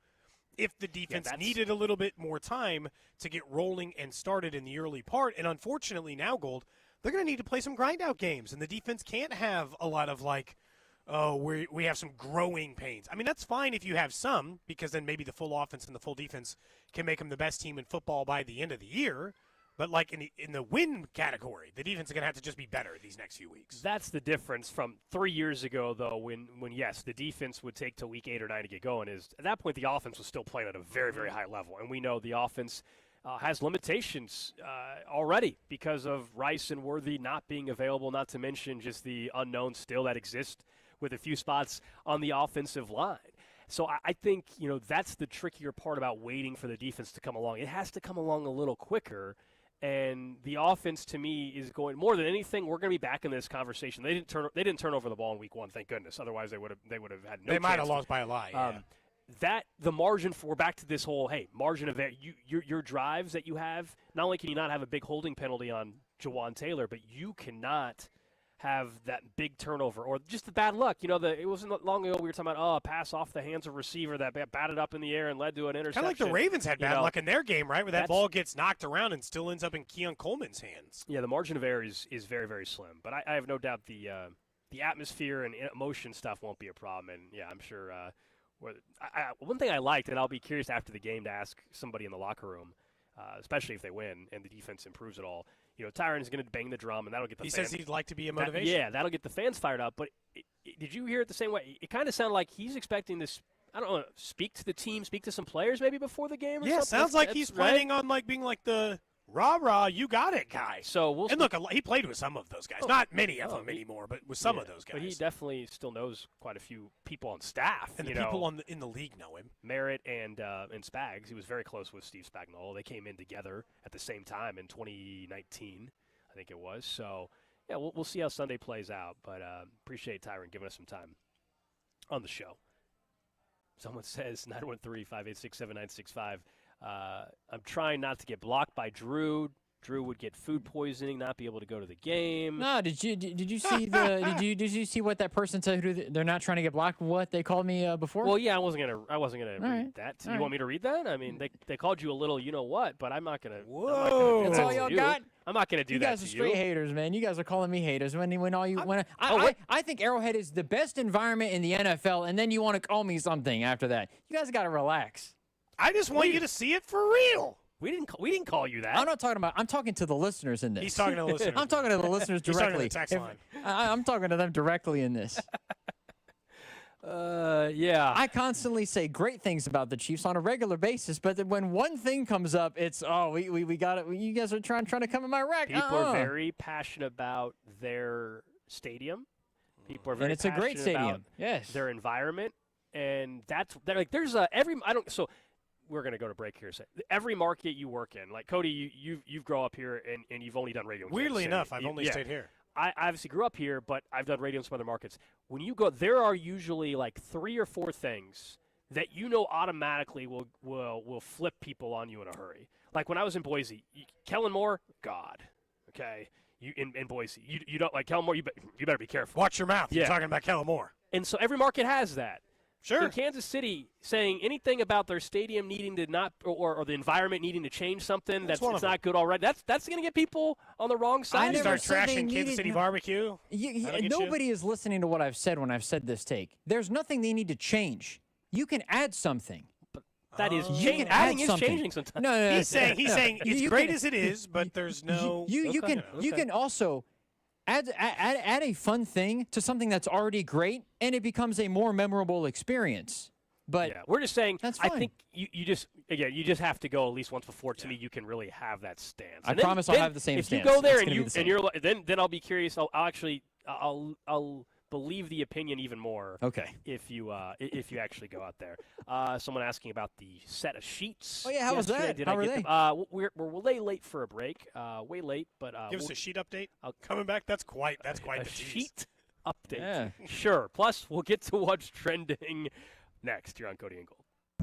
if the defense needed a little bit more time to get rolling and started in the early part. And unfortunately now, Gold, they're going to need to play some grind-out games, and the defense can't have a lot of we have some growing pains. I mean, that's fine if you have some, because then maybe the full offense and the full defense can make them the best team in football by the end of the year. But in the win category, the defense is going to have to just be better these next few weeks. That's the difference from 3 years ago, though, when yes, the defense would take till week 8 or 9 to get going. Is at that point the offense was still playing at a very, very high level, and we know the offense has limitations already because of Rice and Worthy not being available. Not to mention just the unknown still that exists with a few spots on the offensive line. So I think that's the trickier part about waiting for the defense to come along. It has to come along a little quicker. And the offense, to me, is going more than anything. We're going to be back in this conversation. They didn't turn over the ball in week 1, thank goodness. Otherwise, they would have had no. They might have lost by a lot. Yeah. That the margin for, we're back to this whole margin of your drives that you have. Not only can you not have a big holding penalty on Jawan Taylor, but you cannot have that big turnover or just the bad luck. It wasn't long ago we were talking about a pass off the hands of a receiver that batted up in the air and led to an interception. Kind of like the Ravens had bad luck in their game, right? Where that ball gets knocked around and still ends up in Keon Coleman's hands. Yeah, the margin of error is very, very slim. But I have no doubt the atmosphere and emotion stuff won't be a problem. And, yeah, I'm sure one thing I liked, and I'll be curious after the game to ask somebody in the locker room, especially if they win and the defense improves at all, Tyrann is going to bang the drum, and that'll get the fans. He says he'd like to be a motivation. That'll get the fans fired up. But did you hear it the same way? It kind of sounded like he's expecting this, I don't know, speak to the team, speak to some players maybe before the game or something? Yeah, sounds like he's planning on being like the rah-rah, you got it guy. So look, he played with some of those guys. Not many of them anymore, but with some of those guys. But he definitely still knows quite a few people on staff. And the people in the league know him. Merritt and Spags. He was very close with Steve Spagnuolo. They came in together at the same time in 2019, I think it was. So, yeah, we'll see how Sunday plays out. But appreciate Tyrann giving us some time on the show. Someone says 913-586-7965. I'm trying not to get blocked by Drew. Drew would get food poisoning, not be able to go to the game. No, did you see did you see what that person said? They're not trying to get blocked. What they called me before? Well, yeah, I wasn't gonna read that. You want me to read that? I mean, they called you a little, you know what? But I'm not gonna. Whoa, that's all y'all got. I'm not gonna do that. You guys are straight haters, man. You guys are calling me haters I think Arrowhead is the best environment in the NFL, and then you want to call me something after that. You guys got to relax. I just want you to see it for real. We didn't call you that. I'm not talking about. I'm talking to the listeners in this. He's talking to the listeners. I'm talking to the listeners directly. He's talking to the text line. I'm talking to them directly in this. Yeah. I constantly say great things about the Chiefs on a regular basis, but then when one thing comes up, it's we got it. You guys are trying to come in my rack. People are very passionate about their stadium. People are very and it's a great stadium. Yes. Their environment, and we're going to go to break here. So every market you work in, like Cody, you've grown up here and you've only done radio. Weirdly enough, I've only stayed here. I obviously grew up here, but I've done radio in some other markets. When you go, there are usually like 3 or 4 things that automatically will flip people on you in a hurry. Like when I was in Boise, Kellen Moore, God, okay, you in Boise, you don't like Kellen Moore. You better be careful. Watch your mouth. Yeah. You're talking about Kellen Moore. And so every market has that. Sure. In Kansas City, saying anything about their stadium needing to not or the environment needing to change something that's not good already, that's going to get people on the wrong side. You start trashing Kansas City barbecue. Nobody is listening to what I've said when I've said this take. There's nothing they need to change. You can add something. But that is adding is changing sometimes. No. He's saying it's great as it is, but there's no. You can also add a fun thing to something that's already great, and it becomes a more memorable experience. But yeah, we're just saying. that's I fine. think you just have to go at least once before to me you can really have that stance. I And then- promise I'll then have the same if stance. you go there It's gonna be the and same. you're like, then I'll be curious. I'll believe the opinion even more. Okay. If you actually go out there. Someone asking about the set of sheets. Oh, yeah, how was yesterday. that? Did How I were get they? them? We're way late for a break. Way late, but Give us a sheet update. Coming back. That's quite the tease. sheet update. Yeah. Sure. Plus, we'll get to what's trending next. You're on Cody and Gold.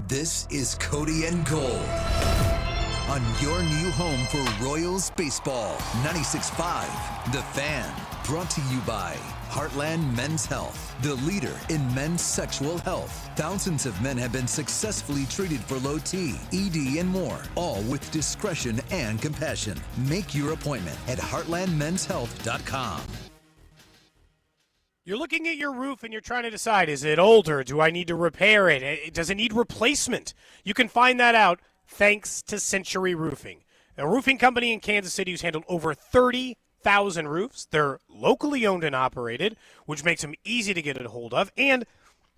This is Cody and Gold on your new home for Royals baseball. 96.5 The Fan. Brought to you by Heartland Men's Health, the leader in men's sexual health. Thousands of men have been successfully treated for low T, ED, and more, all with discretion and compassion. Make your appointment at heartlandmenshealth.com. You're looking at your roof and you're trying to decide, is it older? Do I need to repair it? Does it need replacement? You can find that out thanks to Century Roofing, a roofing company in Kansas City who's handled over 30,000 roofs. They're locally owned and operated, which makes them easy to get a hold of. And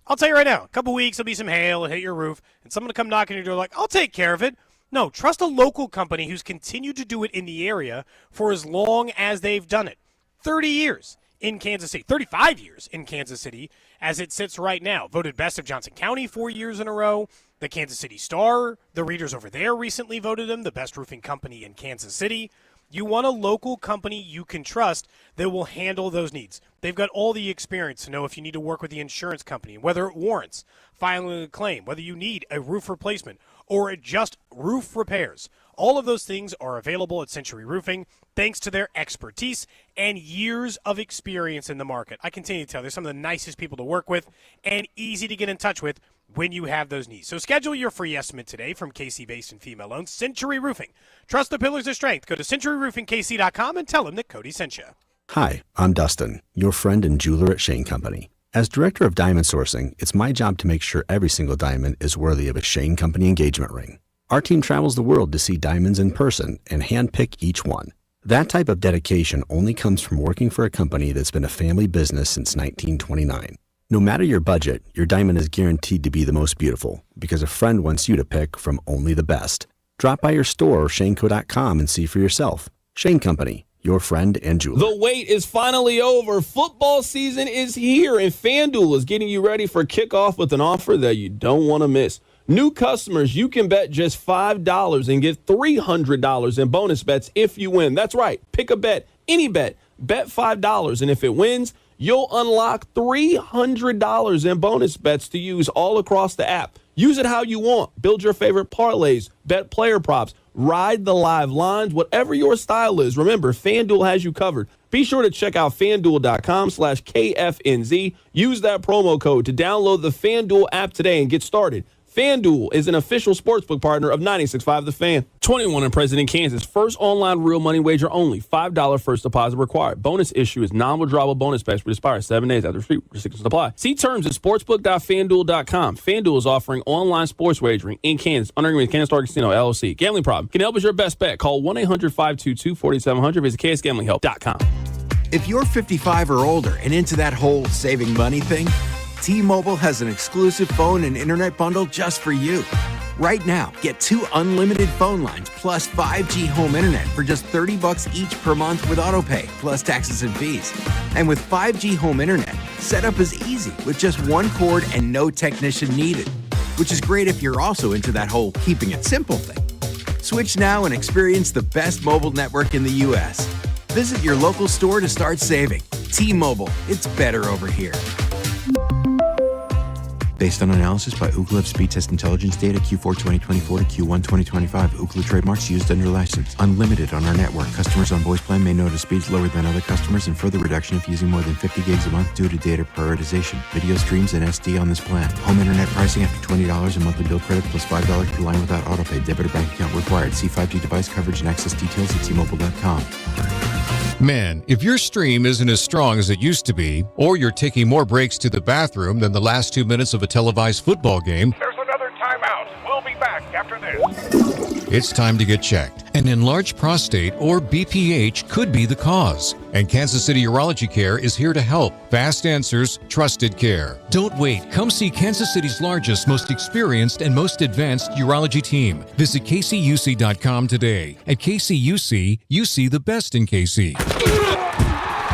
I'll tell you right now, a couple weeks, there'll be some hail, it'll hit your roof, and someone will come knocking on your door like, I'll take care of it. No, trust a local company who's continued to do it in the area for as long as they've done it. 30 years. In Kansas City, 35 years in Kansas City as it sits right now. Voted best of Johnson County 4 years in a row. The Kansas City Star, the readers over there recently voted them the best roofing company in Kansas City. You want a local company you can trust that will handle those needs. They've got all the experience to know if you need to work with the insurance company, whether it warrants filing a claim, whether you need a roof replacement or just roof repairs. All of those things are available at Century Roofing thanks to their expertise and years of experience in the market. I continue to tell you, they're some of the nicest people to work with and easy to get in touch with when you have those needs. So schedule your free estimate today from KC-based and female-owned Century Roofing. Trust the pillars of strength. Go to centuryroofingkc.com and tell them that Cody sent you. Hi, I'm Dustin, your friend and jeweler at Shane Company. As director of diamond sourcing, it's my job to make sure every single diamond is worthy of a Shane Company engagement ring. Our team travels the world to see diamonds in person and handpick each one. That type of dedication only comes from working for a company that's been a family business since 1929. No matter your budget, your diamond is guaranteed to be the most beautiful because a friend wants you to pick from only the best. Drop by your store or shaneco.com and see for yourself. Shane Company, your friend and jeweler. The wait is finally over. Football season is here, and FanDuel is getting you ready for kickoff with an offer that you don't want to miss. New customers, you can bet just $5 and get $300 in bonus bets if you win. That's right. Pick a bet, any bet. Bet $5, and if it wins, you'll unlock $300 in bonus bets to use all across the app. Use it how you want. Build your favorite parlays, bet player props, ride the live lines, whatever your style is. Remember, FanDuel has you covered. Be sure to check out FanDuel.com/KFNZ. Use that promo code to download the FanDuel app today and get started. FanDuel is an official sportsbook partner of 96.5 The Fan. 21 and present in Kansas. First online real money wager only. $5 first deposit required. Bonus issue is non-withdrawable bonus bets which expire 7 days after restrictions apply. See terms at sportsbook.fanduel.com. FanDuel is offering online sports wagering in Kansas under agreement with Kansas Star Casino, LLC. Gambling problem? Can help is your best bet. Call 1-800-522-4700. Visit ksgamblinghelp.com. If you're 55 or older and into that whole saving money thing, T-Mobile has an exclusive phone and internet bundle just for you. Right now, get 2 unlimited phone lines plus 5G home internet for just $30 each per month with autopay, plus taxes and fees. And with 5G home internet, setup is easy with just 1 cord and no technician needed, which is great if you're also into that whole keeping it simple thing. Switch now and experience the best mobile network in the U.S. Visit your local store to start saving. T-Mobile, it's better over here. Based on analysis by Ookla Speed Test Intelligence data Q4 2024 to Q1 2025, Ookla trademarks used under license. Unlimited on our network. Customers on voice plan may notice speeds lower than other customers and further reduction if using more than 50 gigs a month due to data prioritization. Video streams and SD on this plan. Home internet pricing after $20 in monthly bill credit plus $5 per line without autopay. Debit or bank account required. See 5G device coverage and access details at T-Mobile.com. Man, if your stream isn't as strong as it used to be, or you're taking more breaks to the bathroom than the last 2 minutes of a televised football game, There's another timeout. We'll be back after this. it's time to get checked. An enlarged prostate, or BPH, could be the cause. And Kansas City Urology Care is here to help. Fast answers, trusted care. Don't wait. Come see Kansas City's largest, most experienced, and most advanced urology team. Visit kcuc.com today. At KCUC, you see the best in KC.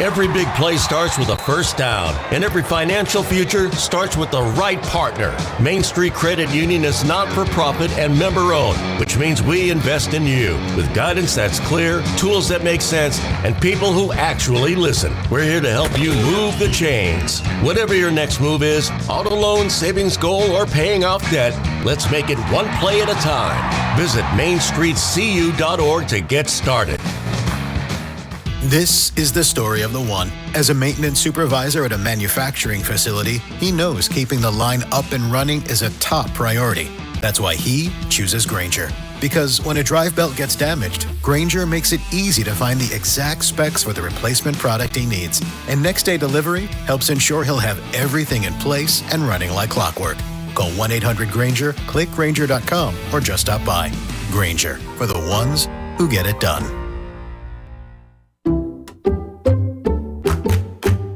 Every big play starts with a first down, and every financial future starts with the right partner. Main Street Credit Union is not-for-profit and member-owned, which means we invest in you with guidance that's clear, tools that make sense, and people who actually listen. We're here to help you move the chains. Whatever your next move is, auto loan, savings goal, or paying off debt, let's make it one play at a time. Visit mainstreetcu.org to get started. This is the story of the one. As a maintenance supervisor at a manufacturing facility, he knows keeping the line up and running is a top priority. That's why he chooses Grainger. Because when a drive belt gets damaged, Grainger makes it easy to find the exact specs for the replacement product he needs. And next day delivery helps ensure he'll have everything in place and running like clockwork. Call 1-800-GRAINGER, click Grainger.com, or just stop by. Grainger, for the ones who get it done.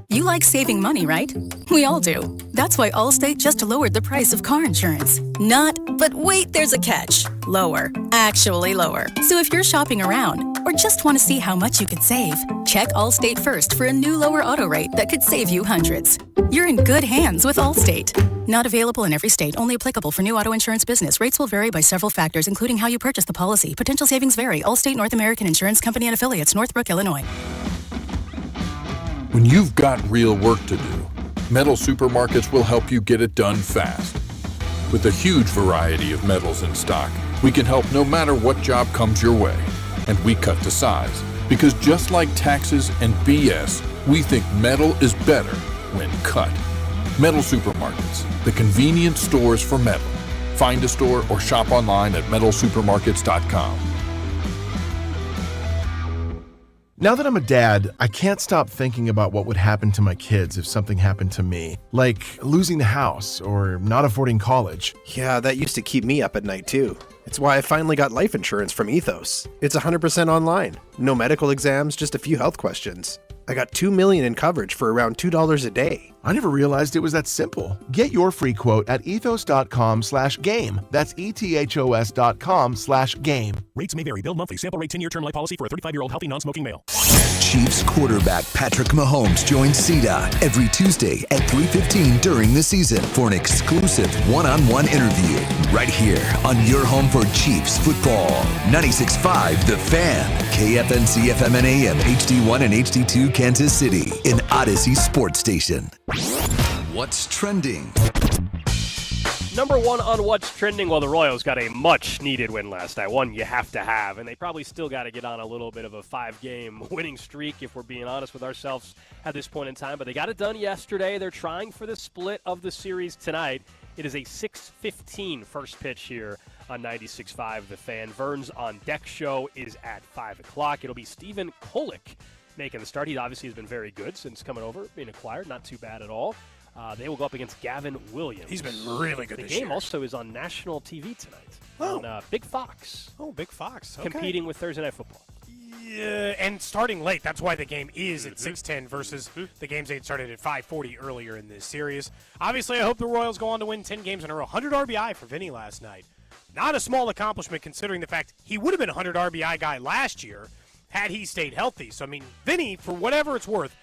You like saving money, right? We all do. That's why Allstate just lowered the price of car insurance. Not, but wait, there's a catch. Lower. Actually lower. So if you're shopping around or just want to see how much you could save, check Allstate first for a new lower auto rate that could save you hundreds. You're in good hands with Allstate. Not available in every state. Only applicable for new auto insurance business. Rates will vary by several factors, including how you purchase the policy. Potential savings vary. Allstate North American Insurance Company and Affiliates, Northbrook, Illinois. When you've got real work to do, metal supermarkets will help you get it done fast. With a huge variety of metals in stock, we can help no matter what job comes your way. And we cut to size, because just like taxes and BS, we think metal is better when cut. Metal supermarkets, the convenient stores for metal. Find a store or shop online at metalsupermarkets.com. Now that I'm a dad, I can't stop thinking about what would happen to my kids if something happened to me, like losing the house or not affording college. Yeah, that used to keep me up at night too. It's why I finally got life insurance from Ethos. It's 100% online. No medical exams, just a few health questions. I got $2 million in coverage for around $2 a day. I never realized it was that simple. Get your free quote at ethos.com/game. That's ethos.com/game. Rates may vary. Build monthly. Sample rate 10-year term life policy for a 35-year-old healthy non-smoking male. Chiefs quarterback Patrick Mahomes joins CDOT every Tuesday at 3:15 during the season for an exclusive one-on-one interview right here on your home for Chiefs football. 96.5 The Fan, KFNC FM and AM, HD1 and HD2 Kansas City, an Odyssey sports station. What's trending? Number one on what's trending, well, the Royals got a much-needed win last night, one you have to have, and they probably still got to get on a little bit of a 5-game winning streak, if we're being honest with ourselves at this point in time, but they got it done yesterday. They're trying for the split of the series tonight. It is a 6:15 first pitch here on 96.5 The Fan. Vern's On Deck show is at 5 o'clock. It'll be Stephen Kolek making the start. He obviously has been very good since coming over, being acquired. Not too bad at all. They will go up against Gavin Williams. He's been really good this year. The game also is on national TV tonight on Big Fox. Oh, Big Fox. Okay. Competing with Thursday Night Football. Yeah, and starting late. That's why the game is at 6:10 versus the games they started at 5:40 earlier in this series. Obviously, I hope the Royals go on to win 10 games in a row. 100 RBI for Vinny last night. Not a small accomplishment considering the fact he would have been a 100 RBI guy last year had he stayed healthy. So, I mean, Vinny, for whatever it's worth,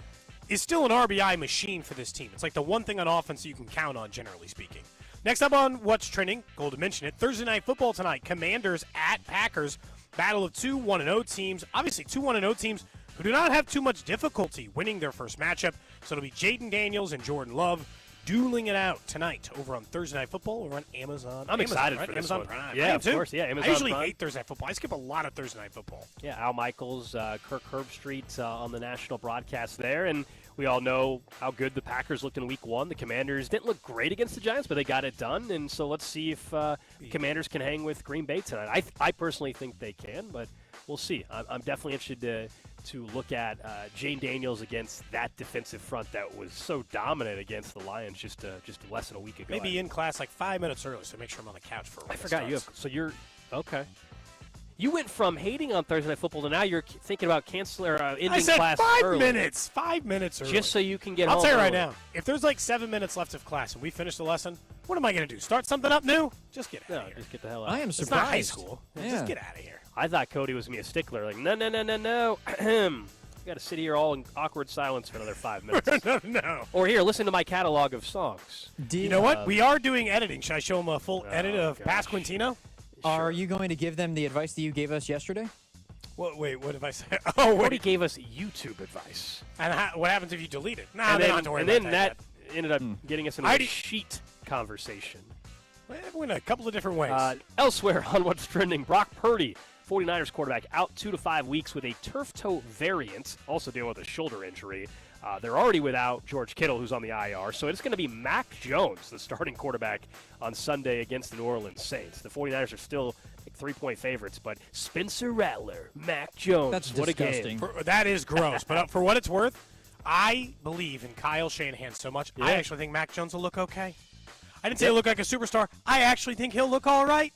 is still an RBI machine for this team. It's like the one thing on offense you can count on, generally speaking. Next up on What's Trending, Gold to mention it, Thursday Night Football tonight, Commanders at Packers, battle of two 1-0 teams. Obviously, two 1-0 teams who do not have too much difficulty winning their first matchup. So it'll be Jaden Daniels and Jordan Love dueling it out tonight over on Thursday Night Football or on Amazon. I'm excited right? for this Amazon one. Prime. Yeah, of course. Yeah, Amazon I usually Prime. hate Thursday Night Football. I skip a lot of Thursday Night Football. Yeah, Al Michaels, Kirk Herbstreit on the national broadcast there. And we all know how good the Packers looked in Week 1. The Commanders didn't look great against the Giants, but they got it done. And so let's see if Commanders can hang with Green Bay tonight. I personally think they can, but we'll see. I'm definitely interested to look at Jane Daniels against that defensive front that was so dominant against the Lions just less than a week ago. Maybe in class like 5 minutes early, so make sure I'm on the couch for. I forgot you have. So you're okay. You went from hating on Thursday Night Football to now you're thinking about canceling or ending I said class 5 early. minutes. 5 minutes early. Just so you can get I'll home tell you right early. now, if there's like 7 minutes left of class and we finish the lesson, what am I going to do? Start something up new? Just get out of here. Just get the hell out. I am It's not surprised. high school. Just get out of here. I thought Cody was going to be a stickler. Like, no. You got to sit here all in awkward silence for another 5 minutes. No. Or here, listen to my catalog of songs. You know what? We are doing editing. Should I show them a full edit of Pass Quintino? Are you going to give them the advice that you gave us yesterday? Wait, what have I said? Oh, Cody wait. gave us YouTube advice. And what happens if you delete it? Nah, and they then, don't have to worry and about then that. that ended up getting us into a sheet conversation. Well, in a couple of different ways. Elsewhere on what's trending, Brock Purdy, 49ers quarterback, out 2 to 5 weeks with a turf toe variant, also dealing with a shoulder injury. They're already without George Kittle, who's on the IR, so it's going to be Mac Jones, the starting quarterback, on Sunday against the New Orleans Saints. The 49ers are still like 3-point favorites, but Spencer Rattler, Mac Jones, That's what disgusting. a game. That is gross. But for what it's worth, I believe in Kyle Shanahan so much. Yeah. I actually think Mac Jones will look okay. I didn't say he'll look like a superstar. I actually think he'll look all right.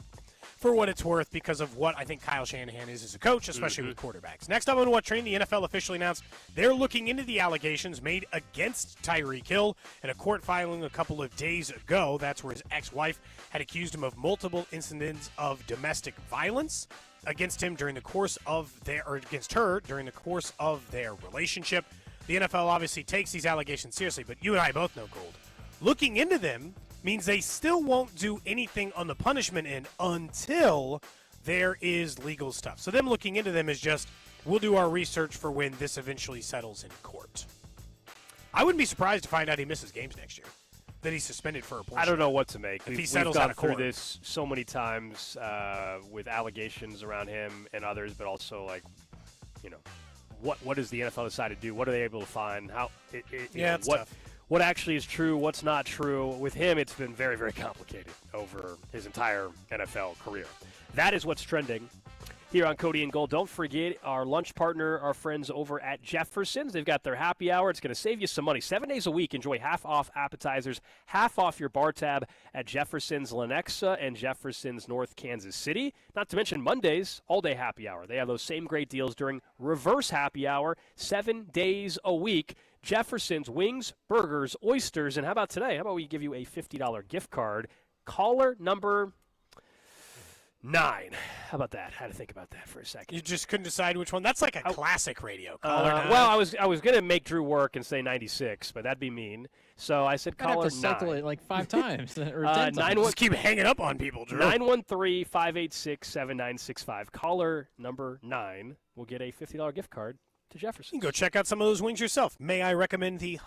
For what it's worth, because of what I think Kyle Shanahan is as a coach, especially with quarterbacks. Next up on What Trending, the NFL officially announced they're looking into the allegations made against Tyreek Hill in a court filing a couple of days ago. That's where his ex-wife had accused him of multiple incidents of domestic violence against him during the course of against her during the course of their relationship. The NFL obviously takes these allegations seriously, but you and I both know, Gold. Looking into them means they still won't do anything on the punishment end until there is legal stuff. So them looking into them is just, we'll do our research for when this eventually settles in court. I wouldn't be surprised to find out he misses games next year, that he's suspended for a portion. I don't know what to make. If he We've settles gone out of through court. this so many times with allegations around him and others, but also like, what does the NFL decide to do? What are they able to find? It's tough. What actually is true? What's not true? With him, it's been very, very complicated over his entire NFL career. That is what's trending here on Cody and Gold. Don't forget our lunch partner, our friends over at Jefferson's. They've got their happy hour. It's going to save you some money. 7 days a week, enjoy half off appetizers, half off your bar tab at Jefferson's Lenexa and Jefferson's North Kansas City. Not to mention Mondays, all-day happy hour. They have those same great deals during reverse happy hour, 7 days a week. Jefferson's wings, burgers, oysters, and how about today? How about we give you a $50 gift card? Caller number 9. How about that? Had to think about that for a second. You just couldn't decide which one. That's like a classic radio. Caller 9. Well, I was gonna make Drew work and say 96, but that'd be mean. So I said I'd have caller to cycle 9. it like 5 times or 10 times. Just keep hanging up on people, Drew. 913-586-7965. Caller number 9 will get a $50 gift card to Jefferson. You can go check out some of those wings yourself. May I recommend the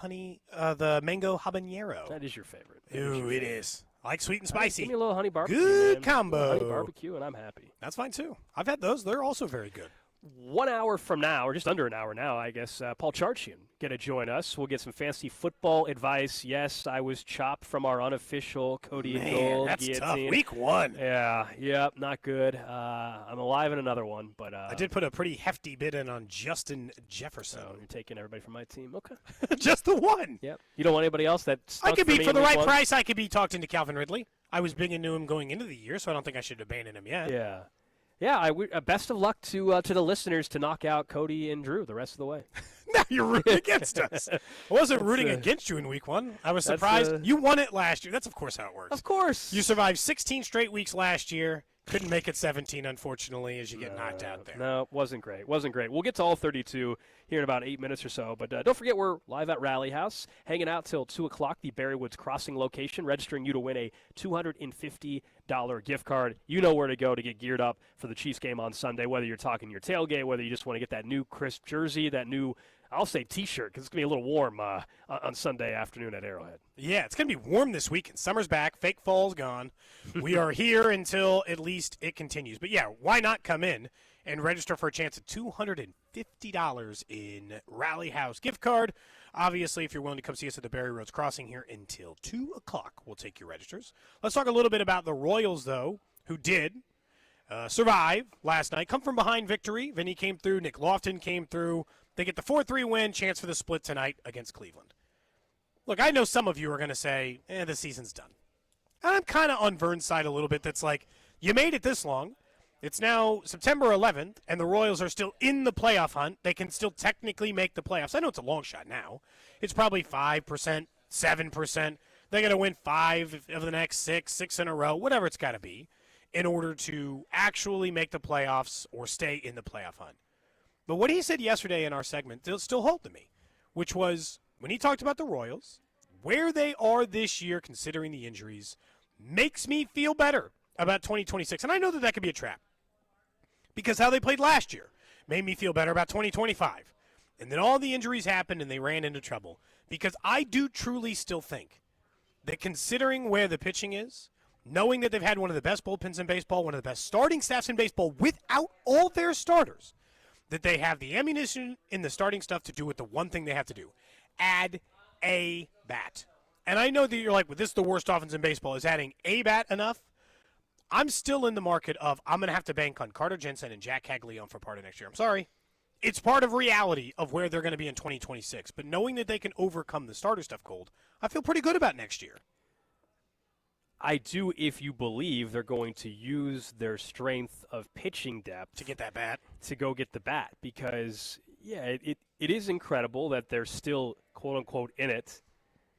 the mango habanero? That is your favorite. Ooh, it is. I like sweet and spicy. Give me a little honey barbecue. Good man. combo. Honey barbecue, and I'm happy. That's fine too. I've had those. They're also very good. 1 hour from now, or just under an hour now, I guess, Paul Charchian going to join us. We'll get some fancy football advice. Yes, I was chopped from our unofficial Cody and Gold that's guillotine. tough. Week 1. Yeah, not good. I'm alive in another one, but I did put a pretty hefty bid in on Justin Jefferson. you're taking everybody from my team. Okay. Just the one. Yep. You don't want anybody else that I could be be, for the right price, I could be talked into Calvin Ridley. I was big into him going into the year, so I don't think I should abandon him yet. Yeah. Yeah, best of luck to the listeners to knock out Cody and Drew the rest of the way. Now you're rooting against us. I wasn't rooting against you in week 1. I was surprised. You won it last year. That's, of course, how it works. Of course. You survived 16 straight weeks last year. Couldn't make it 17, unfortunately, as you get knocked out there. No, wasn't great. We'll get to all 32 here in about 8 minutes or so. But don't forget, we're live at Rallyhouse, hanging out till 2 o'clock, the Berrywoods Crossing location, registering you to win a $250 gift card. You know where to go to get geared up for the Chiefs game on Sunday, whether you're talking your tailgate, whether you just want to get that new crisp jersey, that new, I'll say T-shirt, because it's going to be a little warm on Sunday afternoon at Arrowhead. Yeah, it's going to be warm this weekend. Summer's back. Fake fall's gone. We are here until at least it continues. But, yeah, why not come in and register for a chance at $250 in Rallyhouse gift card? Obviously, if you're willing to come see us at the Berry Roads Crossing here until 2 o'clock, we'll take your registers. Let's talk a little bit about the Royals, though, who did survive last night. Come from behind victory. Vinny came through. Nick Lofton came through. They get the 4-3 win, chance for the split tonight against Cleveland. Look, I know some of you are going to say, the season's done. And I'm kind of on Vern's side a little bit. That's like, you made it this long. It's now September 11th, and the Royals are still in the playoff hunt. They can still technically make the playoffs. I know it's a long shot now. It's probably 5%, 7%. They got to win 5 of the next 6 in a row, whatever it's got to be, in order to actually make the playoffs or stay in the playoff hunt. But what he said yesterday in our segment still hold to me, which was when he talked about the Royals, where they are this year considering the injuries makes me feel better about 2026. And I know that could be a trap because how they played last year made me feel better about 2025. And then all the injuries happened and they ran into trouble because I do truly still think that considering where the pitching is, knowing that they've had one of the best bullpens in baseball, one of the best starting staffs in baseball without all their starters, that they have the ammunition in the starting stuff to do what the one thing they have to do, add a bat. And I know that you're like, well, this is the worst offense in baseball. Is adding a bat enough? I'm still in the market of I'm going to have to bank on Carter Jensen and Jack Caglione for part of next year. I'm sorry. It's part of reality of where they're going to be in 2026. But knowing that they can overcome the starter stuff cold, I feel pretty good about next year. I do if you believe they're going to use their strength of pitching depth to get that bat. To go get the bat. Because, yeah, it is incredible that they're still, quote-unquote, in it,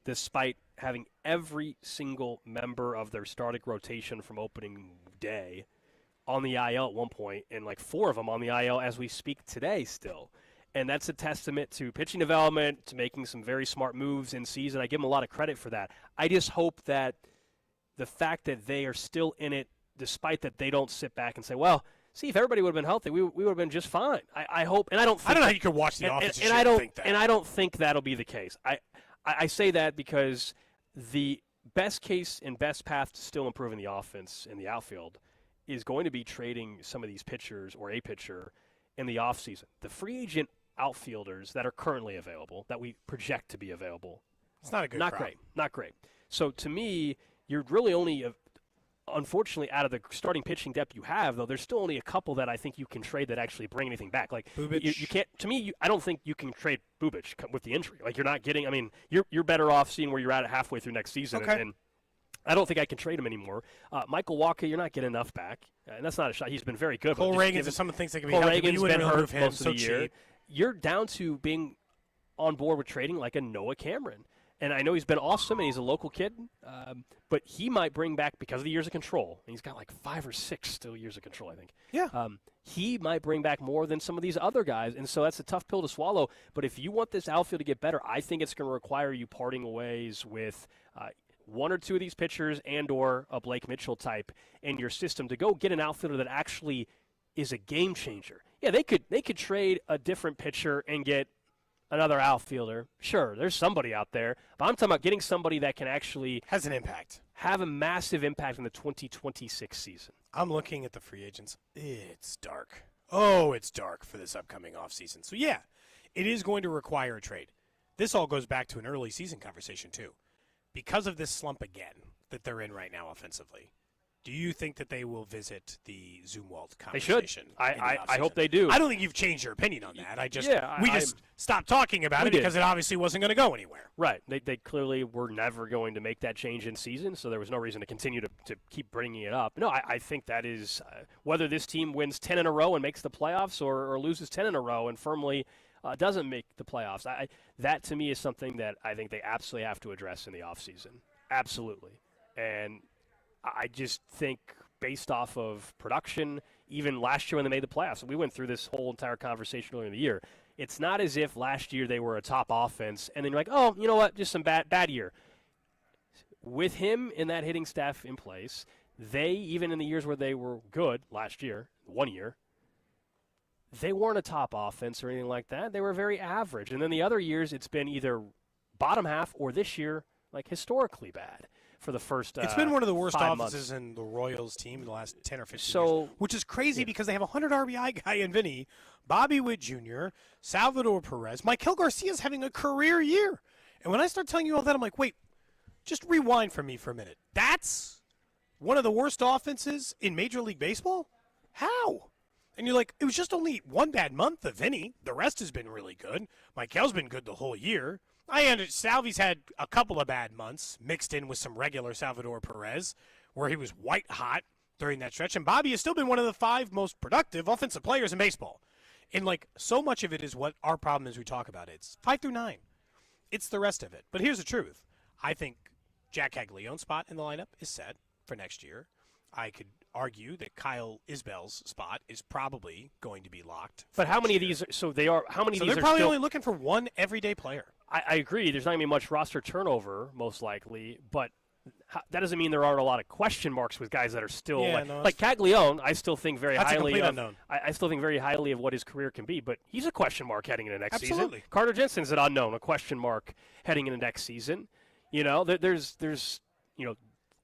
despite having every single member of their starting rotation from opening day on the IL at one point, and like 4 of them on the IL as we speak today still. And that's a testament to pitching development, to making some very smart moves in season. I give them a lot of credit for that. I just hope that the fact that they are still in it, despite that they don't sit back and say, well, see, if everybody would have been healthy, we would have been just fine. I hope, and I don't think I don't know how you could watch the offense and I don't think that'll be the case. I say that because the best case and best path to still improving the offense in the outfield is going to be trading some of these pitchers or a pitcher in the offseason. The free agent outfielders that are currently available, that we project to be available, it's not a good crop. Not great. So to me, you're really only, unfortunately, out of the starting pitching depth you have, though, there's still only a couple that I think you can trade that actually bring anything back. Like Bubic. You can't. To me, I don't think you can trade Bubic with the injury. Like you're not getting. I mean, you're better off seeing where you're at halfway through next season. Okay. And I don't think I can trade him anymore. Michael Walker, you're not getting enough back, and that's not a shot. He's been very good. Cole Reagan's is some of the things that can be Cole healthy, Reagan's but you been wouldn't hurt move him most of so the year. cheap. You're down to being on board with trading like a Noah Cameron. And I know he's been awesome, and he's a local kid, but he might bring back, because of the years of control, and he's got like 5 or 6 still years of control, I think. Yeah. He might bring back more than some of these other guys, and so that's a tough pill to swallow. But if you want this outfield to get better, I think it's going to require you parting ways with 1 or 2 of these pitchers and or a Blake Mitchell type in your system to go get an outfielder that actually is a game changer. Yeah, they could trade a different pitcher and get another outfielder. Sure, there's somebody out there, but I'm talking about getting somebody that can actually has an impact, have a massive impact in the 2026 season. I'm looking at the free agents. It's dark. Oh, it's dark for this upcoming offseason. So, yeah, it is going to require a trade. This all goes back to an early season conversation, too. Because of this slump again that they're in right now offensively, do you think that they will visit the Zumwalt conversation? They should. I hope they do. I don't think you've changed your opinion on that. We just stopped talking about it did. because it obviously wasn't going to go anywhere. Right. They clearly were never going to make that change in season, so there was no reason to continue to keep bringing it up. No, I think that is whether this team wins 10 in a row and makes the playoffs or loses 10 in a row and firmly doesn't make the playoffs. That, to me, is something that I think they absolutely have to address in the offseason. Absolutely. And I just think based off of production, even last year when they made the playoffs, we went through this whole entire conversation earlier in the year. It's not as if last year they were a top offense and then you're like, oh, you know what, just some bad year. With him and that hitting staff in place, they, even in the years where they were good last year, 1 year, they weren't a top offense or anything like that. They were very average. And then the other years, it's been either bottom half or this year, like historically bad. For the first it's been one of the worst 5 offenses months. in the Royals team in the last 10 or 15 years, which is crazy because they have a 100 RBI guy in Vinny, Bobby Witt Jr., Salvador Perez. Maikel Garcia's having a career year. And when I start telling you all that, I'm like, wait, just rewind for me for a minute. That's one of the worst offenses in Major League Baseball? How? And you're like, it was just only one bad month of Vinny. The rest has been really good. Maikel's been good the whole year. I understand Salvi's had a couple of bad months mixed in with some regular Salvador Perez where he was white hot during that stretch. And Bobby has still been one of the 5 most productive offensive players in baseball. And, like, so much of it is what our problem is we talk about. It's 5 through 9. It's the rest of it. But here's the truth. I think Jack Caglianone's spot in the lineup is set for next year. I could argue that Kyle Isbell's spot is probably going to be locked. But how many of these? They're probably only looking for one everyday player. I agree. There's not going to be much roster turnover, most likely, but that doesn't mean there aren't a lot of question marks with guys that are still like Caglione. I still think very highly of. I still think very highly of what his career can be, but he's a question mark heading into next season. Carter Jensen's an unknown, a question mark heading into next season. You know, there's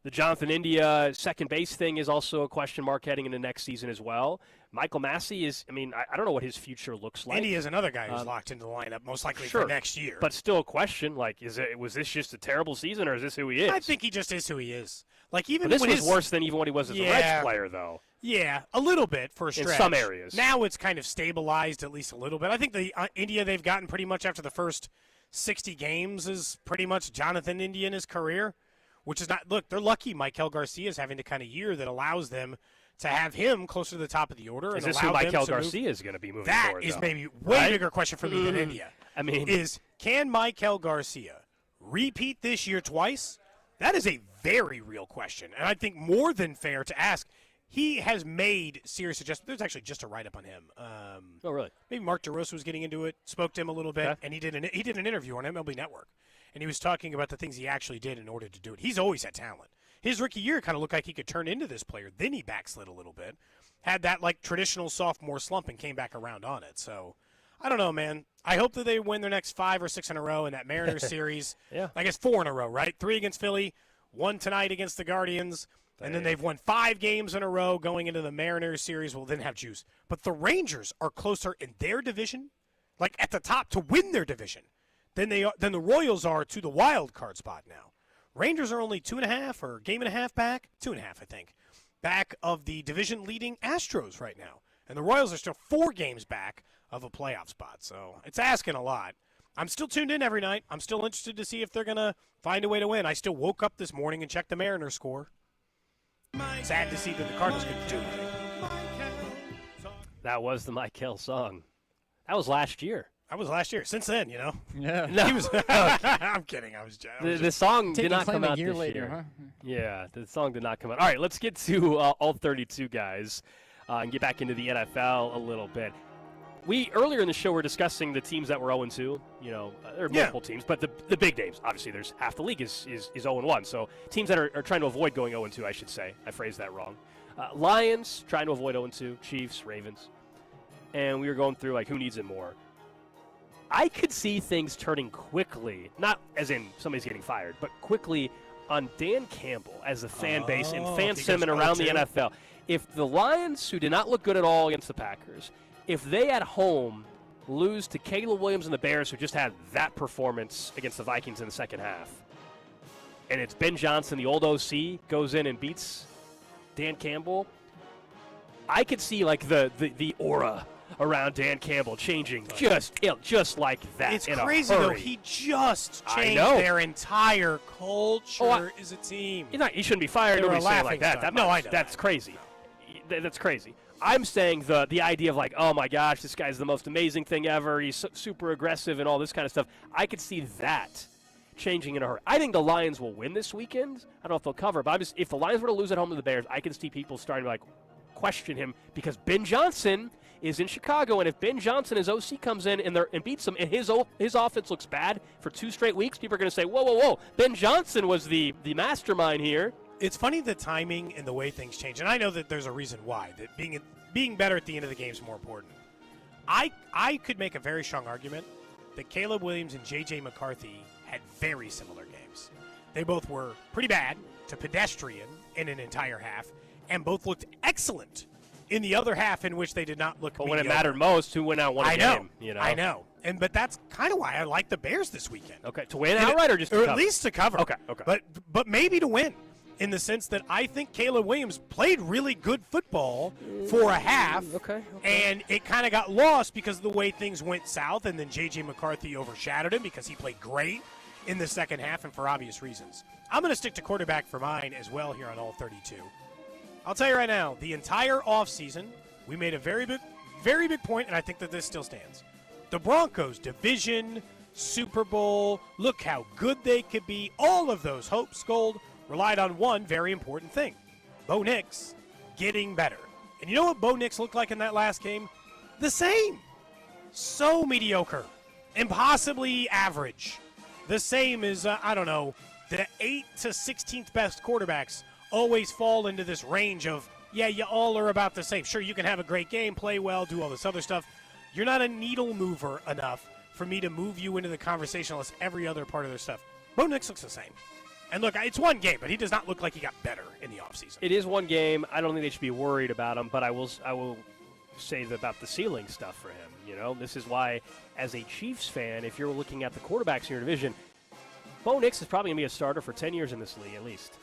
the Jonathan India second base thing is also a question mark heading into next season as well. Michael Massey is, I don't know what his future looks like. India is another guy who's locked into the lineup, most likely for next year. But still a question, like, was this just a terrible season, or is this who he is? I think he just is who he is. Like, even but this was worse than even what he was as a Reds player, though. Yeah, a little bit for a stretch. In some areas. Now it's kind of stabilized at least a little bit. I think the India they've gotten pretty much after the first 60 games is pretty much Jonathan India in his career. Which is not, look, they're lucky Michael Garcia is having the kind of year that allows them to have him closer to the top of the order. Is and this who Michael Garcia is going to be moving forward? That is maybe way bigger question for me than India. Can Michael Garcia repeat this year twice? That is a very real question, and I think more than fair to ask. He has made serious adjustments. There's actually just a write-up on him. Oh, really? Maybe Mark DeRosa was getting into it, spoke to him a little bit, and he did an interview on MLB Network. And he was talking about the things he actually did in order to do it. He's always had talent. His rookie year kind of looked like he could turn into this player. Then he backslid a little bit. Had that, like, traditional sophomore slump and came back around on it. So, I don't know, man. I hope that they win their next 5 or 6 in a row in that Mariners series. Yeah. I guess 4 in a row, right? 3 against Philly, 1 tonight against the Guardians. And then they've won 5 games in a row going into the Mariners series. Will then have juice. But the Rangers are closer in their division, like at the top to win their division, than the Royals are to the wild card spot now. Rangers are only 2.5 or game and a half back, 2.5, I think, back of the division-leading Astros right now. And the Royals are still 4 games back of a playoff spot. So it's asking a lot. I'm still tuned in every night. I'm still interested to see if they're going to find a way to win. I still woke up this morning and checked the Mariners score. Sad to see that the Cardinals couldn't do anything. That was the Michael song. That was last year. That was last year. Since then, you know. Yeah. No. He was, I'm kidding. The song did not come out a year this later, year. huh? Yeah, the song did not come out. All right, let's get to all 32 guys and get back into the NFL a little bit. We earlier in the show were discussing the teams that were 0-2. You know, there are multiple teams, but the big names. Obviously, there's half the league is 0-1. So teams that are trying to avoid going 0-2, I should say. I phrased that wrong. Lions trying to avoid 0-2. Chiefs, Ravens, and we were going through like who needs it more. I could see things turning quickly, not as in somebody's getting fired, but quickly on Dan Campbell as a fan base and fan sentiment around the NFL. If the Lions, who did not look good at all against the Packers, if they at home lose to Caleb Williams and the Bears, who just had that performance against the Vikings in the second half, and it's Ben Johnson, the old OC, goes in and beats Dan Campbell, I could see like the aura around Dan Campbell changing just like that. It's in crazy, a hurry. though. He just changed their entire culture as a team. He shouldn't be fired. Nobody's saying like that. I know. That's crazy. That's crazy. I'm saying the idea of like, oh my gosh, this guy's the most amazing thing ever. He's super aggressive and all this kind of stuff. I could see that changing in a hurry. I think the Lions will win this weekend. I don't know if they'll cover, but if the Lions were to lose at home to the Bears, I can see people starting to like question him because Ben Johnson is in Chicago, and if Ben Johnson, his OC, comes in and beats him, and his offense looks bad for 2 straight weeks, people are going to say, whoa, Ben Johnson was the mastermind here. It's funny the timing and the way things change, and I know that there's a reason why, that being better at the end of the game is more important. I could make a very strong argument that Caleb Williams and J.J. McCarthy had very similar games. They both were pretty bad to pedestrian in an entire half, and both looked excellent in the other half in which they did not look. But when it mattered most, who went out won a game? You know? I know. But that's kind of why I like the Bears this weekend. Okay, to win outright or just to cover? At least to cover. Okay. But maybe to win, in the sense that I think Caleb Williams played really good football for a half. Okay. And it kind of got lost because of the way things went south, and then J.J. McCarthy overshadowed him because he played great in the second half and for obvious reasons. I'm going to stick to quarterback for mine as well here on all 32. I'll tell you right now, the entire offseason, we made a very big point, and I think that this still stands. The Broncos division, Super Bowl, look how good they could be. All of those hopes, Gold, relied on one very important thing. Bo Nix getting better. And you know what Bo Nix looked like in that last game? The same. So mediocre. Impossibly average. The same as, the 8th to 16th best quarterbacks always fall into this range of, yeah, you all are about the same. Sure, you can have a great game, play well, do all this other stuff. You're not a needle mover enough for me to move you into the conversation unless every other part of their stuff. Bo Nix looks the same. And look, it's one game, but he does not look like he got better in the offseason. It is one game. I don't think they should be worried about him, but I will say about the ceiling stuff for him. You know, this is why, as a Chiefs fan, if you're looking at the quarterbacks in your division, Bo Nix is probably going to be a starter for 10 years in this league at least.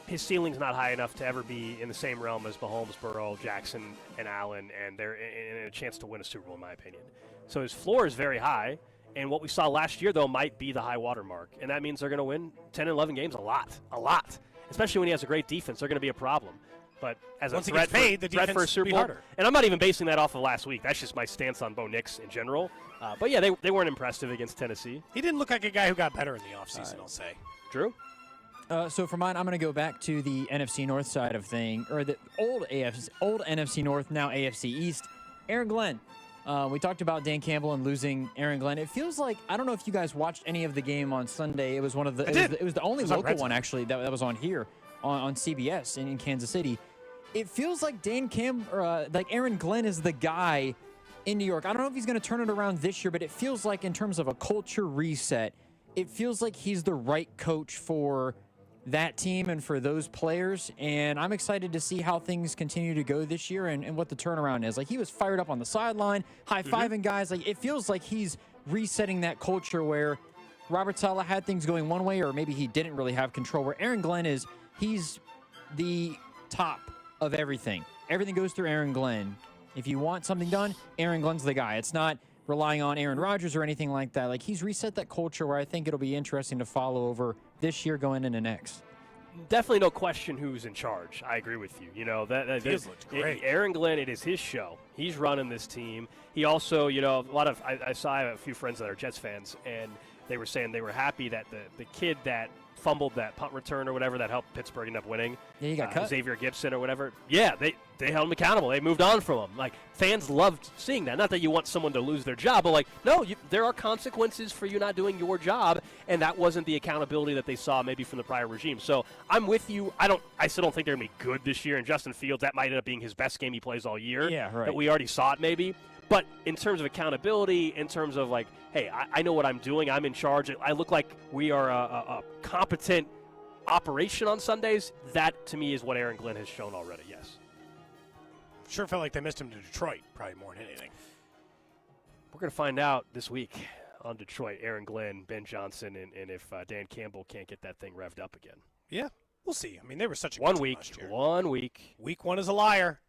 His ceiling's not high enough to ever be in the same realm as Mahomes, Burrow, Jackson, and Allen, and they're in a chance to win a Super Bowl, in my opinion. So his floor is very high, and what we saw last year, though, might be the high water mark, and that means they're going to win 10 and 11 games a lot. Especially when he has a great defense, they're going to be a problem. But as once a he gets paid, the threat defense for a Super will be Bowl, harder. and I'm not even basing that off of last week. That's just my stance on Bo Nix in general. But yeah, they weren't impressive against Tennessee. He didn't look like a guy who got better in the offseason, I'll say. Drew? So for mine, I'm going to go back to the NFC North side of thing, or the old NFC North, now AFC East. Aaron Glenn. We talked about Dan Campbell and losing Aaron Glenn. It feels like, I don't know if you guys watched any of the game on Sunday. It was one of the. It was the only local one actually that was on here on CBS in Kansas City. It feels like Aaron Glenn is the guy in New York. I don't know if he's going to turn it around this year, but it feels like in terms of a culture reset, it feels like he's the right coach for that team and for those players, and I'm excited to see how things continue to go this year and what the turnaround is. Like, he was fired up on the sideline, high-fiving guys. Like, it feels like he's resetting that culture where Robert Saleh had things going one way, or maybe he didn't really have control, where Aaron Glenn he's the top of everything. Everything goes through Aaron Glenn. If you want something done, Aaron Glenn's the guy. It's not relying on Aaron Rodgers or anything like that. Like, he's reset that culture where I think it'll be interesting to follow over this year going into next. Definitely no question who's in charge. I agree with you. You know, that looked great. Aaron Glenn, it is his show. He's running this team. He also, I saw a few friends that are Jets fans, and they were saying they were happy that the kid that fumbled that punt return or whatever that helped Pittsburgh end up winning. Yeah, he got cut. Xavier Gibson or whatever. Yeah, they held him accountable. They moved on from him. Like, fans loved seeing that. Not that you want someone to lose their job, but no, there are consequences for you not doing your job, and that wasn't the accountability that they saw maybe from the prior regime. So I'm with you. I still don't think they're going to be good this year, and Justin Fields, that might end up being his best game he plays all year. Yeah, right. That we already saw it maybe. But in terms of accountability, in terms of hey, I know what I'm doing. I'm in charge. I look like we are a competent operation on Sundays. That, to me, is what Aaron Glenn has shown already, yes. Sure felt like they missed him to Detroit, probably more than anything. We're going to find out this week on Detroit, Aaron Glenn, Ben Johnson, and if Dan Campbell can't get that thing revved up again. Yeah, we'll see. I mean, they were such a one good week. Last year. 1 week. Week one is a liar.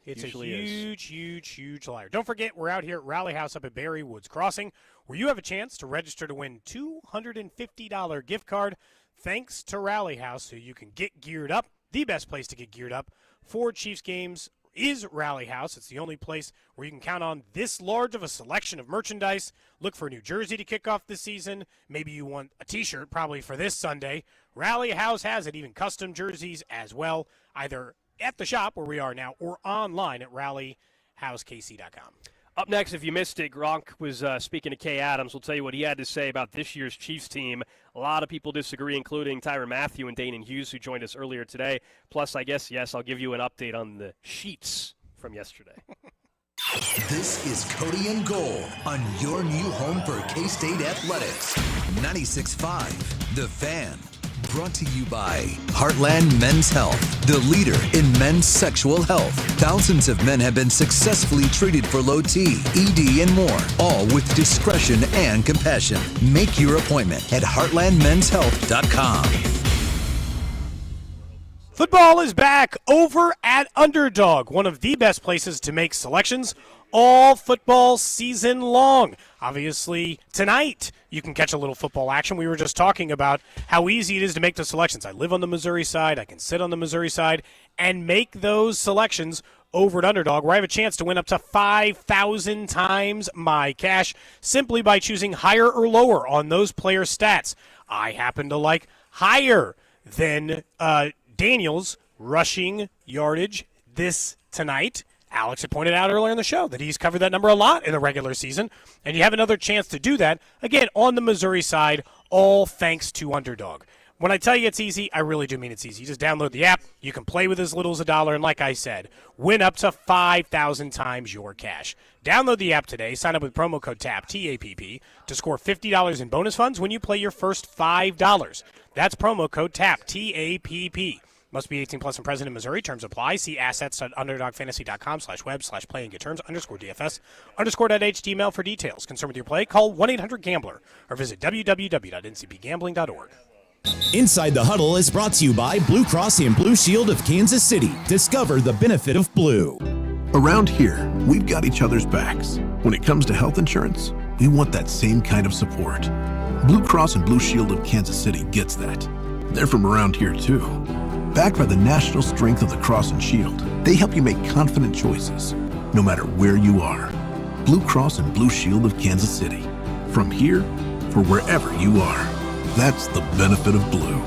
It's Usually a huge liar. Don't forget, we're out here at Rallyhouse up at Barry Woods Crossing, where you have a chance to register to win $250 gift card thanks to Rallyhouse, so you can get geared up. The best place to get geared up for Chiefs games is Rallyhouse. It's the only place where you can count on this large of a selection of merchandise. Look for a new jersey to kick off this season. Maybe you want a T-shirt probably for this Sunday. Rallyhouse has it, even custom jerseys as well, either at the shop where we are now or online at rallyhousekc.com. Up next, if you missed it, Gronk was speaking to Kay Adams. We'll tell you what he had to say about this year's Chiefs team. A lot of people disagree, including Tyrann Mathieu and Danan Hughes, who joined us earlier today. Plus, I guess, yes, I'll give you an update on the sheets from yesterday. This is Cody and Gold on your new home for K-State Athletics. 96.5, The Fan. Brought to you by Heartland Men's Health, the leader in men's sexual health. Thousands of men have been successfully treated for low T, ED, and more, all with discretion and compassion. Make your appointment at heartlandmenshealth.com. Football is back over at Underdog, one of the best places to make selections all football season long. Obviously, tonight you can catch a little football action. We were just talking about how easy it is to make the selections. I live on the Missouri side. I can sit on the Missouri side and make those selections over at Underdog, where I have a chance to win up to 5,000 times my cash simply by choosing higher or lower on those player stats. I happen to like higher than Daniel's rushing yardage this tonight. Alex had pointed out earlier in the show that he's covered that number a lot in the regular season, and you have another chance to do that, again, on the Missouri side, all thanks to Underdog. When I tell you it's easy, I really do mean it's easy. You just download the app. You can play with as little as $1, and like I said, win up to 5,000 times your cash. Download the app today. Sign up with promo code TAPP, T-A-P-P, to score $50 in bonus funds when you play your first $5. That's promo code TAPP, T-A-P-P. Must be 18 plus and present in Missouri. Terms apply. See assets.underdogfantasy.com/web/play and get terms _DFS_.html for details. Concerned with your play? Call 1-800-GAMBLER or visit www.ncpgambling.org. Inside the Huddle is brought to you by Blue Cross and Blue Shield of Kansas City. Discover the benefit of blue. Around here, we've got each other's backs. When it comes to health insurance, we want that same kind of support. Blue Cross and Blue Shield of Kansas City gets that. They're from around here, too. Backed by the national strength of the Cross and Shield, they help you make confident choices, no matter where you are. Blue Cross and Blue Shield of Kansas City. From here, for wherever you are. That's the benefit of blue.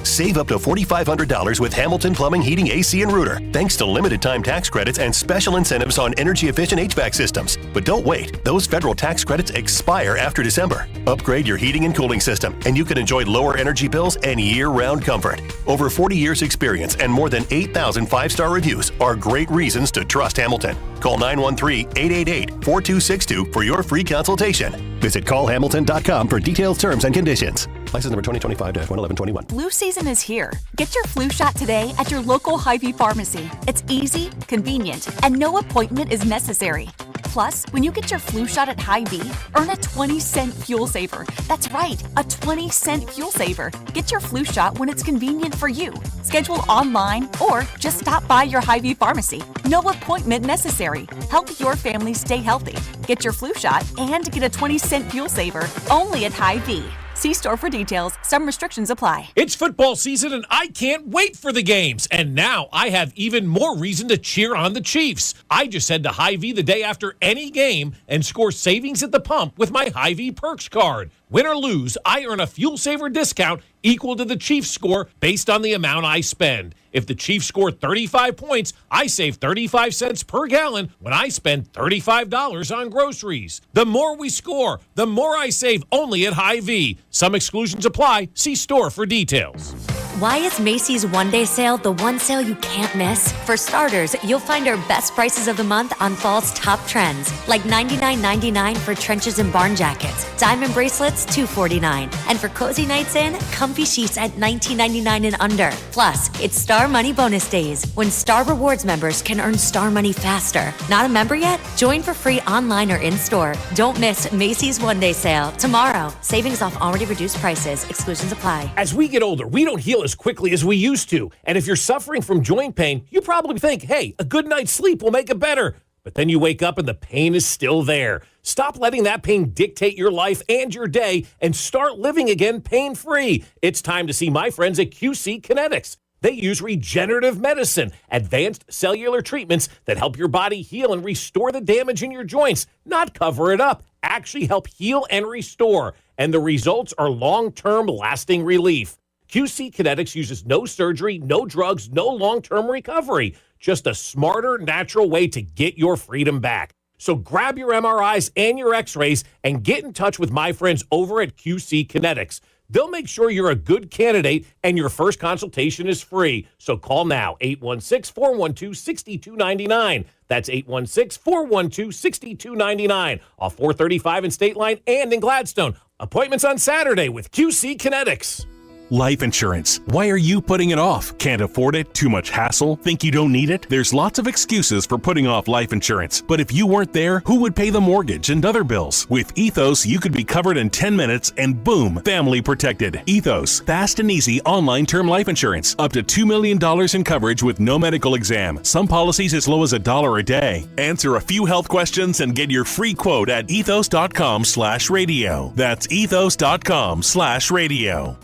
Save up to $4,500 with Hamilton Plumbing, Heating, AC, and Rooter, thanks to limited time tax credits and special incentives on energy-efficient HVAC systems. But don't wait. Those federal tax credits expire after December. Upgrade your heating and cooling system, and you can enjoy lower energy bills and year-round comfort. Over 40 years experience and more than 8,000 five-star reviews are great reasons to trust Hamilton. Call 913-888-4262 for your free consultation. Visit callhamilton.com for detailed terms and conditions. License number 2025-11121. Flu season is here. Get your flu shot today at your local Hy-Vee pharmacy. It's easy, convenient, and no appointment is necessary. Plus, when you get your flu shot at Hy-Vee, earn a 20-cent fuel saver. That's right, a 20-cent fuel saver. Get your flu shot when it's convenient for you. Schedule online or just stop by your Hy-Vee pharmacy. No appointment necessary. Help your family stay healthy. Get your flu shot and get a 20-cent fuel saver only at Hy-Vee. See store for details. Some restrictions apply. It's football season, and I can't wait for the games. And now I have even more reason to cheer on the Chiefs. I just head to Hy-Vee the day after any game and score savings at the pump with my Hy-Vee Perks card. Win or lose, I earn a fuel saver discount equal to the Chiefs score based on the amount I spend. If the Chiefs score 35 points, I save 35 cents per gallon when I spend $35 on groceries. The more we score, the more I save only at Hy-Vee. Some exclusions apply. See store for details. Why is Macy's one-day sale the one sale you can't miss? For starters, you'll find our best prices of the month on fall's top trends, like $99.99 for trenches and barn jackets, diamond bracelets $249, and for cozy nights in, comfy sheets at $19.99 and under. Plus, it's Star Money bonus days, when Star Rewards members can earn Star Money faster. Not a member yet? Join for free online or in-store. Don't miss Macy's one-day sale tomorrow. Savings off already reduced prices. Exclusions apply. As we get older, we don't heal as quickly as we used to. And if you're suffering from joint pain, you probably think, hey, a good night's sleep will make it better. But then you wake up and the pain is still there. Stop letting that pain dictate your life and your day and start living again pain-free. It's time to see my friends at QC Kinetics. They use regenerative medicine, advanced cellular treatments that help your body heal and restore the damage in your joints, not cover it up, actually help heal and restore. And the results are long-term lasting relief. QC Kinetics uses no surgery, no drugs, no long-term recovery. Just a smarter, natural way to get your freedom back. So grab your MRIs and your x-rays and get in touch with my friends over at QC Kinetics. They'll make sure you're a good candidate and your first consultation is free. So call now, 816-412-6299. That's 816-412-6299. Off 435 in State Line and in Gladstone. Appointments on Saturday with QC Kinetics. Life insurance. Why are you putting it off? Can't afford it? Too much hassle? Think you don't need it? There's lots of excuses for putting off life insurance. But if you weren't there, who would pay the mortgage and other bills? With Ethos, you could be covered in 10 minutes and boom, family protected. Ethos, fast and easy online term life insurance. Up to $2 million in coverage with no medical exam. Some policies as low as $1 a day. Answer a few health questions and get your free quote at ethos.com/radio. That's ethos.com/radio.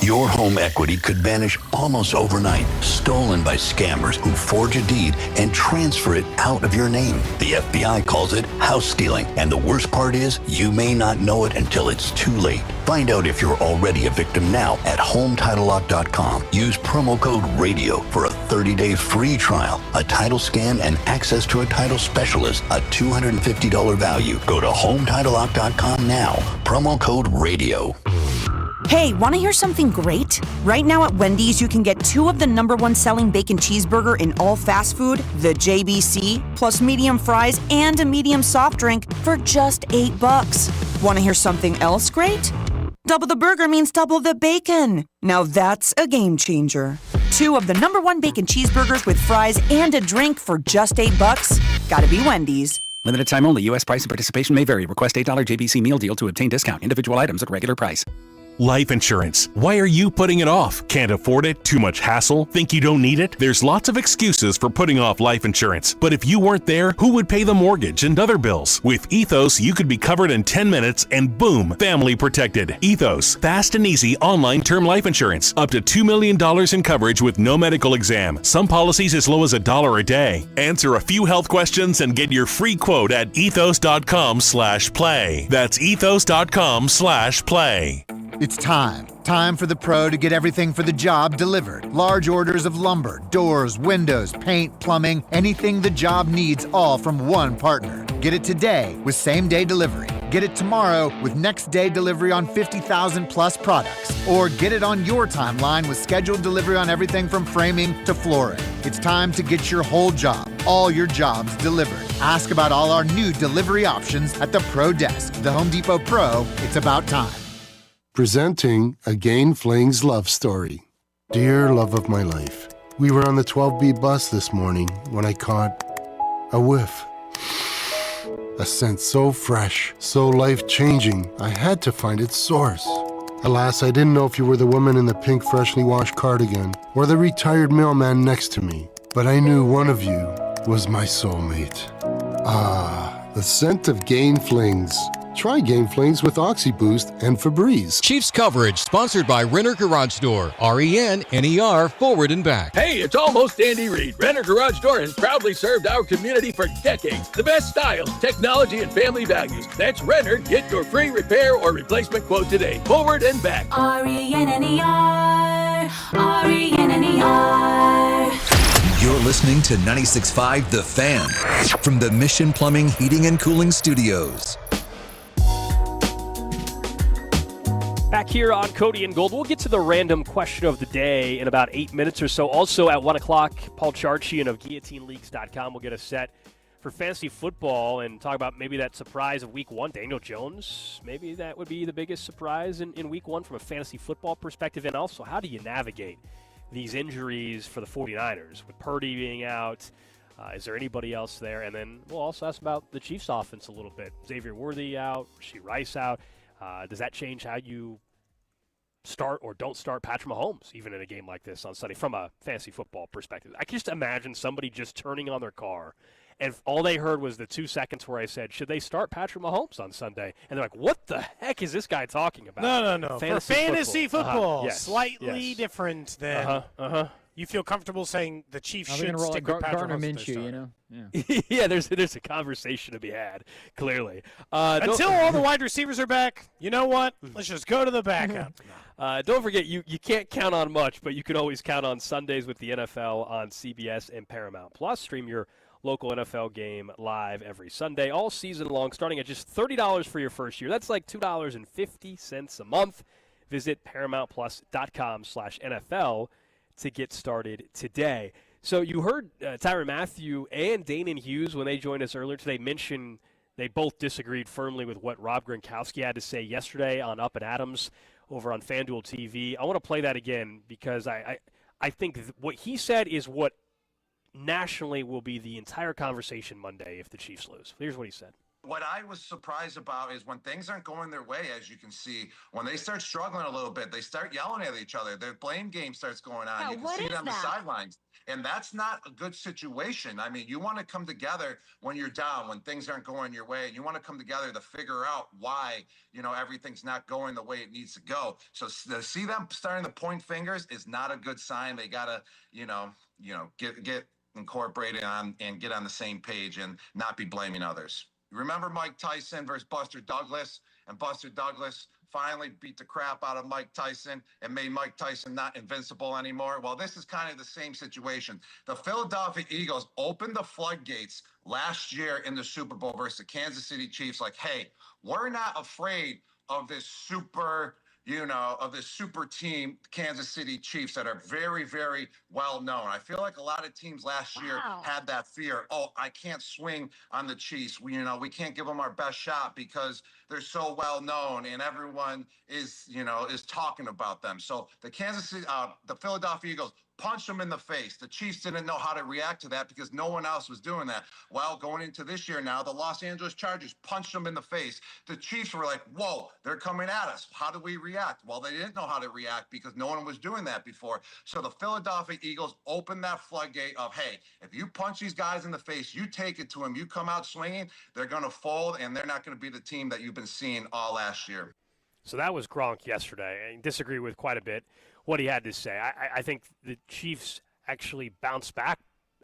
Your home equity could vanish almost overnight, stolen by scammers who forge a deed and transfer it out of your name. The FBI calls it house stealing, and the worst part is you may not know it until it's too late. Find out if you're already a victim now at HomeTitleLock.com. Use promo code RADIO for a 30-day free trial, a title scan, and access to a title specialist, a $250 value. Go to HomeTitleLock.com now. Promo code RADIO. Hey, want to hear something great? Right now at Wendy's, you can get 2 of the #1 selling bacon cheeseburger in all fast food, the JBC, plus medium fries and a medium soft drink for just $8. Want to hear something else great? Double the burger means double the bacon. Now that's a game changer. 2 of the #1 bacon cheeseburgers with fries and a drink for just $8. Gotta be Wendy's. Limited time only. U.S. price and participation may vary. Request $8 JBC meal deal to obtain discount. Individual items at regular price. Life insurance. Why are you putting it off? Can't afford it? Too much hassle? Think you don't need it? There's lots of excuses for putting off life insurance. But if you weren't there, who would pay the mortgage and other bills? With Ethos, you could be covered in 10 minutes and boom, family protected. Ethos, fast and easy online term life insurance. Up to $2 million in coverage with no medical exam. Some policies as low as $1 a day. Answer a few health questions and get your free quote at ethos.com/play. That's ethos.com/play. It's time. Time for the pro to get everything for the job delivered. Large orders of lumber, doors, windows, paint, plumbing, anything the job needs, all from one partner. Get it today with same-day delivery. Get it tomorrow with next-day delivery on 50,000 plus products. Or get it on your timeline with scheduled delivery on everything from framing to flooring. It's time to get your whole job, all your jobs delivered. Ask about all our new delivery options at the Pro Desk. The Home Depot Pro, it's about time. Presenting a Gain Flings love story. Dear love of my life, we were on the 12B bus this morning when I caught a whiff. A scent so fresh, so life-changing, I had to find its source. Alas, I didn't know if you were the woman in the pink freshly washed cardigan or the retired mailman next to me, but I knew one of you was my soulmate. Ah, the scent of Gain Flings. Try Gain Flings with OxyBoost and Febreze. Chiefs coverage sponsored by Renner Garage Door. RENNER forward and back. Hey, it's almost Andy Reid. Renner Garage Door has proudly served our community for decades. The best styles, technology, and family values. That's Renner. Get your free repair or replacement quote today. Forward and back. RENNER. RENNER. You're listening to 96.5 The Fan from the Mission Plumbing, Heating, and Cooling Studios. Back here on Cody and Gold, we'll get to the random question of the day in about 8 minutes or so. Also at 1 o'clock, Paul Charchian of GuillotineLeagues.com will get us set for fantasy football and talk about maybe that surprise of Week 1. Daniel Jones, maybe that would be the biggest surprise in Week 1 from a fantasy football perspective. And also, how do you navigate these injuries for the 49ers with Purdy being out? Is there anybody else there? And then we'll also ask about the Chiefs offense a little bit. Xavier Worthy out, Rashee Rice out. Does that change how you start or don't start Patrick Mahomes, even in a game like this on Sunday, from a fantasy football perspective? I can just imagine somebody just turning on their car, and all they heard was the 2 seconds where I said, should they start Patrick Mahomes on Sunday? And they're like, what the heck is this guy talking about? No. For fantasy football, Yes. slightly different than you feel comfortable saying the Chiefs should stick with Patrick Gardner Mahomes as their Minshew, you starter. know? Yeah. Yeah, there's a conversation to be had, clearly. Until all the wide receivers are back, you know what? Let's just go to the backup. Don't forget, you can't count on much, but you can always count on Sundays with the NFL on CBS and Paramount Plus. Stream your local NFL game live every Sunday, all season long, starting at just $30 for your first year. That's like $2.50 a month. Visit ParamountPlus.com/NFL to get started today. So you heard Tyrann Mathieu and Danan Hughes, when they joined us earlier today, mention they both disagreed firmly with what Rob Gronkowski had to say yesterday on Up and Adams over on FanDuel TV. I want to play that again because I think what he said is what nationally will be the entire conversation Monday if the Chiefs lose. Here's what he said. What I was surprised about is when things aren't going their way, as you can see, when they start struggling a little bit, they start yelling at each other. Their blame game starts going on. Yeah, you can what see is it on the that? sidelines. And that's not a good situation. I mean, you want to come together when you're down, when things aren't going your way. And you want to come together to figure out why, everything's not going the way it needs to go. So to see them starting to point fingers is not a good sign. They got to, get incorporated on and get on the same page and not be blaming others. Remember Mike Tyson versus Buster Douglas? And Buster Douglas finally beat the crap out of Mike Tyson and made Mike Tyson not invincible anymore. Well, this is kind of the same situation. The Philadelphia Eagles opened the floodgates last year in the Super Bowl versus the Kansas City Chiefs. Like, hey, we're not afraid of this super team, Kansas City Chiefs, that are very, very well known. I feel like a lot of teams last year had that fear. Oh, I can't swing on the Chiefs. We can't give them our best shot because they're so well known and everyone is talking about them. So the Philadelphia Eagles punched them in the face. The Chiefs didn't know how to react to that because no one else was doing that. Well, going into this year now, the Los Angeles Chargers punched them in the face. The Chiefs were like, whoa, they're coming at us. How do we react? Well, they didn't know how to react because no one was doing that before. So the Philadelphia Eagles opened that floodgate of, hey, if you punch these guys in the face, you take it to them, you come out swinging, they're going to fold, and they're not going to be the team that you've been seeing all last year. So that was Gronk yesterday. I disagree with quite a bit what he had to say. I think the Chiefs actually bounced back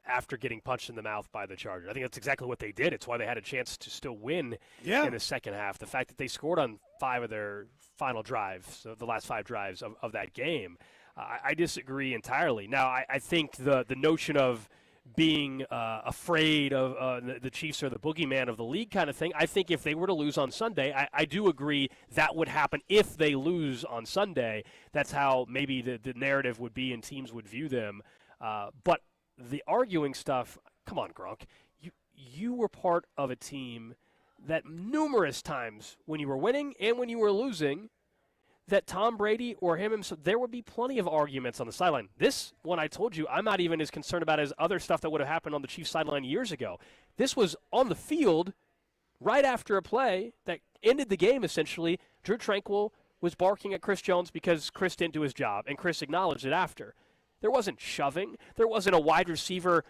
after getting punched in the mouth by the Chargers. I think that's exactly what they did. It's why they had a chance to still win in the second half. The fact that they scored on 5 of their final drives, so the last 5 drives of that game, I disagree entirely. Now, I think the notion of being afraid of the Chiefs are the boogeyman of the league kind of thing. I think if they were to lose on Sunday, I do agree that would happen if they lose on Sunday. That's how maybe the narrative would be and teams would view them. But the arguing stuff, come on, Gronk. You were part of a team that numerous times when you were winning and when you were losing, that Tom Brady or him himself, there would be plenty of arguments on the sideline. This one, I told you, I'm not even as concerned about as other stuff that would have happened on the Chiefs sideline years ago. This was on the field right after a play that ended the game, essentially. Drew Tranquill was barking at Chris Jones because Chris didn't do his job, and Chris acknowledged it after. There wasn't shoving. There wasn't a wide receiver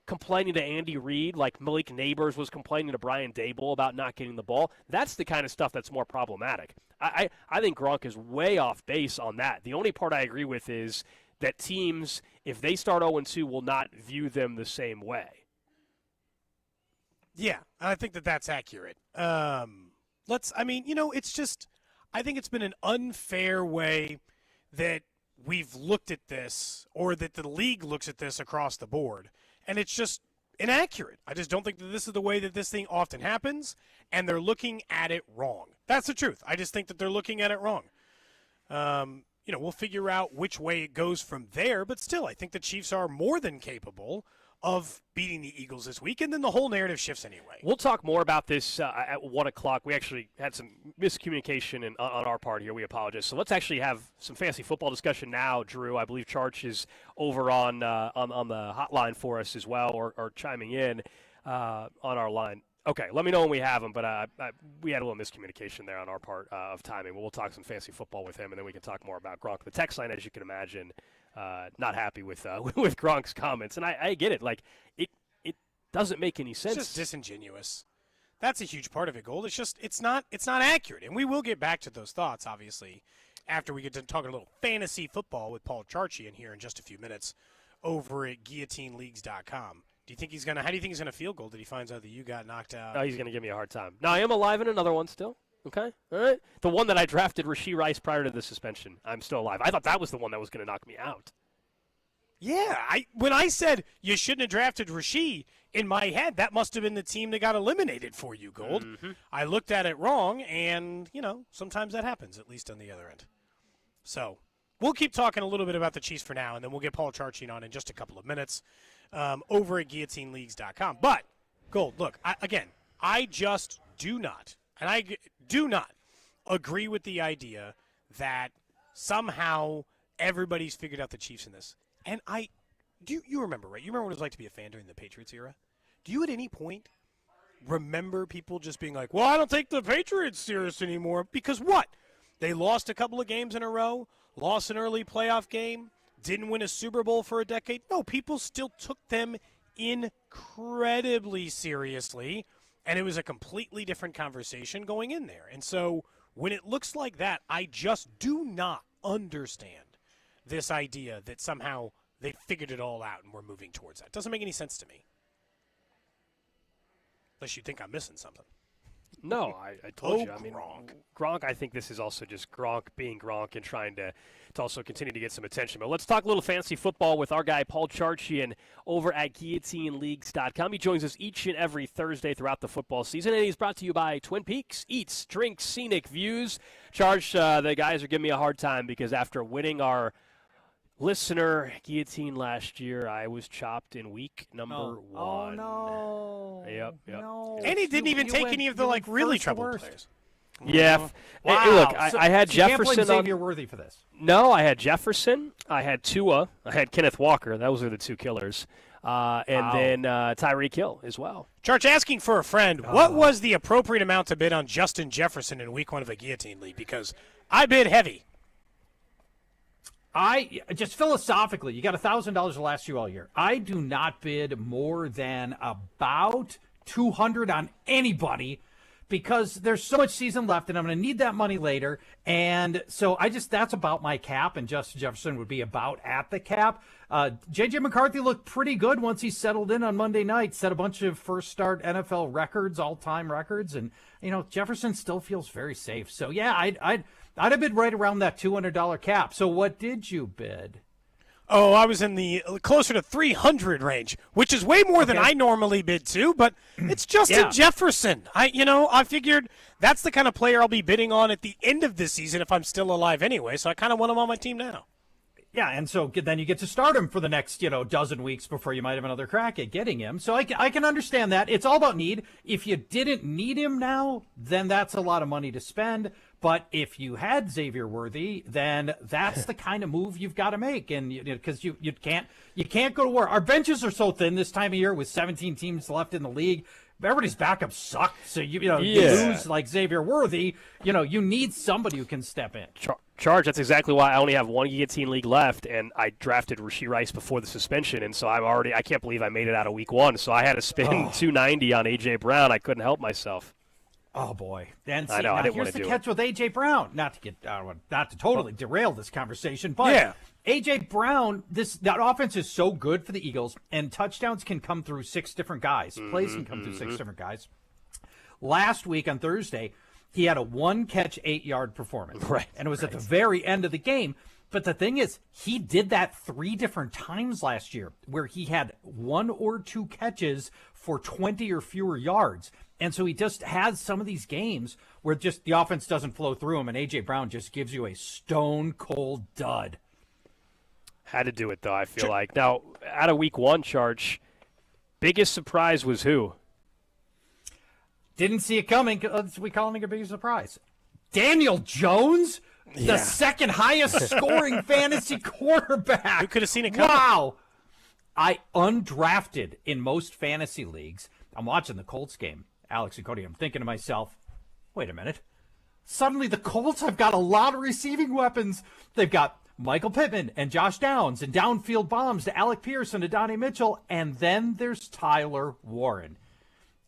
complaining to Andy Reid like Malik Neighbors was complaining to Brian Daboll about not getting the ball. That's the kind of stuff that's more problematic. I think Gronk is way off base on that. The only part I agree with is that teams, if they start 0-2, will not view them the same way. Yeah, I think that's accurate. It's just, I think it's been an unfair way that we've looked at this, or that the league looks at this across the board, and it's just inaccurate. I just don't think that this is the way that this thing often happens, and they're looking at it wrong. That's the truth. I just think that they're looking at it wrong. We'll figure out which way it goes from there, but still, I think the Chiefs are more than capable of beating the Eagles this week, and then the whole narrative shifts anyway. We'll talk more about this at 1 o'clock. We actually had some miscommunication on our part here. We apologize. So let's actually have some fantasy football discussion now, Drew. I believe Charch is over on the hotline for us as well, or chiming in on our line. Okay, let me know when we have him, but we had a little miscommunication there on our part of timing. We'll talk some fantasy football with him, and then we can talk more about Gronk. The text line, as you can imagine, not happy with Gronk's comments, and I get it. Like, it doesn't make any sense. It's just disingenuous. That's a huge part of it, Gold. It's just it's not accurate, and we will get back to those thoughts, obviously, after we get to talk a little fantasy football with Paul Charchi in here in just a few minutes over at GuillotineLeagues.com. How do you think he's gonna feel, Gold? Did he finds out that you got knocked out? Oh, he's gonna give me a hard time. No, I am alive in another one still. Okay, all right. The one that I drafted, Rashee Rice, prior to the suspension. I'm still alive. I thought that was the one that was gonna knock me out. Yeah, when I said you shouldn't have drafted Rashee, in my head, that must have been the team that got eliminated for you, Gold. Mm-hmm. I looked at it wrong, and, sometimes that happens, at least on the other end. So we'll keep talking a little bit about the Chiefs for now, and then we'll get Paul Charchi on in just a couple of minutes over at GuillotineLeagues.com. But, Gold, look, I just do not, and I do not agree with the idea that somehow everybody's figured out the Chiefs in this. And you remember, right? You remember what it was like to be a fan during the Patriots era? Do you at any point remember people just being like, well, I don't take the Patriots serious anymore? Because what? They lost a couple of games in a row, lost an early playoff game, didn't win a Super Bowl for a decade. No, people still took them incredibly seriously, and it was a completely different conversation going in there. And so when it looks like that, I just do not understand this idea that somehow they figured it all out and we're moving towards that. It doesn't make any sense to me. Unless you think I'm missing something. No, I told you. I mean, Gronk. I think this is also just Gronk being Gronk and trying to also continue to get some attention. But let's talk a little fantasy football with our guy Paul Charchian over at GuillotineLeagues.com. He joins us each and every Thursday throughout the football season, and he's brought to you by Twin Peaks Eats, Drinks, Scenic Views. Charch, the guys are giving me a hard time because after winning our listener guillotine last year, I was chopped in week number 1. Oh, no. Yep. No. And he didn't even take any of the really troubled players. Yeah. Wow. Hey, look, So I had you can't Jefferson blame on. Xavier Worthy for this. No, I had Jefferson. I had Tua. I had Kenneth Walker. Those are the two killers. And then Tyreek Hill as well. Charch, asking for a friend, what was the appropriate amount to bid on Justin Jefferson in week 1 of the Guillotine League? Because I bid heavy. I just philosophically, you got $1,000 to last you all year. I do not bid more than about $200 on anybody because there's so much season left and I'm going to need that money later. And so that's about my cap, and Justin Jefferson would be about at the cap. J.J. McCarthy looked pretty good once he settled in on Monday night, set a bunch of first start NFL records, all-time records. And, Jefferson still feels very safe. So, yeah, I'd have bid right around that $200 cap. So what did you bid? Oh, I was in the closer to 300 range, which is way more than I normally bid to, but it's Justin Jefferson. I figured that's the kind of player I'll be bidding on at the end of this season if I'm still alive anyway, so I kind of want him on my team now. Yeah, and so then you get to start him for the next, dozen weeks before you might have another crack at getting him. So I can understand that. It's all about need. If you didn't need him now, then that's a lot of money to spend. But if you had Xavier Worthy, then that's the kind of move you've got to make. And because you can't go to war. Our benches are so thin this time of year with 17 teams left in the league. Everybody's backups suck. So you lose like Xavier Worthy. You need somebody who can step in. Charge, that's exactly why I only have one guillotine league left, and I drafted Rashee Rice before the suspension, and so I can't believe I made it out of week 1, so I had to spend $290 on A.J. Brown. I couldn't help myself. Oh, boy. And I know, I didn't here's want to the do catch with A.J. Brown. Not to totally derail this conversation, but A.J. Brown, that offense is so good for the Eagles, and touchdowns can come through 6 different guys. Plays can come through 6 different guys. Last week on Thursday, he had a 1-catch, 8-yard performance. Right. And it was at the very end of the game. But the thing is, he did that 3 different times last year where he had 1 or 2 catches for 20 or fewer yards. And so he just has some of these games where just the offense doesn't flow through him, and A.J. Brown just gives you a stone-cold dud. Had to do it, though, I feel like. Now, out of week 1, Charge, biggest surprise was who? Didn't see it coming. We call it a big surprise. Daniel Jones, the second highest scoring fantasy quarterback. Who could have seen it coming? Wow. I undrafted in most fantasy leagues. I'm watching the Colts game, Alex and Cody. I'm thinking to myself, wait a minute. Suddenly the Colts have got a lot of receiving weapons. They've got Michael Pittman and Josh Downs and downfield bombs to Alec Pierce and to Donnie Mitchell. And then there's Tyler Warren.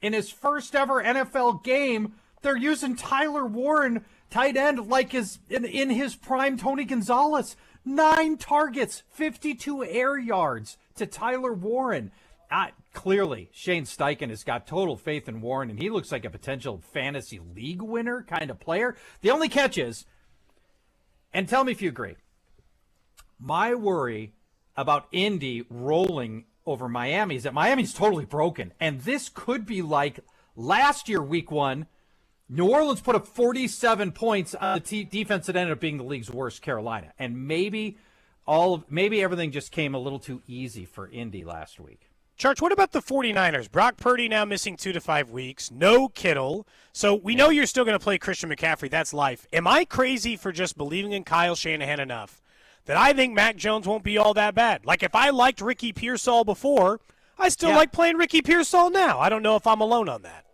In his first ever NFL game, they're using Tyler Warren, tight end, like in his prime Tony Gonzalez. 9 targets, 52 air yards to Tyler Warren. Clearly, Shane Steichen has got total faith in Warren, and he looks like a potential fantasy league winner kind of player. The only catch is, and tell me if you agree, my worry about Indy rolling over Miami is that Miami's totally broken. And this could be like last year, week 1, New Orleans put up 47 points on the defense that ended up being the league's worst, Carolina. And maybe everything just came a little too easy for Indy last week. Charch, what about the 49ers? Brock Purdy now missing 2 to 5 weeks. No Kittle. So we know you're still going to play Christian McCaffrey. That's life. Am I crazy for just believing in Kyle Shanahan enough that I think Mac Jones won't be all that bad? Like, if I liked Ricky Pearsall before, I still like playing Ricky Pearsall now. I don't know if I'm alone on that.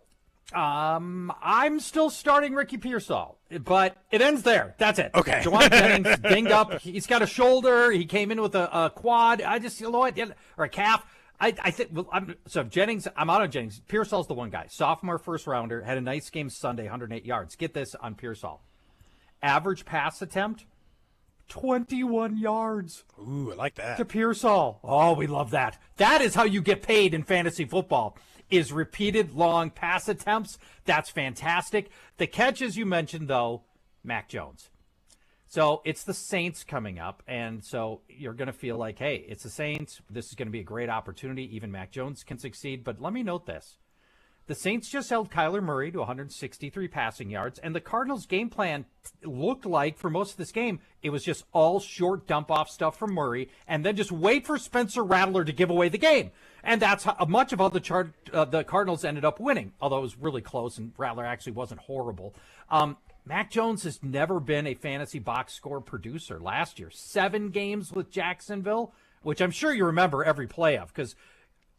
I'm still starting Ricky Pearsall, but it ends there. That's it. Okay. Juwan Jennings dinged up. He's got a shoulder. He came in with a quad. I just, you know what, or a calf. I think, so Jennings, I'm out on Jennings. Pearsall's the one guy. Sophomore first rounder, had a nice game Sunday, 108 yards. Get this on Pearsall. Average pass attempt, 21 yards. Ooh, I like that. To Pearsall. Oh, we love that. That is how you get paid in fantasy football, is repeated long pass attempts. That's fantastic. The catch, as you mentioned, though, Mac Jones. So it's the Saints coming up, and so you're going to feel like, hey, it's the Saints. This is going to be a great opportunity. Even Mac Jones can succeed. But let me note this. The Saints just held Kyler Murray to 163 passing yards, and the Cardinals' game plan looked like, for most of this game, it was just all short dump-off stuff from Murray, and then just wait for Spencer Rattler to give away the game. And that's how much of how the Cardinals ended up winning, although it was really close, and Rattler actually wasn't horrible. Mac Jones has never been a fantasy box score producer. Last year, 7 games with Jacksonville, which I'm sure you remember every play of, because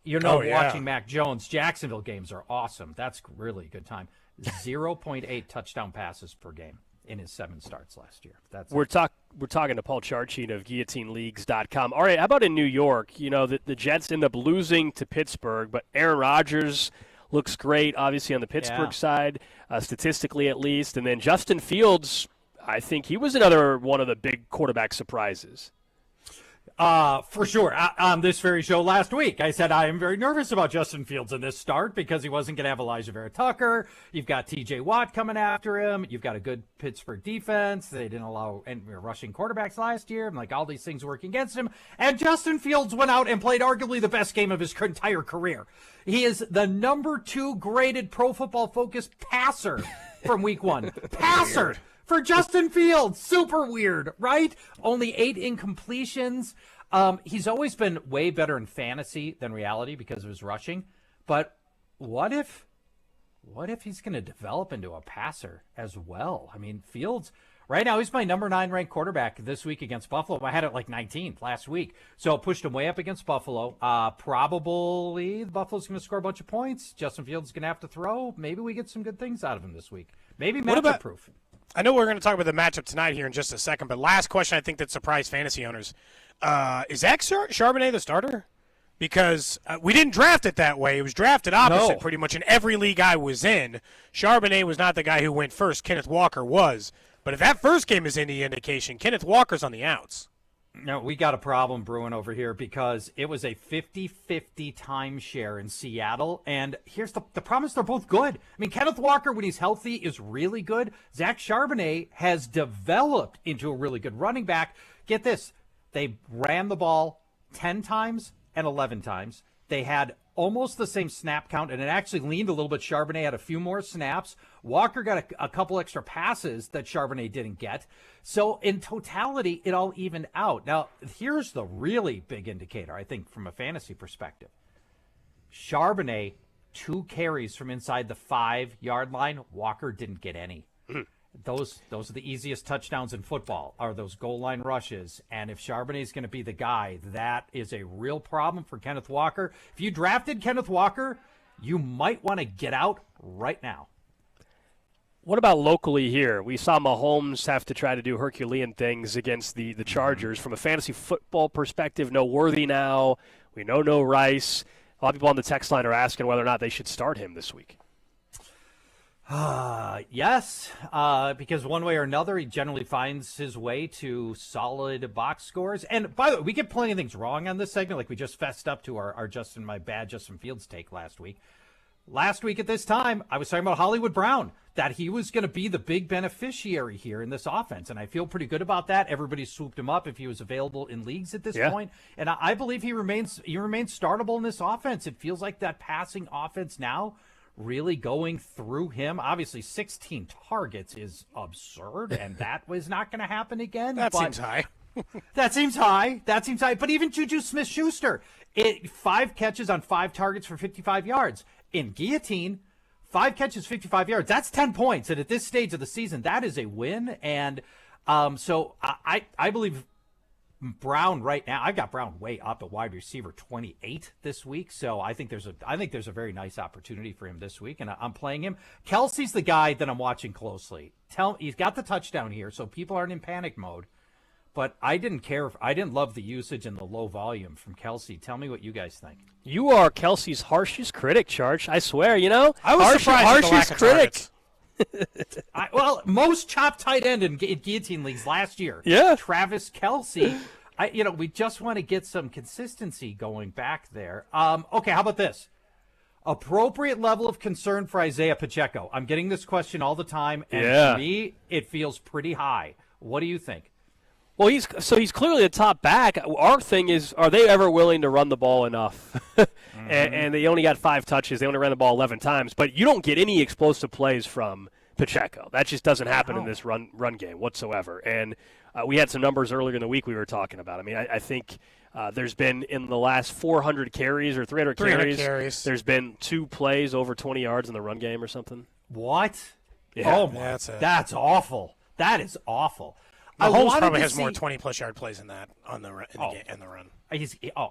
watching Mac Jones, Jacksonville games are awesome. That's really a good time. 0.8 touchdown passes per game in his 7 starts last year. We're talking to Paul Charchian of GuillotineLeagues.com. All right, how about in New York? You know, the Jets end up losing to Pittsburgh, but Aaron Rodgers looks great, obviously, on the Pittsburgh side, statistically at least. And then Justin Fields, I think he was another one of the big quarterback surprises. For sure. On this very show last week, I said I am very nervous about Justin Fields in this start because he wasn't going to have Elijah Vera Tucker. You've got T.J. Watt coming after him. You've got a good Pittsburgh defense. They didn't allow rushing quarterbacks last year. And all these things working against him. And Justin Fields went out and played arguably the best game of his entire career. He is the number 2 graded Pro Football Focus passer from week 1. Passer! For Justin Fields. Super weird, right? Only 8 incompletions. He's always been way better in fantasy than reality because of his rushing. But what if he's going to develop into a passer as well? I mean, Fields, right now, he's my number 9 ranked quarterback this week against Buffalo. I had it like 19th last week. So it pushed him way up against Buffalo. Probably Buffalo's going to score a bunch of points. Justin Fields is going to have to throw. Maybe we get some good things out of him this week. Maybe matchup proof. I know we're going to talk about the matchup tonight here in just a second, but last question I think that surprised fantasy owners. Is Zach Charbonnet the starter? Because we didn't draft it that way. It was drafted opposite pretty much in every league I was in. Charbonnet was not the guy who went first. Kenneth Walker was. But if that first game is any indication, Kenneth Walker's on the outs. No, we got a problem brewing over here because it was a 50-50 timeshare in Seattle. And here's the problem is they're both good. I mean, Kenneth Walker, when he's healthy, is really good. Zach Charbonnet has developed into a really good running back. Get this. They ran the ball 10 times and 11 times. They had almost the same snap count, and it actually leaned a little bit. Charbonnet had a few more snaps. Walker got a couple extra passes that Charbonnet didn't get. So in totality, it all evened out. Now, here's the really big indicator, I think, from a fantasy perspective. Charbonnet, 2 carries from inside the 5-yard line. Walker didn't get any. Those are the easiest touchdowns in football, are those goal line rushes. And if Charbonnet is going to be the guy, that is a real problem for Kenneth Walker. If you drafted Kenneth Walker, you might want to get out right now. What about locally here? We saw Mahomes have to try to do Herculean things against the Chargers. From a fantasy football perspective, no Worthy now. We know no Rice. A lot of people on the text line are asking whether or not they should start him this week. Yes, because one way or another, he generally finds his way to solid box scores. And by the way, we get plenty of things wrong on this segment, like we just fessed up to our Justin Fields take last week. Last week at this time, I was talking about Hollywood Brown, that he was going to be the big beneficiary here in this offense. And I feel pretty good about that. Everybody swooped him up if he was available in leagues at this point. And I believe he remains startable in this offense. It feels like that passing offense now really going through him. Obviously, 16 targets is absurd, and that was not going to happen again. That seems high. That seems high. But even Juju Smith-Schuster, 5 catches on 5 targets for 55 yards. In Guillotine, 5 catches, 55 yards. That's 10 points. And at this stage of the season, that is a win. And so I believe Brown right now, I've got Brown way up at wide receiver 28 this week. So I think there's a very nice opportunity for him this week, and I'm playing him. Kelsey's the guy that I'm watching closely. He's got the touchdown here, so people aren't in panic mode. But I didn't love the usage and the low volume from Kelsey. Tell me what you guys think. You are Kelsey's harshest critic, Charch. I swear, I was surprised at the lack of critic. Most chopped tight end in guillotine leagues last year. Yeah. Travis Kelsey. We just want to get some consistency going back there. Okay, how about this? Appropriate level of concern for Isaiah Pacheco. I'm getting this question all the time, and to me, it feels pretty high. What do you think? Well, he's clearly a top back. Our thing is, are they ever willing to run the ball enough? and they only got 5 touches. They only ran the ball 11 times. But you don't get any explosive plays from Pacheco. That just doesn't happen in this run game whatsoever. And we had some numbers earlier in the week we were talking about. I mean, I think there's been in the last 400 carries or 300 carries, there's been 2 plays over 20 yards in the run game or something. What? Yeah. Oh, my. That's awful. That is awful. Mahomes probably has more 20-plus yard plays than that in the run.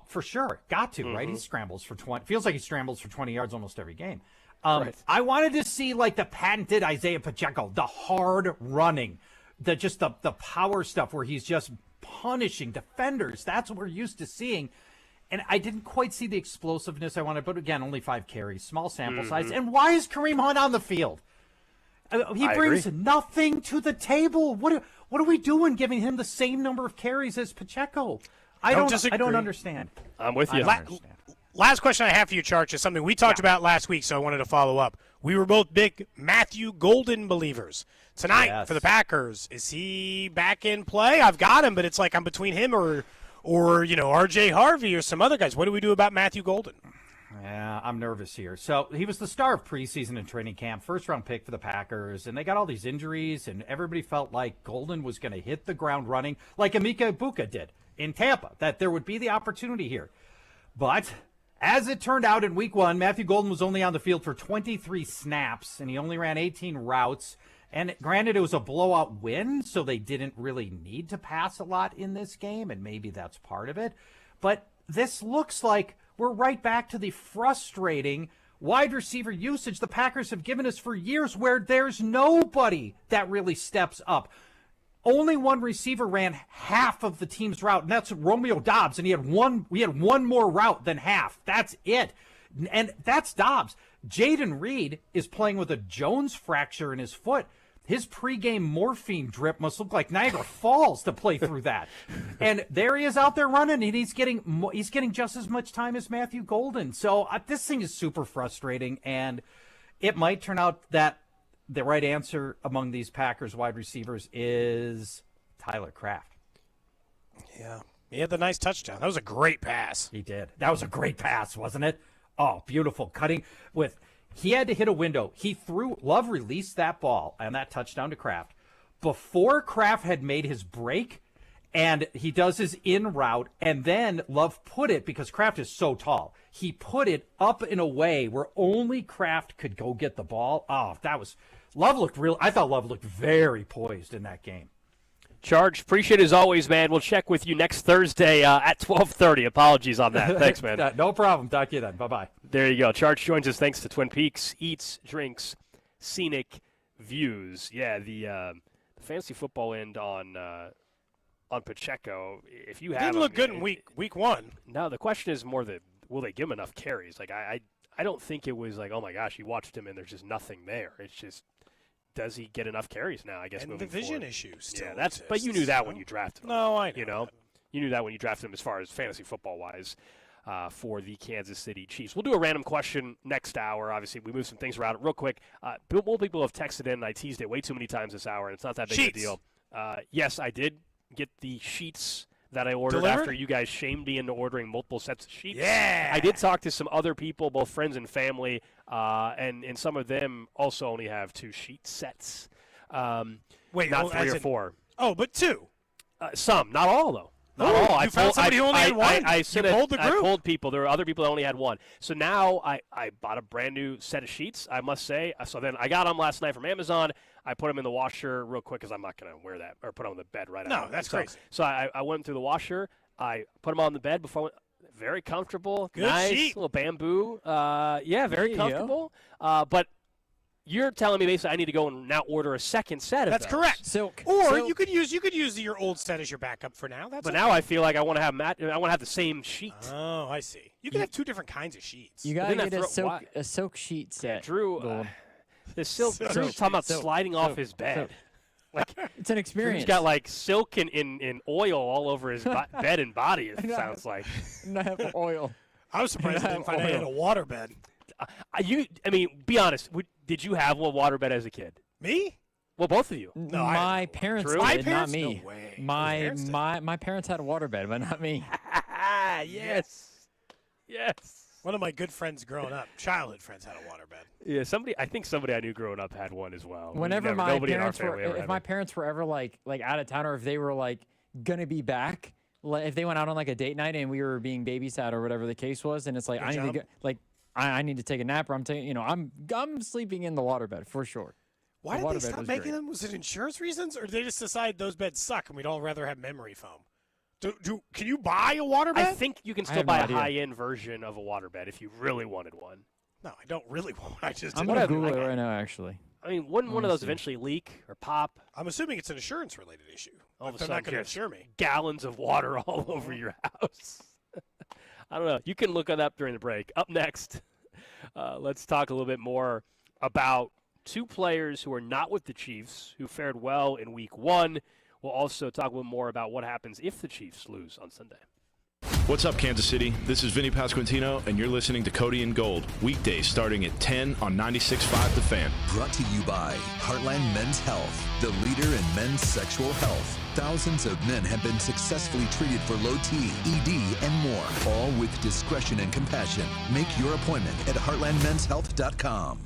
For sure. Got to, right? He scrambles for 20. Feels like he scrambles for 20 yards almost every game. Right. I wanted to see like the patented Isaiah Pacheco, the hard running, the power stuff where he's just punishing defenders. That's what we're used to seeing. And I didn't quite see the explosiveness I wanted, but again, only 5 carries, small sample size. And why is Kareem Hunt on the field? He brings nothing to the table. What are we doing giving him the same number of carries as Pacheco? I don't understand. I'm with you. Last question I have for you, Charch, is something we talked about last week, so I wanted to follow up. We were both big Matthew Golden believers. Tonight for the Packers, is he back in play? I've got him, but it's like I'm between him or R.J. Harvey or some other guys. What do we do about Matthew Golden? Yeah, I'm nervous here. So he was the star of preseason and training camp, first-round pick for the Packers, and they got all these injuries, and everybody felt like Golden was going to hit the ground running like Emeka Egbuka did in Tampa, that there would be the opportunity here. But as it turned out in week 1, Matthew Golden was only on the field for 23 snaps, and he only ran 18 routes. And granted, it was a blowout win, so they didn't really need to pass a lot in this game, and maybe that's part of it. But this looks like we're right back to the frustrating wide receiver usage the Packers have given us for years, where there's nobody that really steps up. Only one receiver ran half of the team's route, and that's Romeo Doubs, and we had one more route than half. That's it. And that's Doubs. Jaden Reed is playing with a Jones fracture in his foot. His pregame morphine drip must look like Niagara Falls to play through that. And there he is out there running, and he's getting just as much time as Matthew Golden. So this thing is super frustrating, and it might turn out that the right answer among these Packers wide receivers is Tyler Kraft. Yeah. He had the nice touchdown. That was a great pass. He did. That was a great pass, wasn't it? Oh, beautiful. Cutting with – he had to hit a window. Love released that ball and that touchdown to Kraft before Kraft had made his break, and he does his in route, and then Love put it, because Kraft is so tall, he put it up in a way where only Kraft could go get the ball. Oh, I thought Love looked very poised in that game. Charch, appreciate it as always, man. We'll check with you next Thursday at 12:30. Apologies on that. Thanks, man. No problem. Talk to you then. Bye-bye. There you go. Charch joins us thanks to Twin Peaks Eats, Drinks, Scenic Views. Yeah, the fantasy football end on Pacheco. If you have didn't look good in week 1. No, the question is more that will they give him enough carries? Like I don't think it was like, oh my gosh, you watched him and there's just nothing there. It's just, does he get enough carries now, I guess, and moving the vision forward. issues still exists, but you knew that when you drafted him. No, I know. You knew that when you drafted him as far as fantasy football-wise for the Kansas City Chiefs. We'll do a random question next hour. Obviously, we move some things around real quick. More people have texted in, and I teased it way too many times this hour, and it's not that big of a deal. Yes, I did get the sheets that I ordered after you guys shamed me into ordering multiple sets of sheets. Yeah! I did talk to some other people, both friends and family, and some of them also only have 2 sheet sets. Not 3 or 4. Oh, but 2. Some, not all though. Not all. You found somebody who only had one. I polled the group. I polled people. There were other people that only had one. So now I bought a brand new set of sheets, I must say. So then I got them last night from Amazon. I put them in the washer real quick because I'm not going to wear that or put them on the bed right now. No, that's crazy. So I went through the washer. I put them on the bed before I went. Very comfortable. Good nice sheet. Little bamboo. Yeah, very comfortable. But you're telling me basically I need to go and now order a second set of That's those. correct. Silk. Or you could use your old set as your backup for now. That's But okay. now I feel like I want to have I want to have the same sheet. Oh, I see. You can have two different kinds of sheets. You gotta get a silk sheet set. Drew, the silk. Drew's talking about sliding off his bed. Like it's an experience. He's got like silk in oil all over his bed and body. It sounds like. Not oil. I was surprised I didn't find out he had a water bed. I mean, be honest. Did you have a water bed as a kid? Me? Well, both of you. No, my parents Drew? did, My not parents? me. No way. My parents had a waterbed, but not me. Yes. One of my good friends growing up, childhood friends, had a waterbed. Yeah, I think somebody I knew growing up had one as well. Whenever Nobody in our parents were, family ever if had my one. parents were ever like out of town, or if they were like gonna be back, like if they went out on like a date night and we were being babysat or whatever the case was, and it's like Good I need to job. get I need to take a nap, or I'm taking I'm sleeping in the waterbed for sure. Why The did they waterbed stop was making great. them? Was it insurance reasons, or did they just decide those beds suck and we'd all rather have memory foam? Can you buy a waterbed? I think you can I still have no buy a idea. high-end version of a waterbed if you really wanted one. No, I don't really want one. I just I'm didn't. gonna Google it right now, actually. I mean, wouldn't one of Let me those see. eventually leak or pop? I'm assuming it's an insurance-related issue. All of But a they're not sudden, going to just insure me. gallons of water all over your house. I don't know. You can look it up during the break. Up next, let's talk a little bit more about two players who are not with the Chiefs who fared well in Week 1. We'll also talk a little more about what happens if the Chiefs lose on Sunday. What's up, Kansas City? This is Vinny Pasquantino, and you're listening to Cody and Gold, weekdays starting at 10 on 96.5 The Fan. Brought to you by Heartland Men's Health, the leader in men's sexual health. Thousands of men have been successfully treated for low T, ED, and more, all with discretion and compassion. Make your appointment at heartlandmenshealth.com.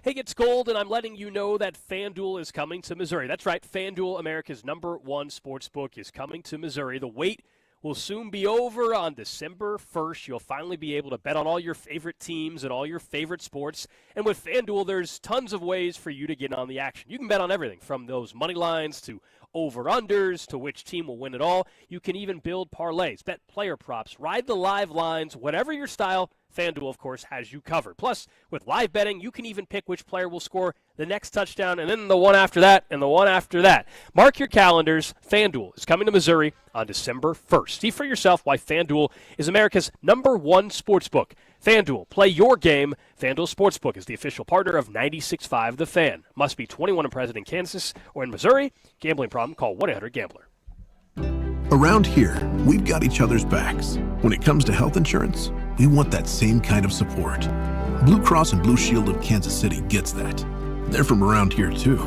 Hey, it's Gold, and I'm letting you know that FanDuel is coming to Missouri. That's right, FanDuel, America's #1 sportsbook, is coming to Missouri. The wait will soon be over. On December 1st. You'll finally be able to bet on all your favorite teams and all your favorite sports. And with FanDuel, there's tons of ways for you to get on the action. You can bet on everything from those money lines to over-unders to which team will win it all. You can even build parlays, bet player props, ride the live lines, whatever your style. FanDuel, of course, has you covered. Plus, with live betting, you can even pick which player will score the next touchdown and then the one after that and the one after that. Mark your calendars. FanDuel is coming to Missouri on December 1st. See for yourself why FanDuel is America's #1 sportsbook. FanDuel, play your game. FanDuel Sportsbook is the official partner of 96.5 The Fan. Must be 21 and present in Kansas or in Missouri. Gambling problem? Call 1-800-GAMBLER. Around here, we've got each other's backs. When it comes to health insurance, we want that same kind of support. Blue Cross and Blue Shield of Kansas City gets that. They're from around here too.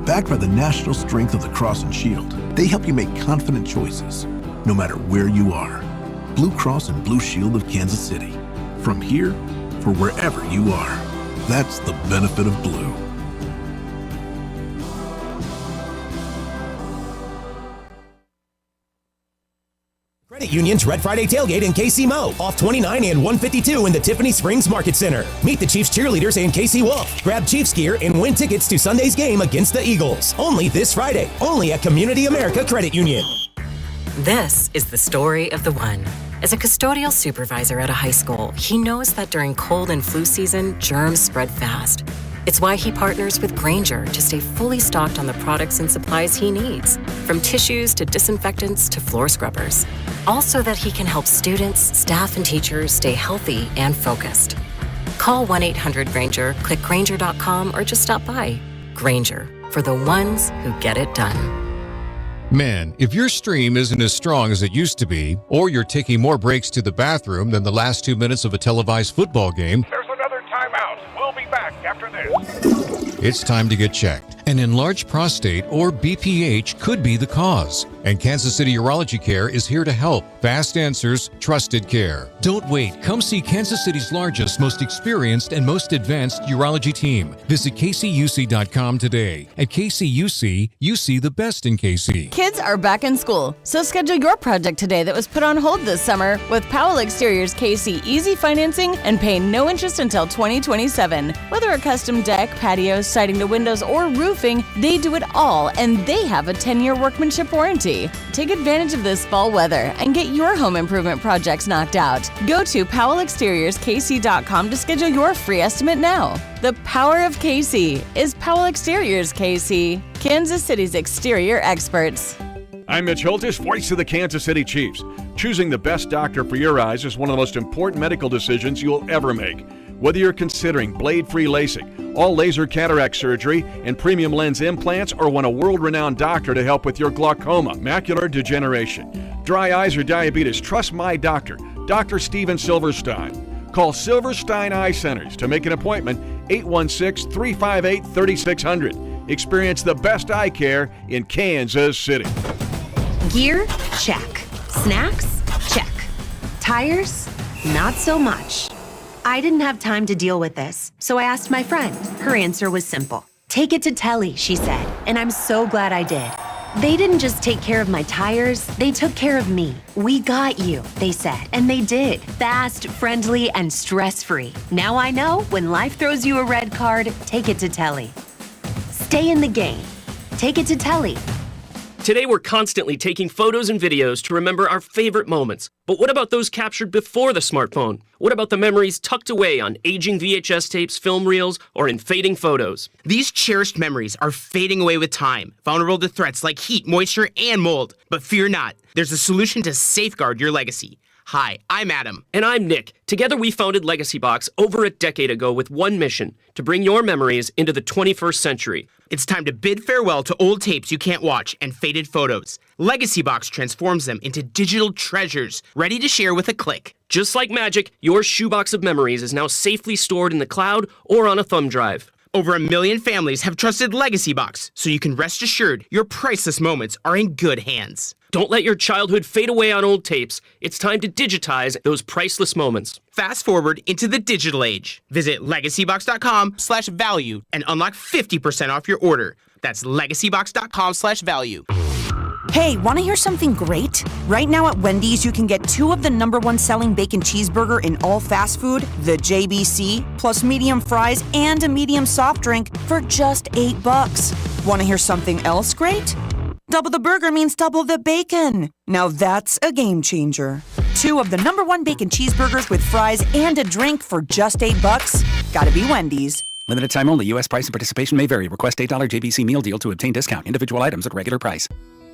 Backed by the national strength of the Cross and Shield, they help you make confident choices, no matter where you are. Blue Cross and Blue Shield of Kansas City. From here for wherever you are. That's the benefit of blue. Credit Union's Red Friday tailgate in KC Mo, off 29 and 152 in the Tiffany Springs Market Center. Meet the Chiefs cheerleaders and KC Wolf. Grab Chiefs gear and win tickets to Sunday's game against the Eagles. Only this Friday, only at Community America Credit Union. This is the story of the one. As a custodial supervisor at a high school, he knows that during cold and flu season, germs spread fast. It's why he partners with Grainger to stay fully stocked on the products and supplies he needs, from tissues to disinfectants to floor scrubbers. All so that he can help students, staff, and teachers stay healthy and focused. Call 1-800-GRAINGER, click Grainger.com, or just stop by. Grainger, for the ones who get it done. Man, if your stream isn't as strong as it used to be, or you're taking more breaks to the bathroom than the last 2 minutes of a televised football game, There's another timeout. We'll be back after this. it's time to get checked. An enlarged prostate or BPH could be the cause, and Kansas City Urology Care is here to help. Fast answers, trusted care. Don't wait. Come see Kansas City's largest, most experienced, and most advanced urology team. Visit kcuc.com today. At KCUC, you see the best in KC. Kids are back in school, so schedule your project today that was put on hold this summer with Powell Exteriors KC Easy Financing and pay no interest until 2027. Whether a custom deck, patio, siding to windows, or roofing, they do it all, and they have a 10-year workmanship warranty. Take advantage of this fall weather and get your home improvement projects knocked out. Go to PowellExteriorsKC.com to schedule your free estimate now. The power of KC is Powell Exteriors KC, Kansas City's exterior experts. I'm Mitch Holtis, voice of the Kansas City Chiefs. Choosing the best doctor for your eyes is one of the most important medical decisions you'll ever make. Whether you're considering blade-free LASIK, all laser cataract surgery, and premium lens implants, or want a world-renowned doctor to help with your glaucoma, macular degeneration, dry eyes, or diabetes, trust my doctor, Dr. Steven Silverstein. Call Silverstein Eye Centers to make an appointment, 816-358-3600. Experience the best eye care in Kansas City. Gear? Check. Snacks? Check. Tires? Not so much. I didn't have time to deal with this, so I asked my friend. Her answer was simple. Take it to Telly, she said, and I'm so glad I did. They didn't just take care of my tires, they took care of me. We got you, they said, and they did. Fast, friendly, and stress-free. Now I know when life throws you a red card, take it to Telly. Stay in the game. Take it to Telly. Today, we're constantly taking photos and videos to remember our favorite moments. But what about those captured before the smartphone? What about the memories tucked away on aging VHS tapes, film reels, or in fading photos? These cherished memories are fading away with time, vulnerable to threats like heat, moisture, and mold. But fear not, there's a solution to safeguard your legacy. Hi, I'm Adam. And I'm Nick. Together we founded Legacy Box over a decade ago with one mission, to bring your memories into the 21st century. It's time to bid farewell to old tapes you can't watch and faded photos. Legacy Box transforms them into digital treasures, ready to share with a click. Just like magic, your shoebox of memories is now safely stored in the cloud or on a thumb drive. Over 1 million families have trusted Legacy Box, so you can rest assured your priceless moments are in good hands. Don't let your childhood fade away on old tapes. It's time to digitize those priceless moments. Fast forward into the digital age. Visit legacybox.com/value and unlock 50% off your order. That's legacybox.com/value. Hey, want to hear something great? Right now at Wendy's, you can get 2 of the #1 selling bacon cheeseburger in all fast food, the JBC, plus medium fries and a medium soft drink for just $8. Want to hear something else great? Double the burger means double the bacon. Now that's a game changer. 2 of the #1 bacon cheeseburgers with fries and a drink for just $8. Gotta be Wendy's. Limited time only. U.S. price and participation may vary. Request $8 JBC meal deal to obtain discount. Individual items at regular price.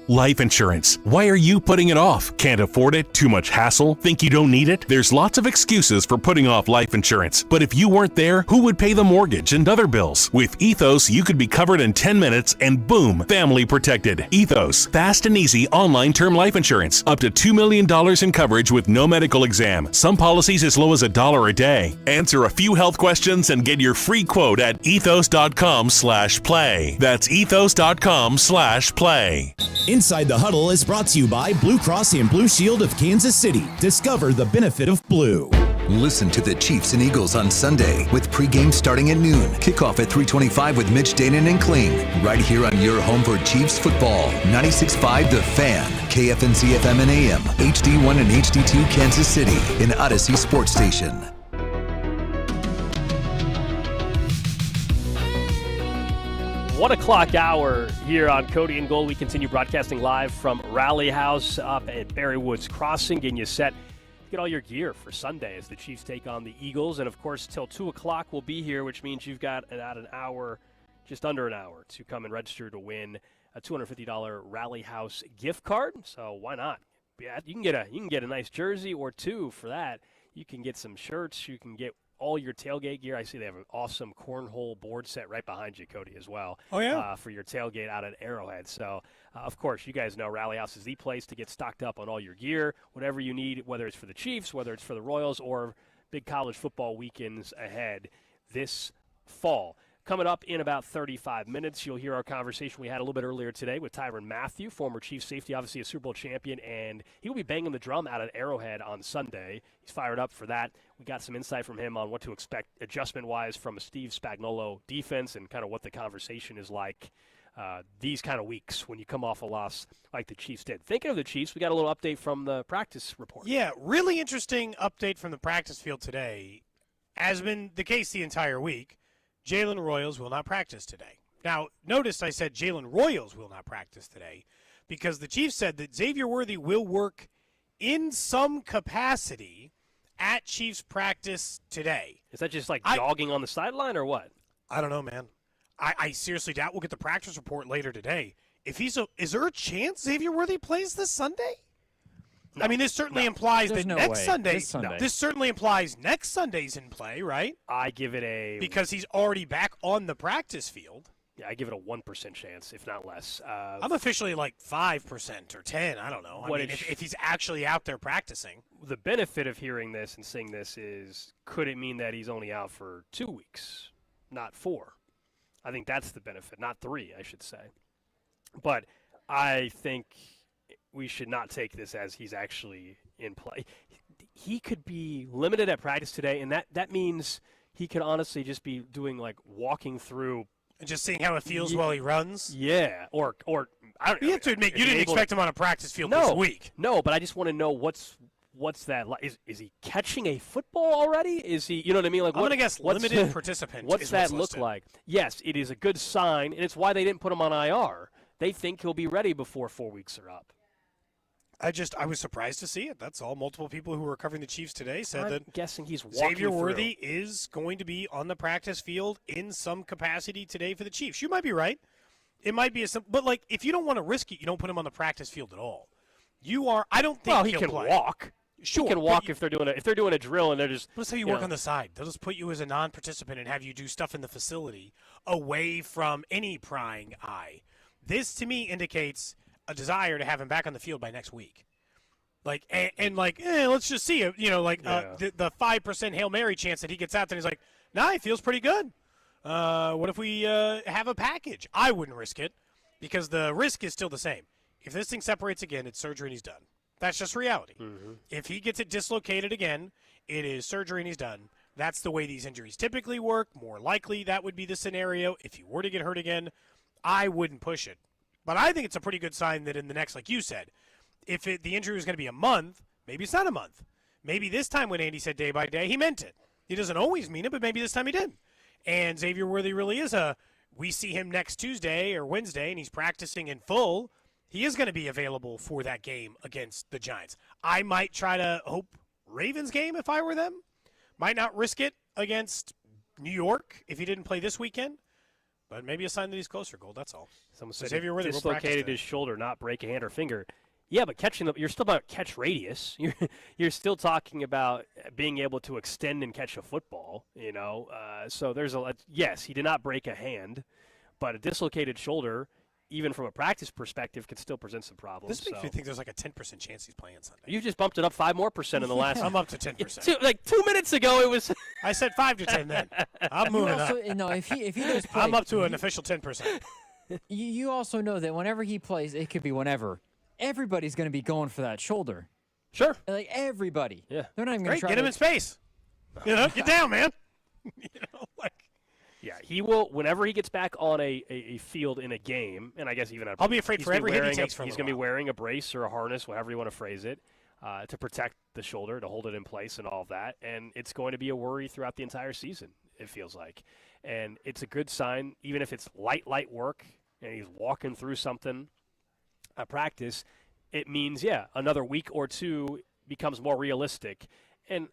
Life insurance. Why are you putting it off? Can't afford it? Too much hassle? Think you don't need it? There's lots of excuses for putting off life insurance. But if you weren't there, who would pay the mortgage and other bills? With Ethos, you could be covered in 10 minutes and boom, family protected. Ethos, fast and easy online term life insurance. Up to $2 million in coverage with no medical exam. Some policies as low as $1 a day. Answer a few health questions and get your free quote at ethos.com/play. That's ethos.com/play. Inside the Huddle is brought to you by Blue Cross and Blue Shield of Kansas City. Discover the benefit of blue. Listen to the Chiefs and Eagles on Sunday with pregame starting at noon. Kickoff at 3:25 with Mitch, Danan, and Kling. Right here on your home for Chiefs football. 96.5 The Fan. KFNC FM and AM. HD1 and HD2 Kansas City. An Odyssey Sports Station. 1 o'clock hour here on Cody and Gold. We continue broadcasting live from Rallyhouse up at Barry Woods Crossing, getting you set. Get all your gear for Sunday as the Chiefs take on the Eagles. And, of course, till 2 o'clock we'll be here, which means you've got about an hour, just under an hour, to come and register to win a $250 Rallyhouse gift card. So why not? Yeah, you can get a nice jersey or 2 for that. You can get some shirts. You can get all your tailgate gear. I see they have an awesome cornhole board set right behind you, Cody, as well. Oh, yeah? For your tailgate out at Arrowhead. So, of course, you guys know Rallyhouse is the place to get stocked up on all your gear, whatever you need, whether it's for the Chiefs, whether it's for the Royals, or big college football weekends ahead this fall. Coming up in about 35 minutes, you'll hear our conversation we had a little bit earlier today with Tyrann Mathieu, former Chiefs safety, obviously a Super Bowl champion, and he will be banging the drum out at Arrowhead on Sunday. He's fired up for that. We got some insight from him on what to expect adjustment-wise from a Steve Spagnuolo defense and kind of what the conversation is like these kind of weeks when you come off a loss like the Chiefs did. Thinking of the Chiefs, we got a little update from the practice report. Yeah, really interesting update from the practice field today. Has been the case the entire week. Jalen Royals will not practice today. Now, notice I said Jalen Royals will not practice today because the Chiefs said that Xavier Worthy will work in some capacity at Chiefs practice today. Is that just like jogging on the sideline or what? I don't know, man. I seriously doubt we'll get the practice report later today. Is there a chance Xavier Worthy plays this Sunday? No, I mean, this certainly implies that next Sunday. This certainly implies next Sunday's in play, right? I give it because he's already back on the practice field. Yeah, I give it a 1% chance, if not less. I'm officially like 5% or 10. I don't know. I mean, if he's actually out there practicing. The benefit of hearing this and seeing this is, could it mean that he's only out for 2 weeks, not 4? I think that's the benefit, not 3, I should say. But I think we should not take this as he's actually in play. He could be limited at practice today, and that means he could honestly just be doing like walking through and just seeing how it feels while he runs. Yeah, or I don't know. You have to admit you didn't expect him on a practice field this week. No, but I just want to know what's that like? Is he catching a football already? Is he? You know what I mean? Like I'm gonna guess limited participant. What's that look like? Yes, it is a good sign, and it's why they didn't put him on IR. They think he'll be ready before 4 weeks are up. I was surprised to see it. That's all. Multiple people who were covering the Chiefs today said I'm that guessing he's walking Xavier through. Worthy is going to be on the practice field in some capacity today for the Chiefs. You might be right. It might be but like if you don't want to risk it, you don't put him on the practice field at all. I don't think he can play. Walk. Sure, he can walk if they're doing a drill and they're just. Let's say you work on the side. They'll just put you as a non-participant and have you do stuff in the facility away from any prying eye. This to me indicates a desire to have him back on the field by next week. Like let's just see it. The 5% Hail Mary chance that he gets out there. And he's like, nah, he feels pretty good. What if we have a package? I wouldn't risk it because the risk is still the same. If this thing separates again, it's surgery and he's done. That's just reality. Mm-hmm. If he gets it dislocated again, it is surgery and he's done. That's the way these injuries typically work. More likely that would be the scenario. If he were to get hurt again, I wouldn't push it. But I think it's a pretty good sign that in the next, like you said, if the injury was going to be a month, maybe it's not a month. Maybe this time when Andy said day by day, he meant it. He doesn't always mean it, but maybe this time he did. And Xavier Worthy really is we see him next Tuesday or Wednesday, and he's practicing in full. He is going to be available for that game against the Giants. I might try to hope Ravens game if I were them. Might not risk it against New York if he didn't play this weekend. But maybe a sign that he's closer, Gold. That's all. Someone said Xavier Worthy dislocated his shoulder, not break a hand or finger. Yeah, but you're still about catch radius. You're still talking about being able to extend and catch a football. So there's yes, he did not break a hand, but a dislocated shoulder, even from a practice perspective, could still present some problems. This makes me think there's like a 10% chance he's playing Sunday. You just bumped it up 5% more in the last. I'm up to 10%. Like 2 minutes ago, it was. I said 5 to 10. Then I'm moving up. No, if he does play, I'm up to an official 10%. You also know that whenever he plays, it could be whenever. Everybody's going to be going for that shoulder. Sure. Like everybody. Yeah. They're not even going to try. Get him in space. Get down, man. Yeah, he will. Whenever he gets back on a field in a game, and I guess even I'll be afraid for every hit he takes from. He's going to be wearing a brace or a harness, whatever you want to phrase it, to protect the shoulder, to hold it in place, and all of that. And it's going to be a worry throughout the entire season. It feels like, and it's a good sign, even if it's light work, and he's walking through something at practice. It means another week or two becomes more realistic. And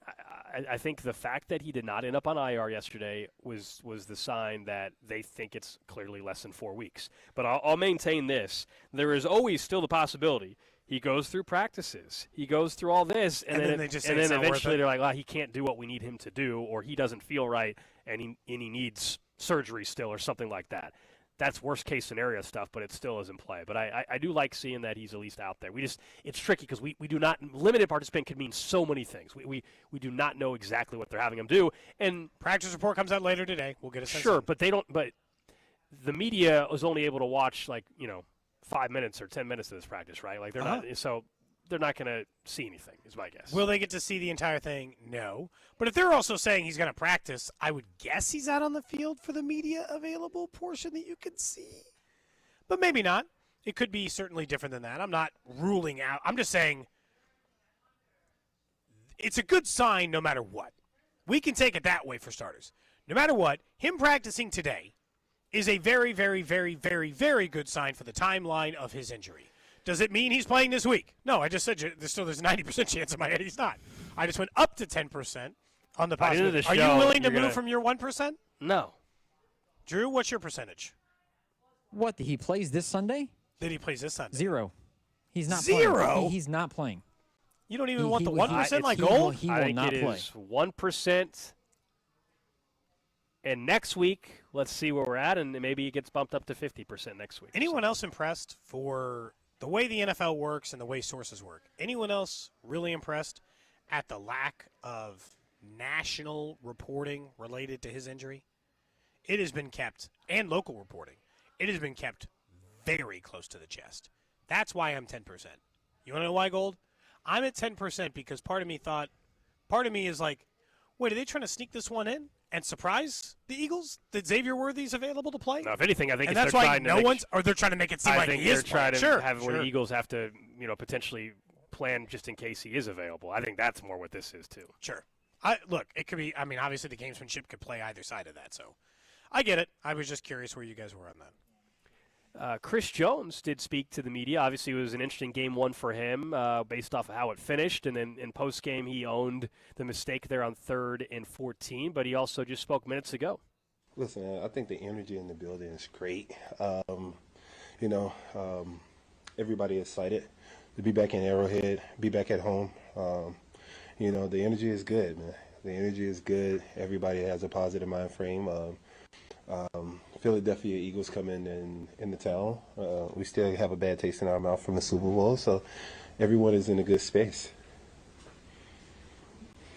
I think the fact that he did not end up on IR yesterday was the sign that they think it's clearly less than 4 weeks. But I'll maintain this. There is always still the possibility he goes through practices. He goes through all this, and then eventually they're like, he can't do what we need him to do, or he doesn't feel right, and he needs surgery still or something like that. that's worst case scenario stuff, but it still is in play. But I do like seeing that he's at least out there. It's tricky because we do not, limited participant can mean so many things. We do not know exactly what they're having him do. And practice report comes out later today. We'll get a sense. Sure, but the media was only able to watch 5 minutes or 10 minutes of this practice, right? Like they're not going to see anything, is my guess. Will they get to see the entire thing? No. But if they're also saying he's going to practice, I would guess he's out on the field for the media available portion that you can see. But maybe not. It could be certainly different than that. I'm not ruling out. I'm just saying it's a good sign no matter what. We can take it that way for starters. No matter what, him practicing today is a very, very, very, very, very good sign for the timeline of his injury. Does it mean he's playing this week? No, I just said there's a 90% chance in my head he's not. I just went up to 10% on the positive. Are you willing to move from your 1%? No. Drew, what's your percentage? What, he plays this Sunday? That he plays this Sunday? 0. He's not Zero? playing. He's not playing. You don't even want the 1% like Gold? He will not play. Is 1%. And next week, let's see where we're at, and maybe it gets bumped up to 50% next week. Anyone else impressed for the way the NFL works and the way sources work? Anyone else really impressed at the lack of national reporting related to his injury? It has been kept, and local reporting, it has been kept very close to the chest. That's why I'm 10%. You want to know why, Gold? I'm at 10% because part of me is like, wait, are they trying to sneak this one in and surprise the Eagles that Xavier Worthy's available to play? No, if anything, I think and that's why they're trying to make it seem like he is playing. Where the Eagles have to, potentially plan just in case he is available. I think that's more what this is too. Sure. Look, it could be. I mean, obviously the gamesmanship could play either side of that. So, I get it. I was just curious where you guys were on that. Chris Jones did speak to the media. Obviously, it was an interesting game one for him based off of how it finished. And then in post-game, he owned the mistake there on 3rd and 14. But he also just spoke minutes ago. Listen, I think the energy in the building is great. Everybody is excited to be back in Arrowhead, be back at home. The energy is good, man. The energy is good. Everybody has a positive mind frame. Philadelphia Eagles come in the town. We still have a bad taste in our mouth from the Super Bowl, so everyone is in a good space.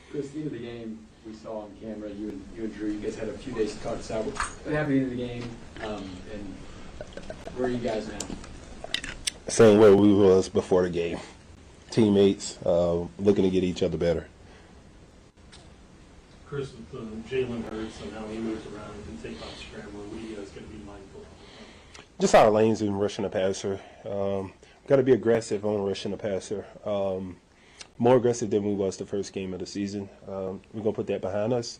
Chris, the end of the game, we saw on camera, you and Drew, you guys had a few days to talk this out. What happened at the end of the game, and where are you guys now? Same where we was before the game. Teammates, looking to get each other better. Chris, with Jalen Hurts and how he moves around and can take off scrambler, what are you guys going to be mindful of? Just our lanes and rushing the passer. Got to be aggressive on rushing the passer. More aggressive than we was the first game of the season. We're going to put that behind us.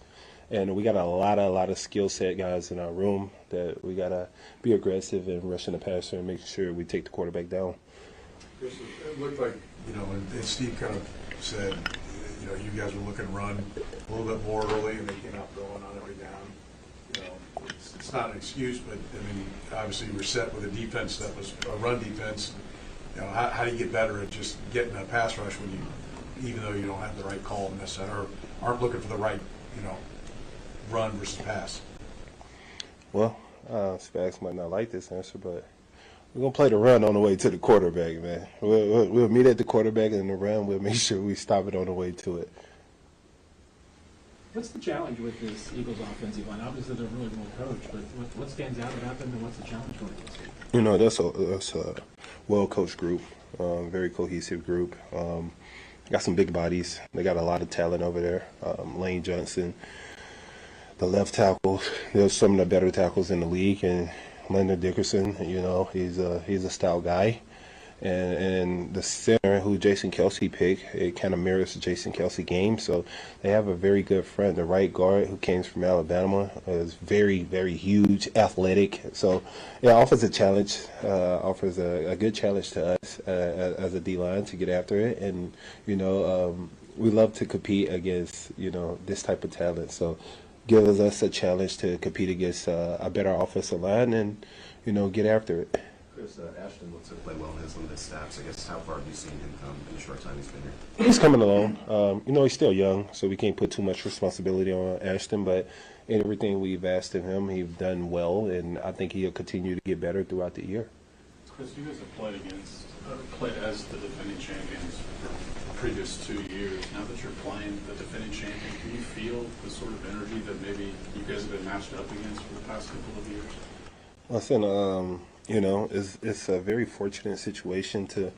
And we got a lot of skill set guys in our room that we got to be aggressive in rushing the passer and making sure we take the quarterback down. Chris, it looked like, and Steve kind of said, you guys were looking to run a little bit more early, and they came out throwing on every down. It's not an excuse, but obviously you were set with a defense that was a run defense. How do you get better at just getting a pass rush when even though you don't have the right call necessarily, or aren't looking for the right, run versus pass? Well, Spags might not like this answer, but we're going to play the run on the way to the quarterback, man. We'll meet at the quarterback, and the run, we'll make sure we stop it on the way to it. What's the challenge with this Eagles offensive line? Obviously, they're really well coached, but what stands out about them, and what's the challenge going to be? That's a well-coached group, very cohesive group. Got some big bodies. They got a lot of talent over there. Lane Johnson, the left tackle, there's some of the better tackles in the league, and Leonard Dickerson, he's a stout guy. And the center, who Jason Kelsey picked, it kind of mirrors the Jason Kelsey game. So they have a very good front. The right guard, who came from Alabama, is very, very huge, athletic. So it offers a challenge, offers a good challenge to us as a D-line to get after it. And, we love to compete against, this type of talent. So gives us a challenge to compete against a better offensive line and, get after it. Chris, Ashton looks to play well in his limited snaps. I guess how far have you seen him come in the short time he's been here? He's coming along. He's still young, so we can't put too much responsibility on Ashton, but in everything we've asked of him, he's done well, and I think he'll continue to get better throughout the year. Chris, you guys have played as the defending champions for the previous 2 years. Now that you're playing the defending champion, can you feel the sort of energy that maybe you guys have been matched up against for the past couple of years? Listen, it's a very fortunate situation to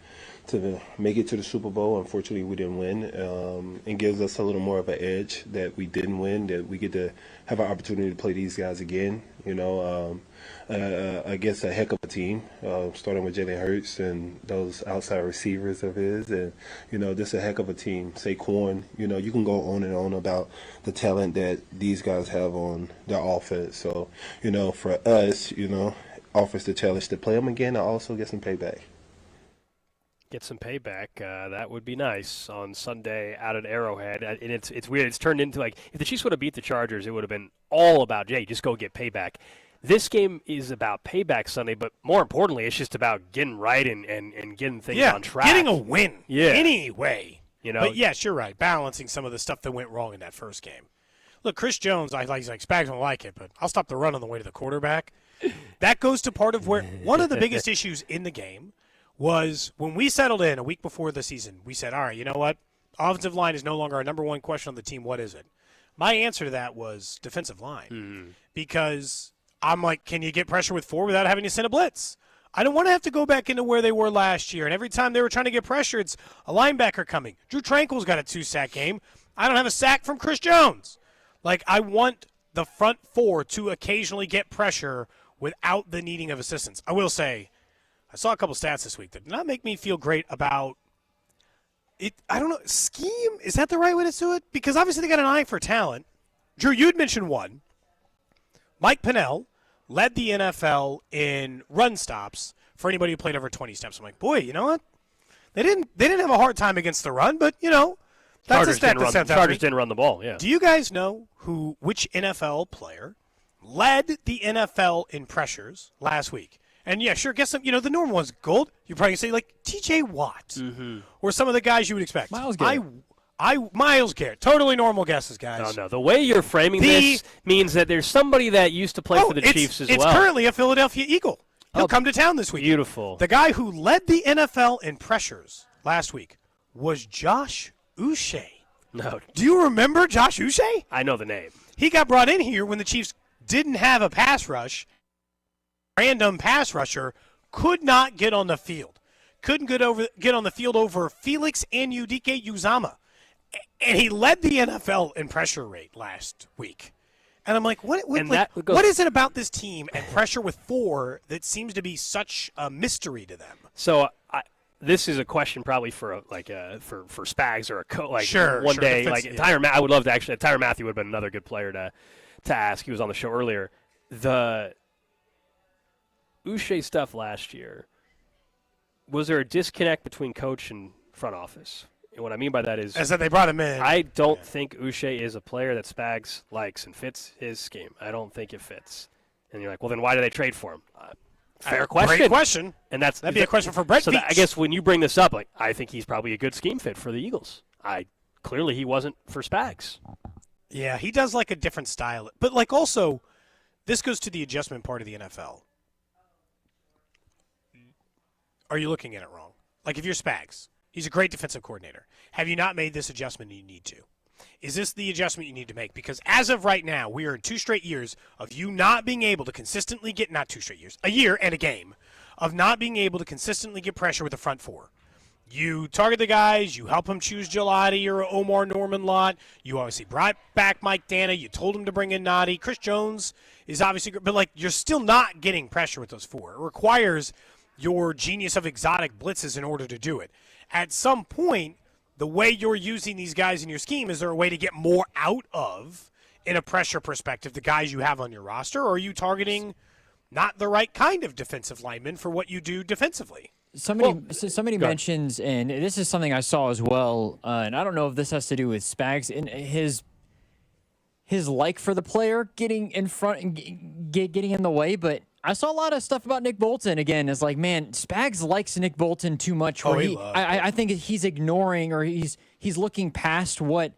make it to the Super Bowl. Unfortunately, we didn't win. It gives us a little more of an edge that we didn't win, that we get to have an opportunity to play these guys again, against a heck of a team, starting with Jalen Hurts and those outside receivers of his. And, this is a heck of a team. Saquon, you can go on and on about the talent that these guys have on their offense. So, for us, offers the challenge to play them again and also get some payback. Get some payback. That would be nice on Sunday out at Arrowhead. And it's weird. It's turned into if the Chiefs would have beat the Chargers, it would have been all about, just go get payback. This game is about payback Sunday, but more importantly, it's just about getting right and getting things on track. Getting a win. Yeah. Anyway. But yes, you're right. Balancing some of the stuff that went wrong in that first game. Look, Chris Jones, he's like, Spags don't like it, but I'll stop the run on the way to the quarterback. That goes to part of where one of the biggest issues in the game was when we settled in a week before the season. We said, all right, you know what? Offensive line is no longer our number one question on the team. What is it? My answer to that was defensive line. Because I'm like, can you get pressure with 4 without having to send a blitz? I don't want to have to go back into where they were last year. And every time they were trying to get pressure, it's a linebacker coming. Drew Tranquil's got a 2-sack game. I don't have a sack from Chris Jones. I want the front 4 to occasionally get pressure without the needing of assistance. I will say, I saw a couple stats this week that did not make me feel great about it. I don't know. Scheme? Is that the right way to do it? Because obviously they got an eye for talent. Drew, you had mentioned one. Mike Pennell led the NFL in run stops for anybody who played over 20 steps. I'm like, boy, you know what? They didn't have a hard time against the run, but, that's a stat that sent out. Chargers didn't run the ball, yeah. Do you guys know which NFL player led the NFL in pressures last week? And, yeah, sure, guess some, the normal one's Gold. You're probably going to say, T.J. Watt. Or some of the guys you would expect. Myles Garrett. Myles Garrett. Totally normal guesses, guys. No. The way you're framing this means that there's somebody that used to play for the Chiefs as well. It's currently a Philadelphia Eagle. He'll come to town this week. Beautiful. The guy who led the NFL in pressures last week was Josh Uche. No. Do you remember Josh Uche? I know the name. He got brought in here when the Chiefs didn't have a pass rush. Random pass rusher could not get on the field. Couldn't get on the field over Felix Anudike-Uzomah. And he led the NFL in pressure rate last week. And I'm like, what is it about this team and pressure with 4 that seems to be such a mystery to them? So this is a question probably for for Spags or a coach. Sure, one day, Tyrann. I would love to actually. Tyrann Mathieu would have been another good player to ask. He was on the show earlier. The Uche stuff last year, was there a disconnect between coach and front office? And what I mean by that is that they brought him in. I don't think Uche is a player that Spags likes and fits his scheme. I don't think it fits. And you're like, well, then why did they trade for him? Fair question. Great question. And that'd be a question for Brett. So I guess when you bring this up, I think he's probably a good scheme fit for the Eagles. Clearly he wasn't for Spags. Yeah, he does like a different style. But also, this goes to the adjustment part of the NFL. Are you looking at it wrong? If you're Spags, he's a great defensive coordinator. Have you not made this adjustment you need to? Is this the adjustment you need to make? Because as of right now, we are in 2 straight years of you not being able to consistently get, not 2 straight years, a year and a game, of not being able to consistently get pressure with the front 4. You target the guys, you help them choose Gelati or Omar Norman lot. You obviously brought back Mike Dana. You told him to bring in Noddy. Chris Jones is obviously, but you're still not getting pressure with those 4. It requires your genius of exotic blitzes in order to do it. At some point, the way you're using these guys in your scheme, is there a way to get more out of, in a pressure perspective, the guys you have on your roster? Or are you targeting not the right kind of defensive lineman for what you do defensively? Somebody mentions, and this is something I saw as well, and I don't know if this has to do with Spags and his like for the player getting in front and getting in the way, but I saw a lot of stuff about Nick Bolton again. It's like, man, Spags likes Nick Bolton too much. Oh, where he loves I think he's ignoring or he's looking past what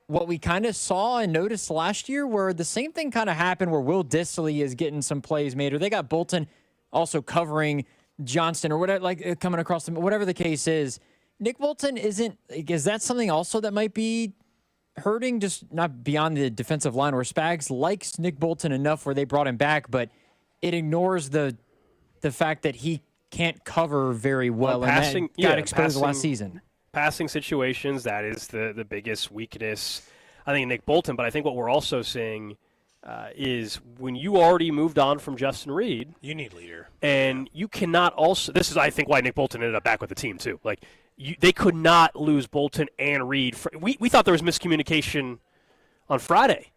we kind of saw and noticed last year, where the same thing kind of happened where Will Dissly is getting some plays made, or they got Bolton also covering Johnston or whatever, like coming across them, whatever the case is. Nick Bolton is that something also that might be hurting, just not beyond the defensive line, where Spags likes Nick Bolton enough where they brought him back, but it ignores the fact that he can't cover very well, and that got exposed last season. Passing situations, that is the biggest weakness, I think, in Nick Bolton. But I think what we're also seeing is when you already moved on from Justin Reed, you need leader. And you cannot also – this is, I think, why Nick Bolton ended up back with the team too. Like, they could not lose Bolton and Reed. We thought there was miscommunication on Friday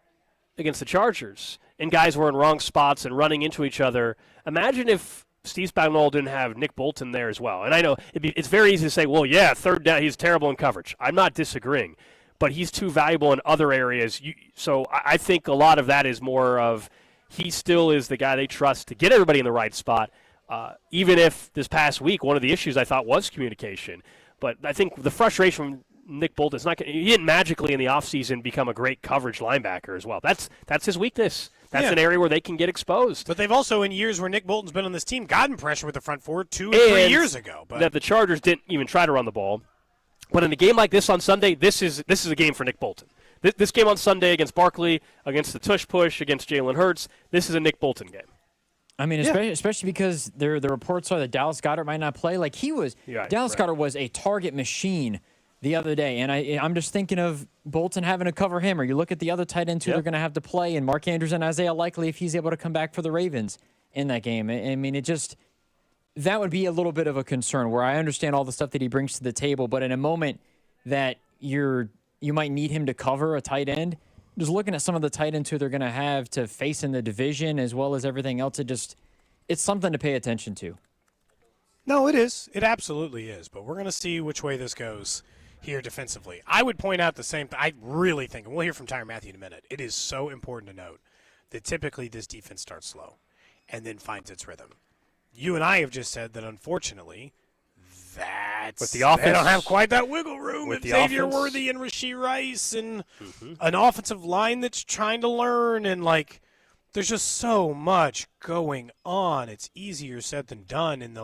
against the Chargers, and guys were in wrong spots and running into each other. Imagine if Steve Spagnuolo didn't have Nick Bolton there as well. And I know it's very easy to say, well, yeah, third down, he's terrible in coverage. I'm not disagreeing, but he's too valuable in other areas. So I think a lot of that is more of he still is the guy they trust to get everybody in the right spot, even if this past week one of the issues I thought was communication. But I think the frustration from Nick Bolton is he didn't magically in the offseason become a great coverage linebacker as well. That's his weakness. That's an area where they can get exposed. But they've also, in years where Nick Bolton's been on this team, gotten pressure with the front four 2 or 3 years ago. But that the Chargers didn't even try to run the ball. But in a game like this on Sunday, this is a game for Nick Bolton. This game on Sunday against Barkley, against the tush push, against Jalen Hurts, this is a Nick Bolton game. I mean, especially because the reports are that Dallas Goedert might not play. Like Dallas Goedert was a target machine the other day, and I'm just thinking of Bolton having to cover him. Or you look at the other tight ends who they're going to have to play, and Mark Andrews and Isaiah Likely if he's able to come back for the Ravens in that game. I mean, that would be a little bit of a concern, where I understand all the stuff that he brings to the table, but in a moment that you might need him to cover a tight end, just looking at some of the tight ends who they're going to have to face in the division as well as everything else, it's something to pay attention to. No, it is. It absolutely is. But we're going to see which way this goes here defensively. I would point out the same thing. I really think, and we'll hear from Tyrann Mathieu in a minute, it is so important to note that typically this defense starts slow and then finds its rhythm. You and I have just said that, unfortunately, with the offense, they don't have quite that wiggle room with Xavier offense. Worthy and Rashee Rice and an offensive line that's trying to learn, and there's just so much going on. It's easier said than done, and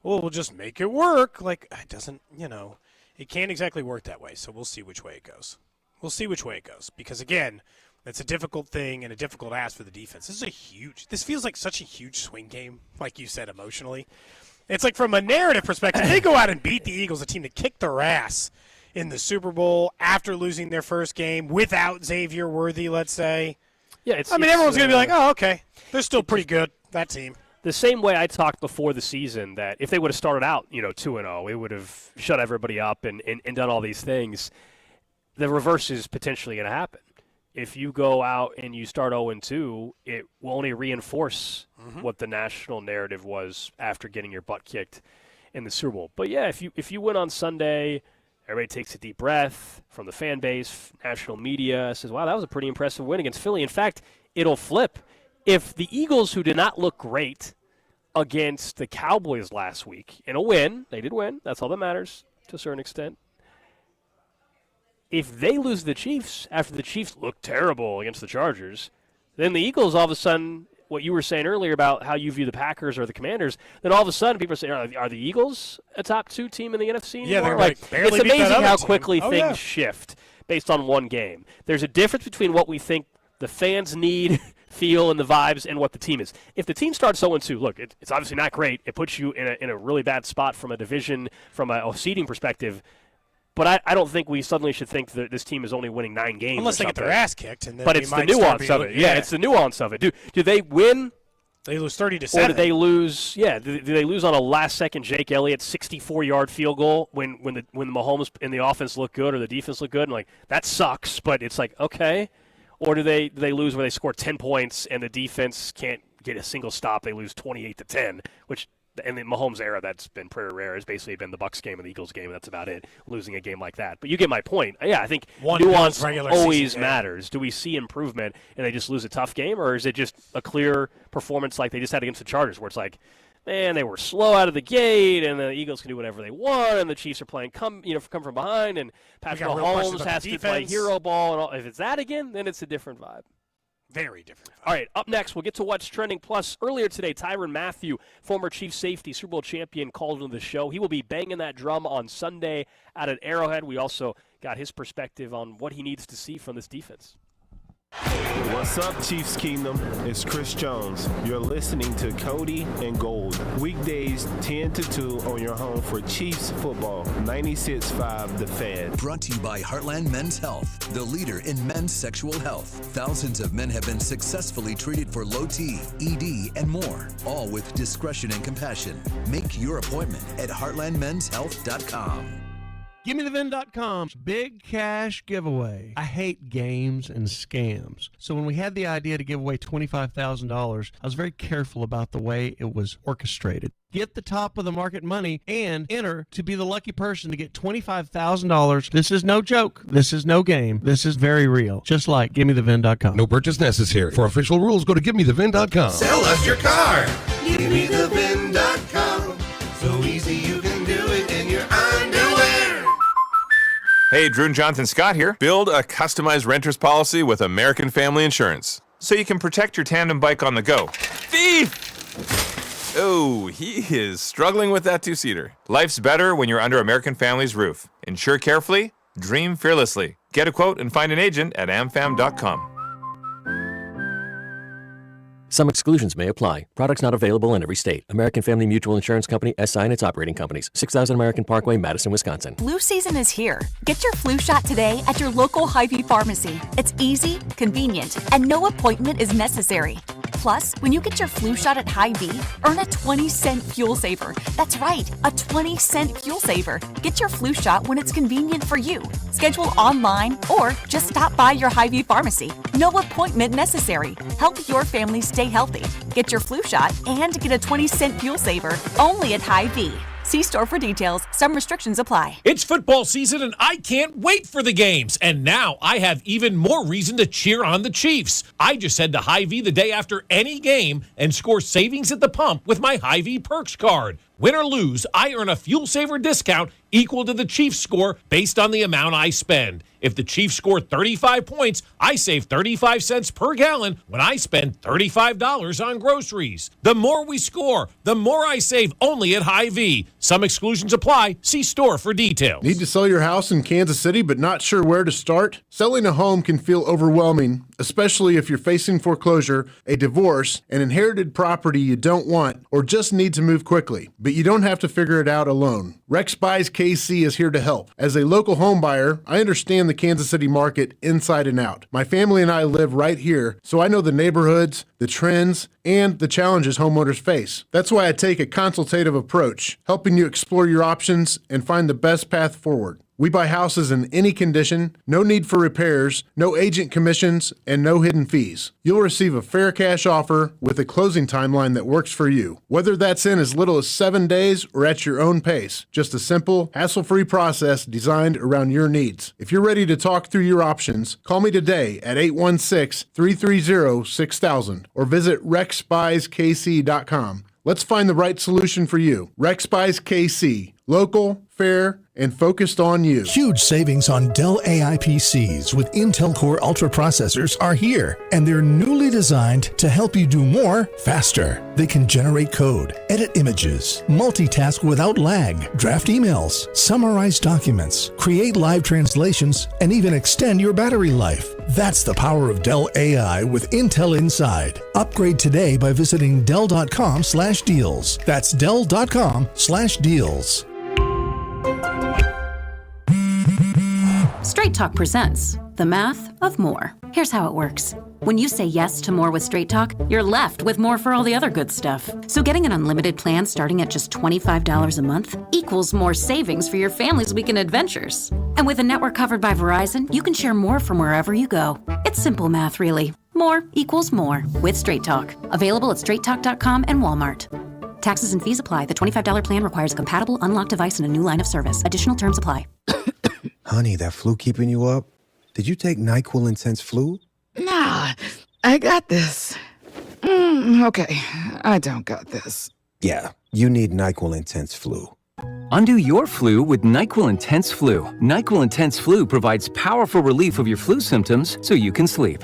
we'll just make it work. It doesn't, it can't exactly work that way. So we'll see which way it goes. Because again, that's a difficult thing and a difficult ask for the defense. This feels like such a huge swing game, like you said, emotionally. It's like, from a narrative perspective, they go out and beat the Eagles, a team that kicked their ass in the Super Bowl after losing their first game without Xavier Worthy, let's say. Yeah, everyone's going to be like, oh, okay. They're still pretty good, that team. The same way I talked before the season that if they would have started out, 2-0, it would have shut everybody up and done all these things. The reverse is potentially going to happen. If you go out and you start 0-2, it will only reinforce what the national narrative was after getting your butt kicked in the Super Bowl. But yeah, if you win on Sunday, everybody takes a deep breath from the fan base, national media says, wow, that was a pretty impressive win against Philly. In fact, it'll flip. If the Eagles, who did not look great against the Cowboys last week, in a win, they did win, that's all that matters to a certain extent. If they lose the Chiefs after the Chiefs look terrible against the Chargers, then the Eagles all of a sudden, what you were saying earlier about how you view the Packers or the Commanders, then all of a sudden people are saying, are the Eagles a top 2 team in the NFC anymore? Yeah, they're it's amazing how team. quickly things shift based on one game. There's a difference between what we think the fans need, feel, and the vibes, and what the team is. If the team starts 0-2, look, it's obviously not great. It puts you in a really bad spot from a division, from a seeding perspective. But I don't think we suddenly should think that this team is only winning 9 games. Unless they get their ass kicked. And then but it's the nuance of it. Yeah, it's the nuance of it. Do they win? They lose 30-7. Or do they lose? Yeah, do they lose on a last-second Jake Elliott 64-yard field goal when the Mahomes and the offense look good or the defense look good? And that sucks. But it's okay. Or do they lose where they score 10 points and the defense can't get a single stop? They lose 28-10, which in the Mahomes era, that's been pretty rare. It's basically been the Bucs game and the Eagles game, and that's about it, losing a game like that. But you get my point. Yeah, I think nuance always matters. Do we see improvement and they just lose a tough game, or is it just a clear performance like they just had against the Chargers, where it's like, man, they were slow out of the gate, and the Eagles can do whatever they want, and the Chiefs are playing come from behind, and Patrick Mahomes has to play hero ball. And all. If it's that again, then it's a different vibe. Very different. All right, up next, we'll get to what's trending. Plus, earlier today, Tyrann Mathieu, former Chiefs safety, Super Bowl champion, called into the show. He will be banging that drum on Sunday out at Arrowhead. We also got his perspective on what he needs to see from this defense. What's up, Chiefs Kingdom? It's Chris Jones. You're listening to Cody and Gold. Weekdays 10 to 2 on your home for Chiefs football. 96.5 The Fan. Brought to you by Heartland Men's Health, the leader in men's sexual health. Thousands of men have been successfully treated for low T, ED, and more, all with discretion and compassion. Make your appointment at heartlandmenshealth.com. GimmeTheVin.com's big cash giveaway. I hate games and scams. So when we had the idea to give away $25,000, I was very careful about the way it was orchestrated. Get the top of the market money and enter to be the lucky person to get $25,000. This is no joke. This is no game. This is very real. Just like GimmeTheVin.com. No purchase necessary. For official rules, go to GimmeTheVin.com. Sell us your car. GimmeTheVin.com. So easy you can do it in your underwear. Hey, Drew and Jonathan Scott here. Build a customized renter's policy with American Family Insurance so you can protect your tandem bike on the go. Thief! Oh, he is struggling with that two-seater. Life's better when you're under American Family's roof. Insure carefully, dream fearlessly. Get a quote and find an agent at amfam.com. Some exclusions may apply. Products not available in every state. American Family Mutual Insurance Company, SI and its operating companies. 6000 American Parkway, Madison, Wisconsin. Flu season is here. Get your flu shot today at your local Hy-Vee pharmacy. It's easy, convenient, and no appointment is necessary. Plus, when you get your flu shot at Hy-Vee, earn a 20-cent fuel saver. That's right, a 20-cent fuel saver. Get your flu shot when it's convenient for you. Schedule online or just stop by your Hy-Vee pharmacy. No appointment necessary. Help your family stay healthy. Get your flu shot and get a 20-cent fuel saver only at Hy-Vee. See store for details. Some restrictions apply. It's football season, and I can't wait for the games. And now I have even more reason to cheer on the Chiefs. I just head to Hy-Vee the day after any game and score savings at the pump with my Hy-Vee Perks card. Win or lose, I earn a fuel saver discount equal to the Chiefs score based on the amount I spend. If the Chiefs score 35 points, I save 35 cents per gallon when I spend $35 on groceries. The more we score, the more I save only at Hy-Vee. Some exclusions apply. See store for details. Need to sell your house in Kansas City but not sure where to start? Selling a home can feel overwhelming, especially if you're facing foreclosure, a divorce, an inherited property you don't want, or just need to move quickly. But you don't have to figure it out alone. Rex Buys KC is here to help. As a local home buyer, I understand the Kansas City market inside and out. My family and I live right here, so I know the neighborhoods, the trends, and the challenges homeowners face. That's why I take a consultative approach, helping you explore your options and find the best path forward. We buy houses in any condition, no need for repairs, no agent commissions, and no hidden fees. You'll receive a fair cash offer with a closing timeline that works for you. Whether that's in as little as 7 days or at your own pace, just a simple, hassle-free process designed around your needs. If you're ready to talk through your options, call me today at 816-330-6000 or visit rexbuyskc.com. Let's find the right solution for you. Rex Buys KC. Local, fair, and focused on you. Huge savings on Dell AI PCs with Intel Core Ultra processors are here, and they're newly designed to help you do more faster. They can generate code, edit images, multitask without lag, draft emails, summarize documents, create live translations, and even extend your battery life. That's the power of Dell AI with Intel inside. Upgrade today by visiting Dell.com/deals. That's Dell.com/deals. Straight Talk presents The Math of More. Here's how it works. When you say yes to more with Straight Talk, you're left with more for all the other good stuff. So getting an unlimited plan starting at just $25 a month equals more savings for your family's weekend adventures. And with a network covered by Verizon, you can share more from wherever you go. It's simple math, really. More equals more with Straight Talk. Available at straighttalk.com and Walmart. Taxes and fees apply. The $25 plan requires a compatible unlocked device and a new line of service. Additional terms apply. Honey, that flu keeping you up? Did you take NyQuil Intense Flu? Nah, I got this. Okay, I don't got this. Yeah, you need NyQuil Intense Flu. Undo your flu with NyQuil Intense Flu. NyQuil Intense Flu provides powerful relief of your flu symptoms so you can sleep.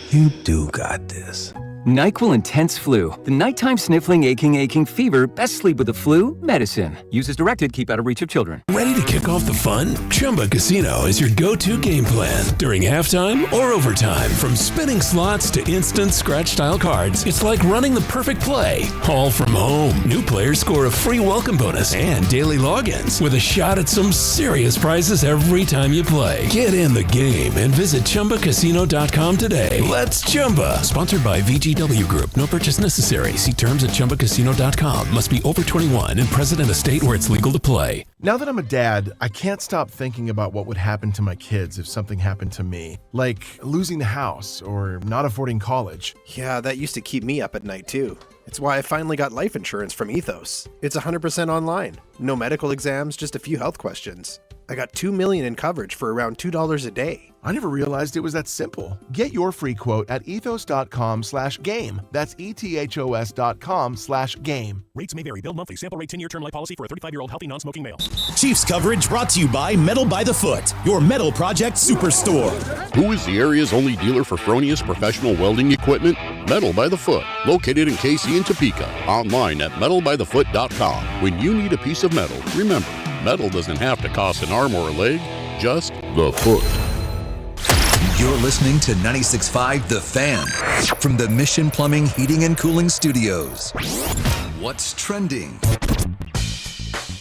You do got this. NyQuil Intense Flu. The nighttime sniffling, aching fever. Best sleep with the flu medicine. Use as directed. Keep out of reach of children. Ready to kick off the fun? Chumba Casino is your go-to game plan during halftime or overtime. From spinning slots to instant scratch-style cards, it's like running the perfect play, all from home. New players score a free welcome bonus and daily logins with a shot at some serious prizes every time you play. Get in the game and visit ChumbaCasino.com today. Let's Chumba. Sponsored by VGW Group. No purchase necessary. See terms at ChumbaCasino.com. Must be over 21 and present in a state where it's legal to play. Now that I'm a dad, I can't stop thinking about what would happen to my kids if something happened to me. Like losing the house or not affording college. Yeah, that used to keep me up at night too. It's why I finally got life insurance from Ethos. It's 100% online. No medical exams, just a few health questions. I got $2 million in coverage for around $2 a day. I never realized it was that simple. Get your free quote at ethos.com/game. That's ethos.com/game. Rates may vary. Bill monthly. Sample rate 10-year term life policy for a 35-year-old healthy non-smoking male. Chiefs coverage brought to you by Metal by the Foot, your metal project superstore. Who is the area's only dealer for Fronius professional welding equipment? Metal by the Foot, located in KC and Topeka. Online at metalbythefoot.com. When you need a piece of metal, remember, metal doesn't have to cost an arm or a leg, just the foot. You're listening to 96.5 The Fan from the Mission Plumbing, Heating, and Cooling Studios. What's trending?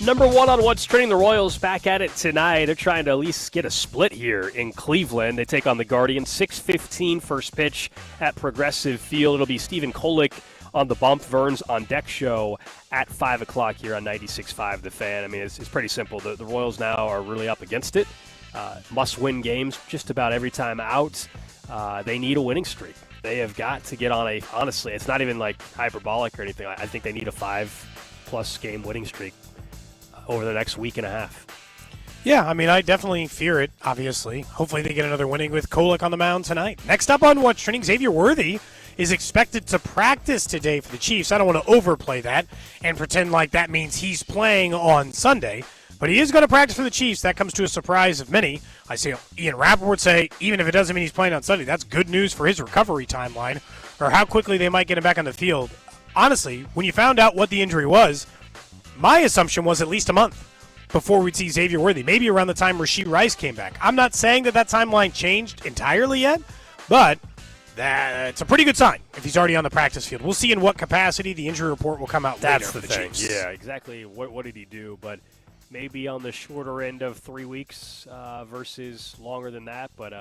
Number one on what's trending, the Royals back at it tonight. They're trying to at least get a split here in Cleveland. They take on the Guardians. 6:15 first pitch at Progressive Field. It'll be Stephen Kolek on the bump. Vern's on deck show at 5 o'clock here on 96.5 The Fan. I mean, it's pretty simple. The Royals now are really up against it. Must-win games just about every time out. They need a winning streak. They have got to get on honestly, it's not even like hyperbolic or anything. I think they need a 5+ game winning streak over the next week and a half. Yeah, I mean, I definitely fear it, obviously. Hopefully they get another winning with Kolek on the mound tonight. Next up on What's Trending, Xavier Worthy is expected to practice today for the Chiefs. I don't want to overplay that and pretend like that means he's playing on Sunday. But he is going to practice for the Chiefs. That comes to a surprise of many. I see Ian Rappaport say, even if it doesn't mean he's playing on Sunday, that's good news for his recovery timeline or how quickly they might get him back on the field. Honestly, when you found out what the injury was, my assumption was at least a month before we'd see Xavier Worthy, maybe around the time Rashee Rice came back. I'm not saying that timeline changed entirely yet, but it's a pretty good sign if he's already on the practice field. We'll see in what capacity. The injury report will come out later for the Chiefs. Yeah, exactly. What did he do? But maybe on the shorter end of 3 weeks versus longer than that. But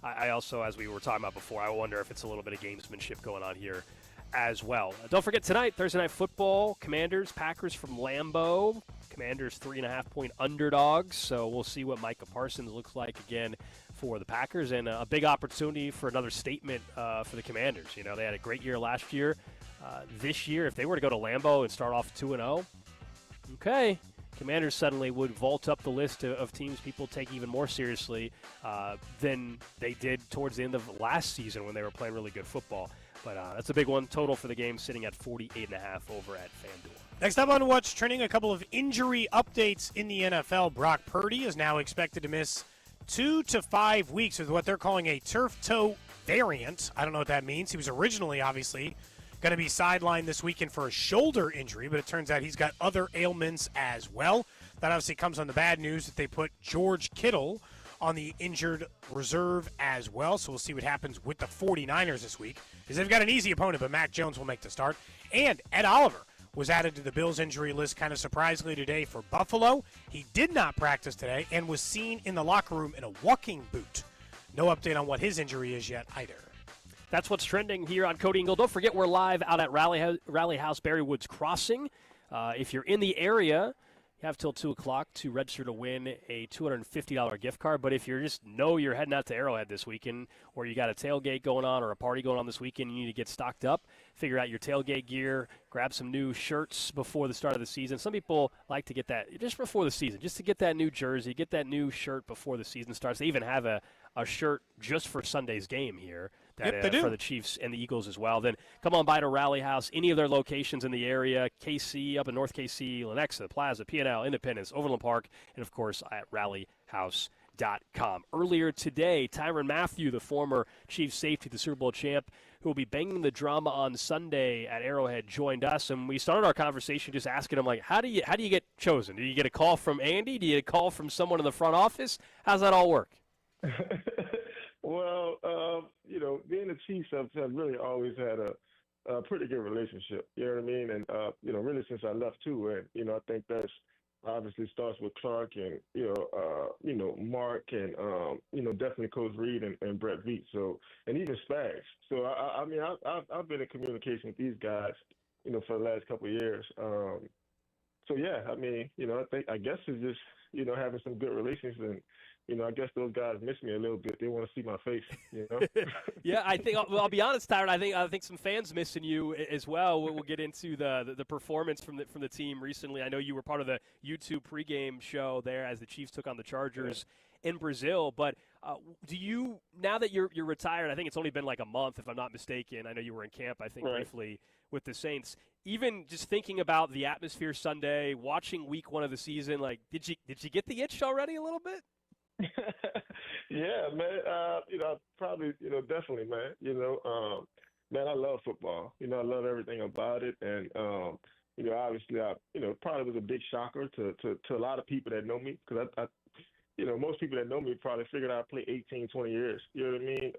I also, as we were talking about before, I wonder if it's a little bit of gamesmanship going on here as well. Don't forget tonight, Thursday Night Football, Commanders, Packers from Lambeau. Commanders 3.5-point underdogs, so we'll see what Micah Parsons looks like again for the Packers, and a big opportunity for another statement for the Commanders. You know, they had a great year last year. This year, if they were to go to Lambeau and start off 2-0, okay, Commanders suddenly would vault up the list of teams people take even more seriously than they did towards the end of last season when they were playing really good football. But that's a big one. Total for the game sitting at 48.5 over at FanDuel. Next up on What's Trending, a couple of injury updates in the NFL. Brock Purdy is now expected to miss 2 to 5 weeks with what they're calling a turf toe variant. I don't know what that means. He was originally, obviously, going to be sidelined this weekend for a shoulder injury, but it turns out he's got other ailments as well. That obviously comes on the bad news that they put George Kittle on the injured reserve as well. So we'll see what happens with the 49ers this week, because they've got an easy opponent, but Mac Jones will make the start. And Ed Oliver was added to the Bills injury list kind of surprisingly today for Buffalo. He did not practice today and was seen in the locker room in a walking boot. No update on what his injury is yet either. That's what's trending here on Cody Gold. Don't forget we're live out at Rallyhouse Berry Woods Crossing. If you're in the area, You have till 2 o'clock to register to win a $250 gift card. But if you're heading out to Arrowhead this weekend, or you got a tailgate going on or a party going on this weekend, you need to get stocked up, figure out your tailgate gear, grab some new shirts before the start of the season. Some people like to get that just before the season, just to get that new jersey, get that new shirt before the season starts. They even have a shirt just for Sunday's game here for the Chiefs and the Eagles as well. Then come on by to Rallyhouse, any of their locations in the area, KC, up in North KC, Lenexa, Plaza, P&L, Independence, Overland Park, and, of course, at rallyhouse.com. Earlier today, Tyrann Mathieu, the former Chiefs safety, the Super Bowl champ, who will be banging the drum on Sunday at Arrowhead, joined us, and we started our conversation just asking him, like, how do you get chosen? Do you get a call from Andy? Do you get a call from someone in the front office? How's that all work? Well, being the Chiefs, I've really always had a pretty good relationship. You know what I mean? And really since I left too, and I think that's obviously starts with Clark and Mark and definitely Coach Reed and Brett Veach. So and even Spags. So I've been in communication with these guys, for the last couple of years. So yeah, I guess it's just having some good relations and. I guess those guys miss me a little bit. They want to see my face, Yeah, I think. Well, I'll be honest, Tyrann. I think some fans missing you as well. We'll get into the performance from the team recently. I know you were part of the YouTube pregame show there as the Chiefs took on the Chargers in Brazil. But do you, now that you're retired? I think it's only been like a month, if I'm not mistaken. I know you were in camp, I think, briefly with the Saints. Even just thinking about the atmosphere Sunday, watching Week 1 of the season, like, did you get the itch already a little bit? Yeah, man. Probably, definitely, man. Man, I love football. I love everything about it, and obviously, I probably was a big shocker to a lot of people that know me because I most people that know me probably figured I'd play 18, 20 years. You know what I mean?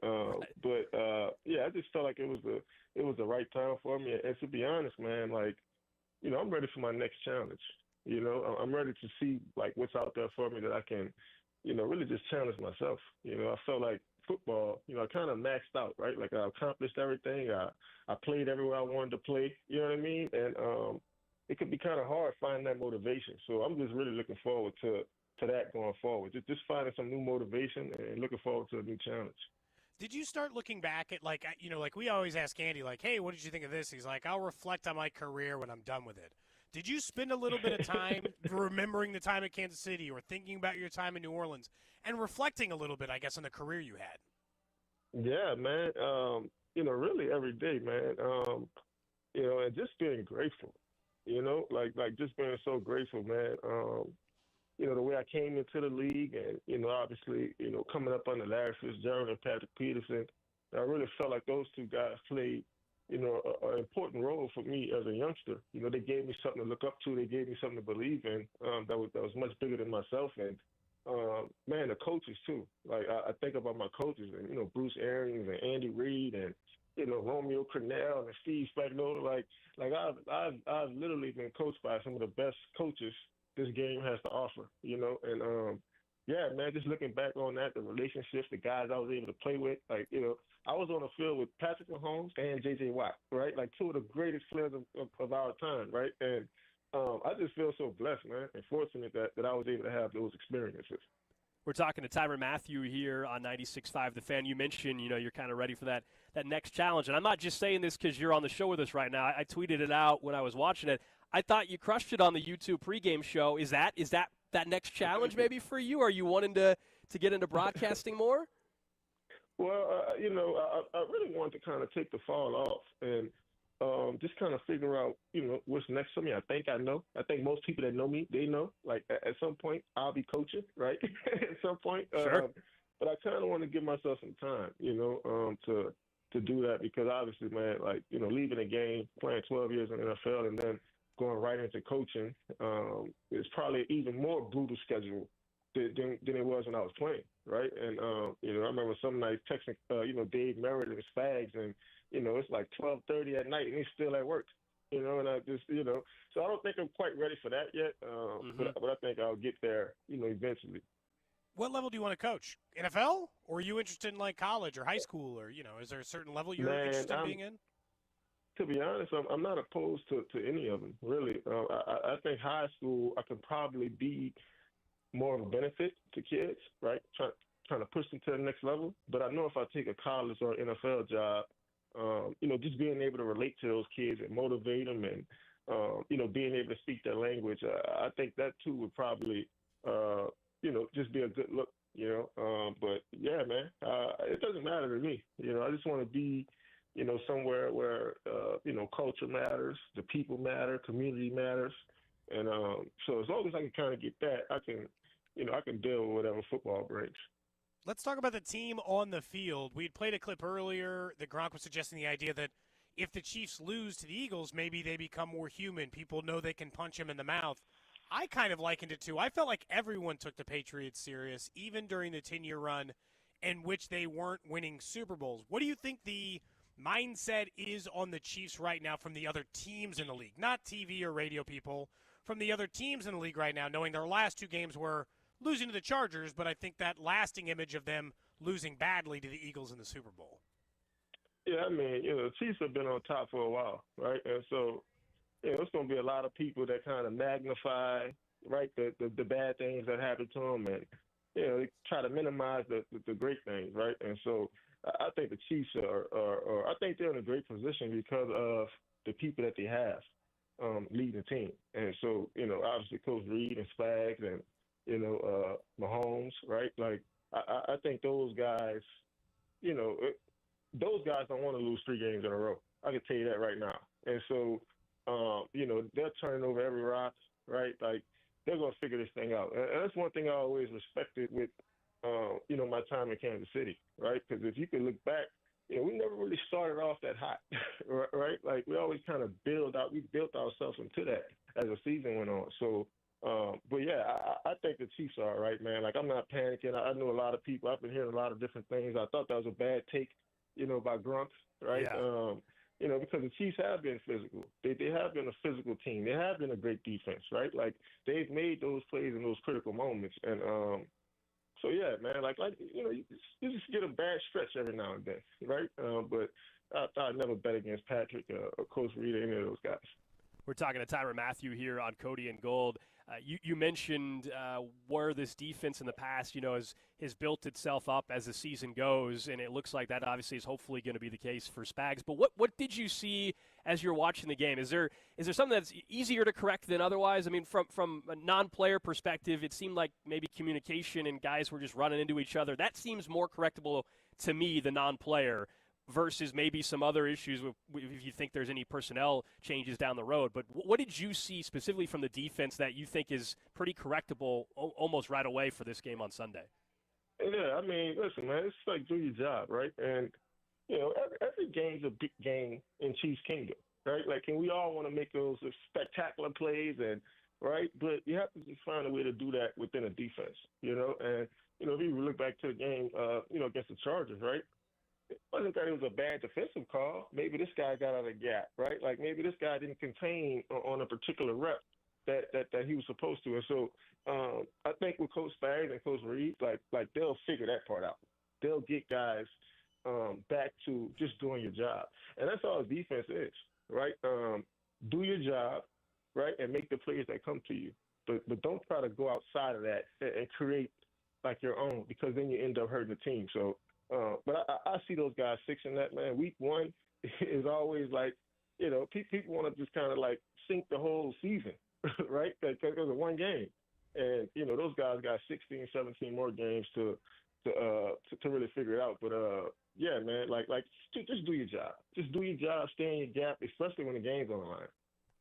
But I just felt like it was the right time for me. And to be honest, man, like, I'm ready for my next challenge. I'm ready to see like what's out there for me that I can. Really just challenge myself. I felt like football, I kind of maxed out, right? Like I accomplished everything. I played everywhere I wanted to play, you know what I mean? And it could be kind of hard finding that motivation. So I'm just really looking forward to that going forward. Just finding some new motivation and looking forward to a new challenge. Did you start looking back at, like we always ask Andy, like, hey, what did you think of this? He's like, I'll reflect on my career when I'm done with it. Did you spend a little bit of time remembering the time at Kansas City or thinking about your time in New Orleans and reflecting a little bit, I guess, on the career you had? Yeah, man. Really every day, man. And just being grateful, like just being so grateful, man. The way I came into the league and, obviously, coming up under Larry Fitzgerald and Patrick Peterson, I really felt like those two guys played an important role for me as a youngster. They gave me something to look up to. They gave me something to believe in that was much bigger than myself. And, man, the coaches, too. Like, I think about my coaches and, Bruce Arians and Andy Reid and, Romeo Crennel and Steve Spagnuolo. Like I've literally been coached by some of the best coaches this game has to offer, and yeah, man, just looking back on that, the relationships, the guys I was able to play with, like, I was on the field with Patrick Mahomes and J.J. Watt, right? Like two of the greatest players of our time, right? And I just feel so blessed, man, and fortunate that I was able to have those experiences. We're talking to Tyrann Mathieu here on 96.5 The Fan. You mentioned, you're kind of ready for that next challenge. And I'm not just saying this because you're on the show with us right now. I tweeted it out when I was watching it. I thought you crushed it on the YouTube pregame show. Is that next challenge maybe for you? Are you wanting to get into broadcasting more? Well, I really wanted to kind of take the fall off and just kind of figure out, what's next for me. I think I know. I think most people that know me, they know. Like at some point, I'll be coaching, right? At some point. Sure. But I kind of want to give myself some time, to do that because obviously, man, like, leaving a game, playing 12 years in the NFL and then going right into coaching is probably even more brutal schedule than it was when I was playing, right? And, I remember some nights texting, Dave Merritt and Spags, and, it's like 12:30 at night, and he's still at work, and I just, so I don't think I'm quite ready for that yet, but I think I'll get there, eventually. What level do you want to coach? NFL? Or are you interested in, like, college or high school? Or, is there a certain level you're interested in being in? to be honest, I'm not opposed to any of them, really. I think high school, I could probably be more of a benefit to kids, right? Trying to push them to the next level. But I know if I take a college or NFL job, just being able to relate to those kids and motivate them and, being able to speak their language, I think that too would probably, just be a good look, But yeah, man, it doesn't matter to me. I just want to be, somewhere where, culture matters, the people matter, community matters. And so as long as I can kind of get that, I can deal with whatever football brings. Let's talk about the team on the field. We'd played a clip earlier that Gronk was suggesting the idea that if the Chiefs lose to the Eagles, maybe they become more human. People know they can punch him in the mouth. I kind of likened it to, I felt like everyone took the Patriots serious, even during the 10-year run in which they weren't winning Super Bowls. What do you think the mindset is on the Chiefs right now from the other teams in the league? Not TV or radio people, from the other teams in the league right now, knowing their last two games were losing to the Chargers, but I think that lasting image of them losing badly to the Eagles in the Super Bowl. Yeah, I mean, the Chiefs have been on top for a while, right? And so, it's going to be a lot of people that kind of magnify, right, the bad things that happen to them and, they try to minimize the great things, right? And so I think the Chiefs I think they're in a great position because of the people that they have leading the team. And so, obviously Coach Reed and Spags and, Mahomes, right? Like, I think those guys, those guys don't want to lose 3 games in a row. I can tell you that right now. And so, they're turning over every rock, right? Like, they're going to figure this thing out. And that's one thing I always respected with, my time in Kansas City, right? Because if you could look back, we never really started off that hot, right? Like, we always kind of we built ourselves into that as the season went on. So, but yeah, I think the Chiefs are all right, man. Like, I'm not panicking. I know a lot of people. I've been hearing a lot of different things. I thought that was a bad take, by Gronk, right? Yeah. Because the Chiefs have been physical. They have been a physical team. They have been a great defense, right? Like, they've made those plays in those critical moments. And so, yeah, man, you just get a bad stretch every now and then, right? But I'd never bet against Patrick or Coach Reed or any of those guys. We're talking to Tyrann Mathieu here on Cody and Gold. You mentioned where this defense in the past, has built itself up as the season goes, and it looks like that obviously is hopefully going to be the case for Spags. But what did you see as you're watching the game? Is there something that's easier to correct than otherwise? I mean, from a non-player perspective, it seemed like maybe communication and guys were just running into each other. That seems more correctable to me, the non-player, versus maybe some other issues if you think there's any personnel changes down the road. But what did you see specifically from the defense that you think is pretty correctable almost right away for this game on Sunday? Yeah, I mean, listen, man, it's like do your job, right? And, every game's a big game in Chiefs Kingdom, right? Like, and we all want to make those spectacular plays, and right? But you have to just find a way to do that within a defense, And, if you look back to the game, against the Chargers, right? It wasn't that it was a bad defensive call. Maybe this guy got out of the gap, right? Like, maybe this guy didn't contain on a particular rep that he was supposed to. And so I think with Coach Spags and Coach Reed, like they'll figure that part out. They'll get guys back to just doing your job. And that's all defense is, right? Do your job, right, and make the plays that come to you. But don't try to go outside of that and create like your own, because then you end up hurting the team. So, but I see those guys fixing that, man. Week 1 is always like, people want to just kind of like sink the whole season, right? Because it's one game. And, those guys got 16, 17 more games to really figure it out. But, yeah, man, just do your job. Just do your job, stay in your gap, especially when the game's on the line.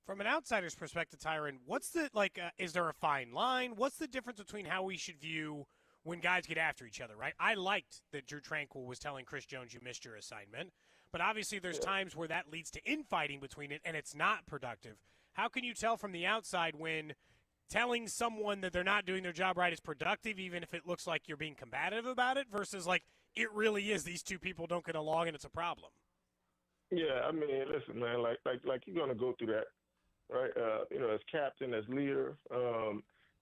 From an outsider's perspective, Tyrann, what's the, is there a fine line? What's the difference between how we should view when guys get after each other, right? I liked that Drew Tranquill was telling Chris Jones, you missed your assignment. But obviously there's times where that leads to infighting between it, and it's not productive. How can you tell from the outside when telling someone that they're not doing their job right is productive, even if it looks like you're being combative about it, versus it really is these two people don't get along and it's a problem? Yeah, I mean, listen, man, like you're going to go through that, right? As captain, as leader,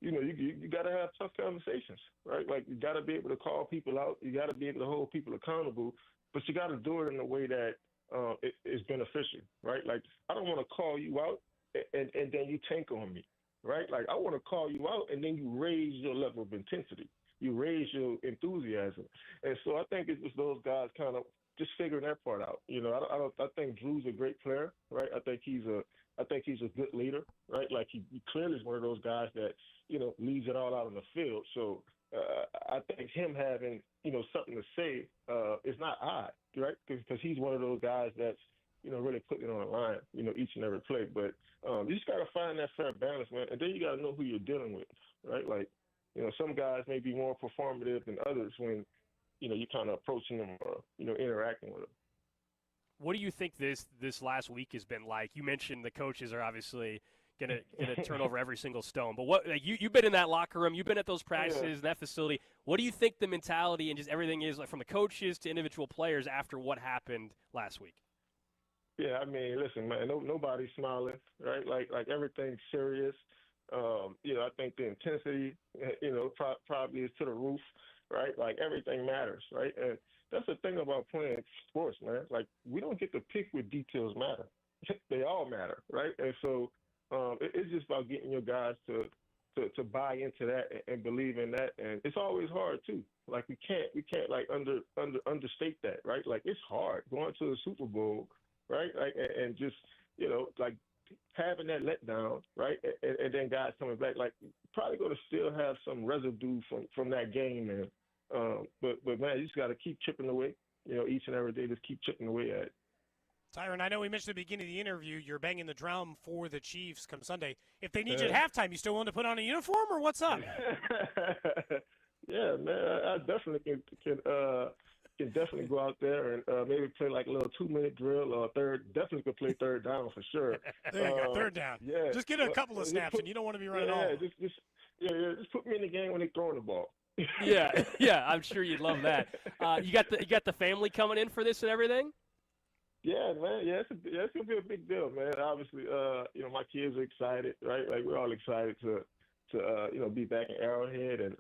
you got to have tough conversations, right? Like, you got to be able to call people out. You got to be able to hold people accountable, but you got to do it in a way that it's beneficial, right? Like, I don't want to call you out and then you tank on me, right? Like, I want to call you out and then you raise your level of intensity. You raise your enthusiasm. And so I think it's just those guys kind of just figuring that part out. You know, I think Drew's a great player, right? I think he's a good leader, right? Like, he clearly is one of those guys that, you know, leaves it all out on the field. So I think him having, you know, something to say is not odd, right? Because he's one of those guys that's, you know, really putting it on the line, you know, each and every play. But you just got to find that fair balance, man. And then you got to know who you're dealing with, right? Like, you know, some guys may be more performative than others when, you know, you're kind of approaching them or, you know, interacting with them. What do you think this last week has been like? You mentioned the coaches are obviously gonna turn over every single stone, but what, like, you've been in that locker room, you've been at those practices, that facility. What do you think the mentality and just everything is like from the coaches to individual players after what happened last week? Yeah, I mean, listen, man, nobody's smiling, right? Like everything's serious. You know, I think the intensity, you know, probably is to the roof, right? Like, everything matters, right? And that's the thing about playing sports, man. Like, we don't get to pick what details matter. They all matter, right? And so it's just about getting your guys to buy into that and believe in that. And it's always hard too. Like, we can't like understate that, right? Like, it's hard going to the Super Bowl, right? Like, and just, you know, like, having that letdown, right? And then guys coming back, like, probably going to still have some residue from that game, man. But man, you just got to keep chipping away, you know, each and every day, just keep chipping away at it. Tyrann, I know we mentioned at the beginning of the interview you're banging the drum for the Chiefs come Sunday. If they need you at halftime, you still willing to put on a uniform, or what's up? Yeah, man, I definitely can definitely go out there and maybe play like a little 2-minute drill or definitely could play third down for sure. There you go, third down. Yeah, just get a couple of snaps, and you don't want to be running all. Just put me in the game when they're throwing the ball. yeah, I'm sure you'd love that. You got the family coming in for this and everything. Yeah, man. Yeah, it's gonna be a big deal, man. Obviously, you know, my kids are excited, right? Like, we're all excited to you know, be back in Arrowhead and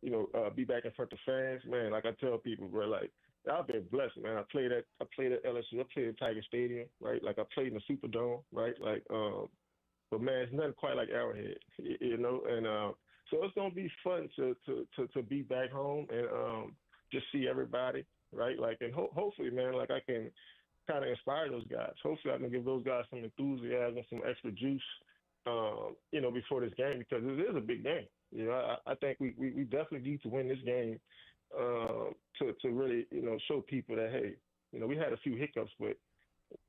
you know, be back in front of fans, man. Like I tell people, bro, like, I've been blessed, man. I played at LSU, I played at Tiger Stadium, right? Like, I played in the Superdome, right? Like, but man, it's nothing quite like Arrowhead, you know. And so it's gonna be fun to be back home and just see everybody, right? Like, and hopefully, man, like, I can kind of inspire those guys. Hopefully I can give those guys some enthusiasm, some extra juice, you know, before this game, because it is a big game. You know, I think we definitely need to win this game to really, you know, show people that, hey, you know, we had a few hiccups, but,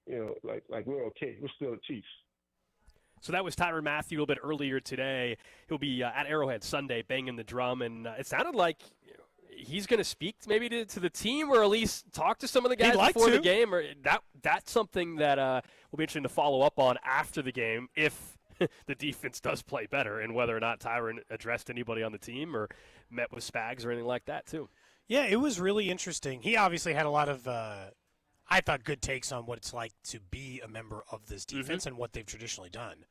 you know, like we're okay. We're still the Chiefs. So that was Tyrann Mathieu a little bit earlier today. He'll be at Arrowhead Sunday banging the drum, and it sounded like he's going to speak maybe to the team, or at least talk to some of the guys before the game. Or that's something that will be interesting to follow up on after the game if the defense does play better, and whether or not Tyrann addressed anybody on the team or met with Spags or anything like that too. Yeah, it was really interesting. He obviously had a lot of, I thought, good takes on what it's like to be a member of this defense and what they've traditionally done.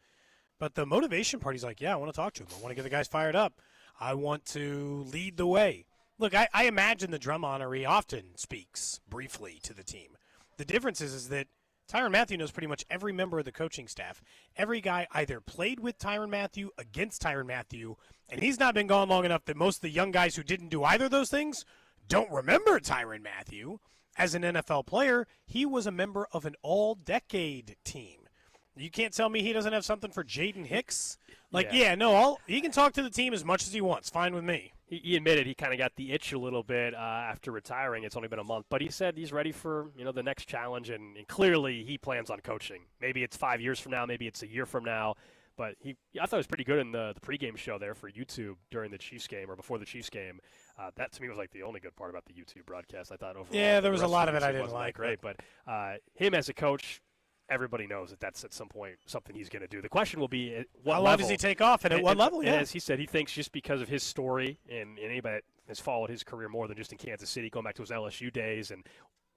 But the motivation part, he's like, yeah, I want to talk to him. I want to get the guys fired up. I want to lead the way. Look, I imagine the drum honoree often speaks briefly to the team. The difference is that Tyrann Mathieu knows pretty much every member of the coaching staff. Every guy either played with Tyrann Mathieu, against Tyrann Mathieu, and he's not been gone long enough that most of the young guys who didn't do either of those things don't remember Tyrann Mathieu. As an NFL player, he was a member of an all-decade team. You can't tell me he doesn't have something for Jaden Hicks. Like, he can talk to the team as much as he wants. Fine with me. He admitted he kind of got the itch a little bit after retiring. It's only been a month, but he said he's ready for, you know, the next challenge, and clearly he plans on coaching. Maybe it's 5 years from now, maybe it's a year from now, but I thought it was pretty good in the pregame show there for YouTube during the Chiefs game or before the Chiefs game. That to me was like the only good part about the YouTube broadcast. I thought overall. Yeah, there was a lot of it I didn't like. Great, but him as a coach, everybody knows that that's at some point something he's going to do. The question will be at what level. How long does he take off, and at what level? And as he said, he thinks just because of his story and anybody that has followed his career more than just in Kansas City, going back to his LSU days and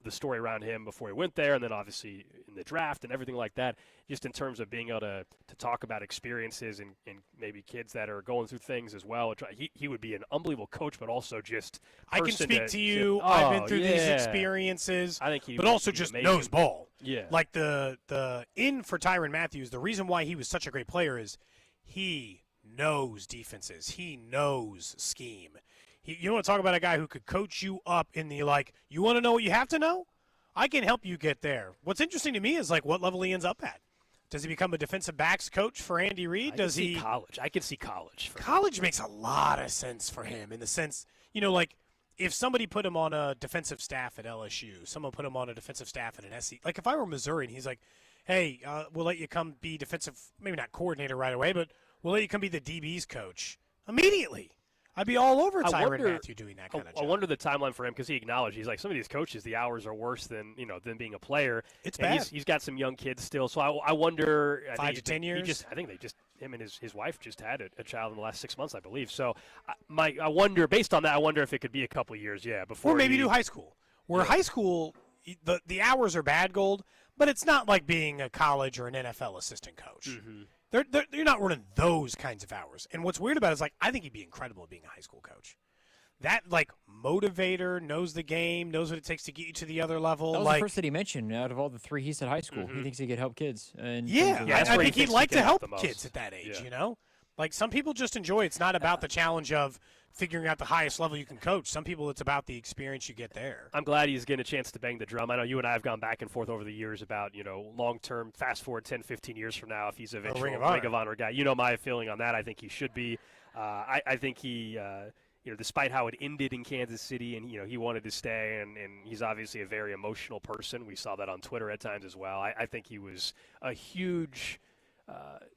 the story around him before he went there, and then obviously in the draft and everything like that, just in terms of being able to talk about experiences and maybe kids that are going through things as well. He would be an unbelievable coach, but also just I can speak to you. I've been through these experiences, I think but also just knows ball. Yeah. Like the in for Tyrann Mathieu, the reason why he was such a great player is he knows defenses. He knows scheme. You want to talk about a guy who could coach you up in the, like, you want to know what you have to know? I can help you get there. What's interesting to me is, like, what level he ends up at. Does he become a defensive backs coach for Andy Reid? Does he college? I can see college. College makes a lot of sense for him in the sense, like, if somebody put him on a defensive staff at LSU, someone put him on a defensive staff at an SC. Like, if I were Missouri and he's like, hey, we'll let you come be defensive, maybe not coordinator right away, but we'll let you come be the DB's coach immediately. I'd be all over Tyrann Mathieu doing that kind of job. I wonder the timeline for him because he acknowledged he's like some of these coaches, the hours are worse than than being a player. It's bad. He's got some young kids still, so I wonder 5 to 10 years. I think him and his wife just had a child in the last 6 months, I believe. So I wonder based on that, I wonder if it could be a couple of years, before. Or maybe do high school. Where high school, the hours are bad, Gold, but it's not like being a college or an NFL assistant coach. Mm-hmm. You're not running those kinds of hours. And what's weird about it is, like, I think he'd be incredible at being a high school coach. That, like, motivator, knows the game, knows what it takes to get you to the other level. That was the first that he mentioned out of all the three he's at high school. He thinks he could help kids. And I think he'd like to help kids at that age, Like, some people just enjoy it. It's not about the challenge of figuring out the highest level you can coach. Some people, it's about the experience you get there. I'm glad he's getting a chance to bang the drum. I know you and I have gone back and forth over the years about, long-term, fast forward 10, 15 years from now, if he's eventually Ring of Honor guy. You know my feeling on that. I think he should be. I think he, despite how it ended in Kansas City and, he wanted to stay, and he's obviously a very emotional person. We saw that on Twitter at times as well. I think he was a huge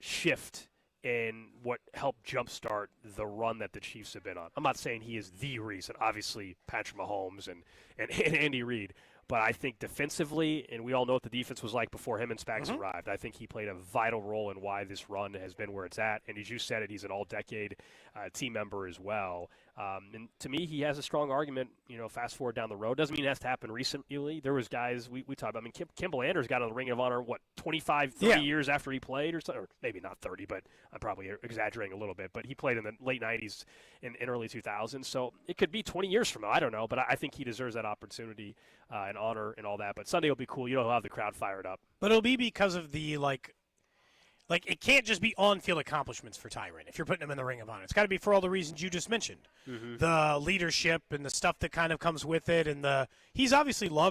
shift in what helped jumpstart the run that the Chiefs have been on. I'm not saying he is the reason. Obviously, Patrick Mahomes and Andy Reid. But I think defensively, and we all know what the defense was like before him and Spags arrived, I think he played a vital role in why this run has been where it's at. And as you said it, he's an all-decade team member as well. And to me, he has a strong argument, fast forward down the road. Doesn't mean it has to happen recently. There was guys we talked about. I mean, Kimball Anders got on the Ring of Honor, 25, 30 years after he played? Or maybe not 30, but I'm probably exaggerating a little bit. But he played in the late 90s and early 2000s. So it could be 20 years from now. I don't know. But I think he deserves that opportunity and honor and all that. But Sunday will be cool. He'll have the crowd fired up. But it'll be because of the, like it can't just be on-field accomplishments for Tyrann if you're putting him in the Ring of Honor. It's got to be for all the reasons you just mentioned. The leadership and the stuff that kind of comes with it. And he's obviously loved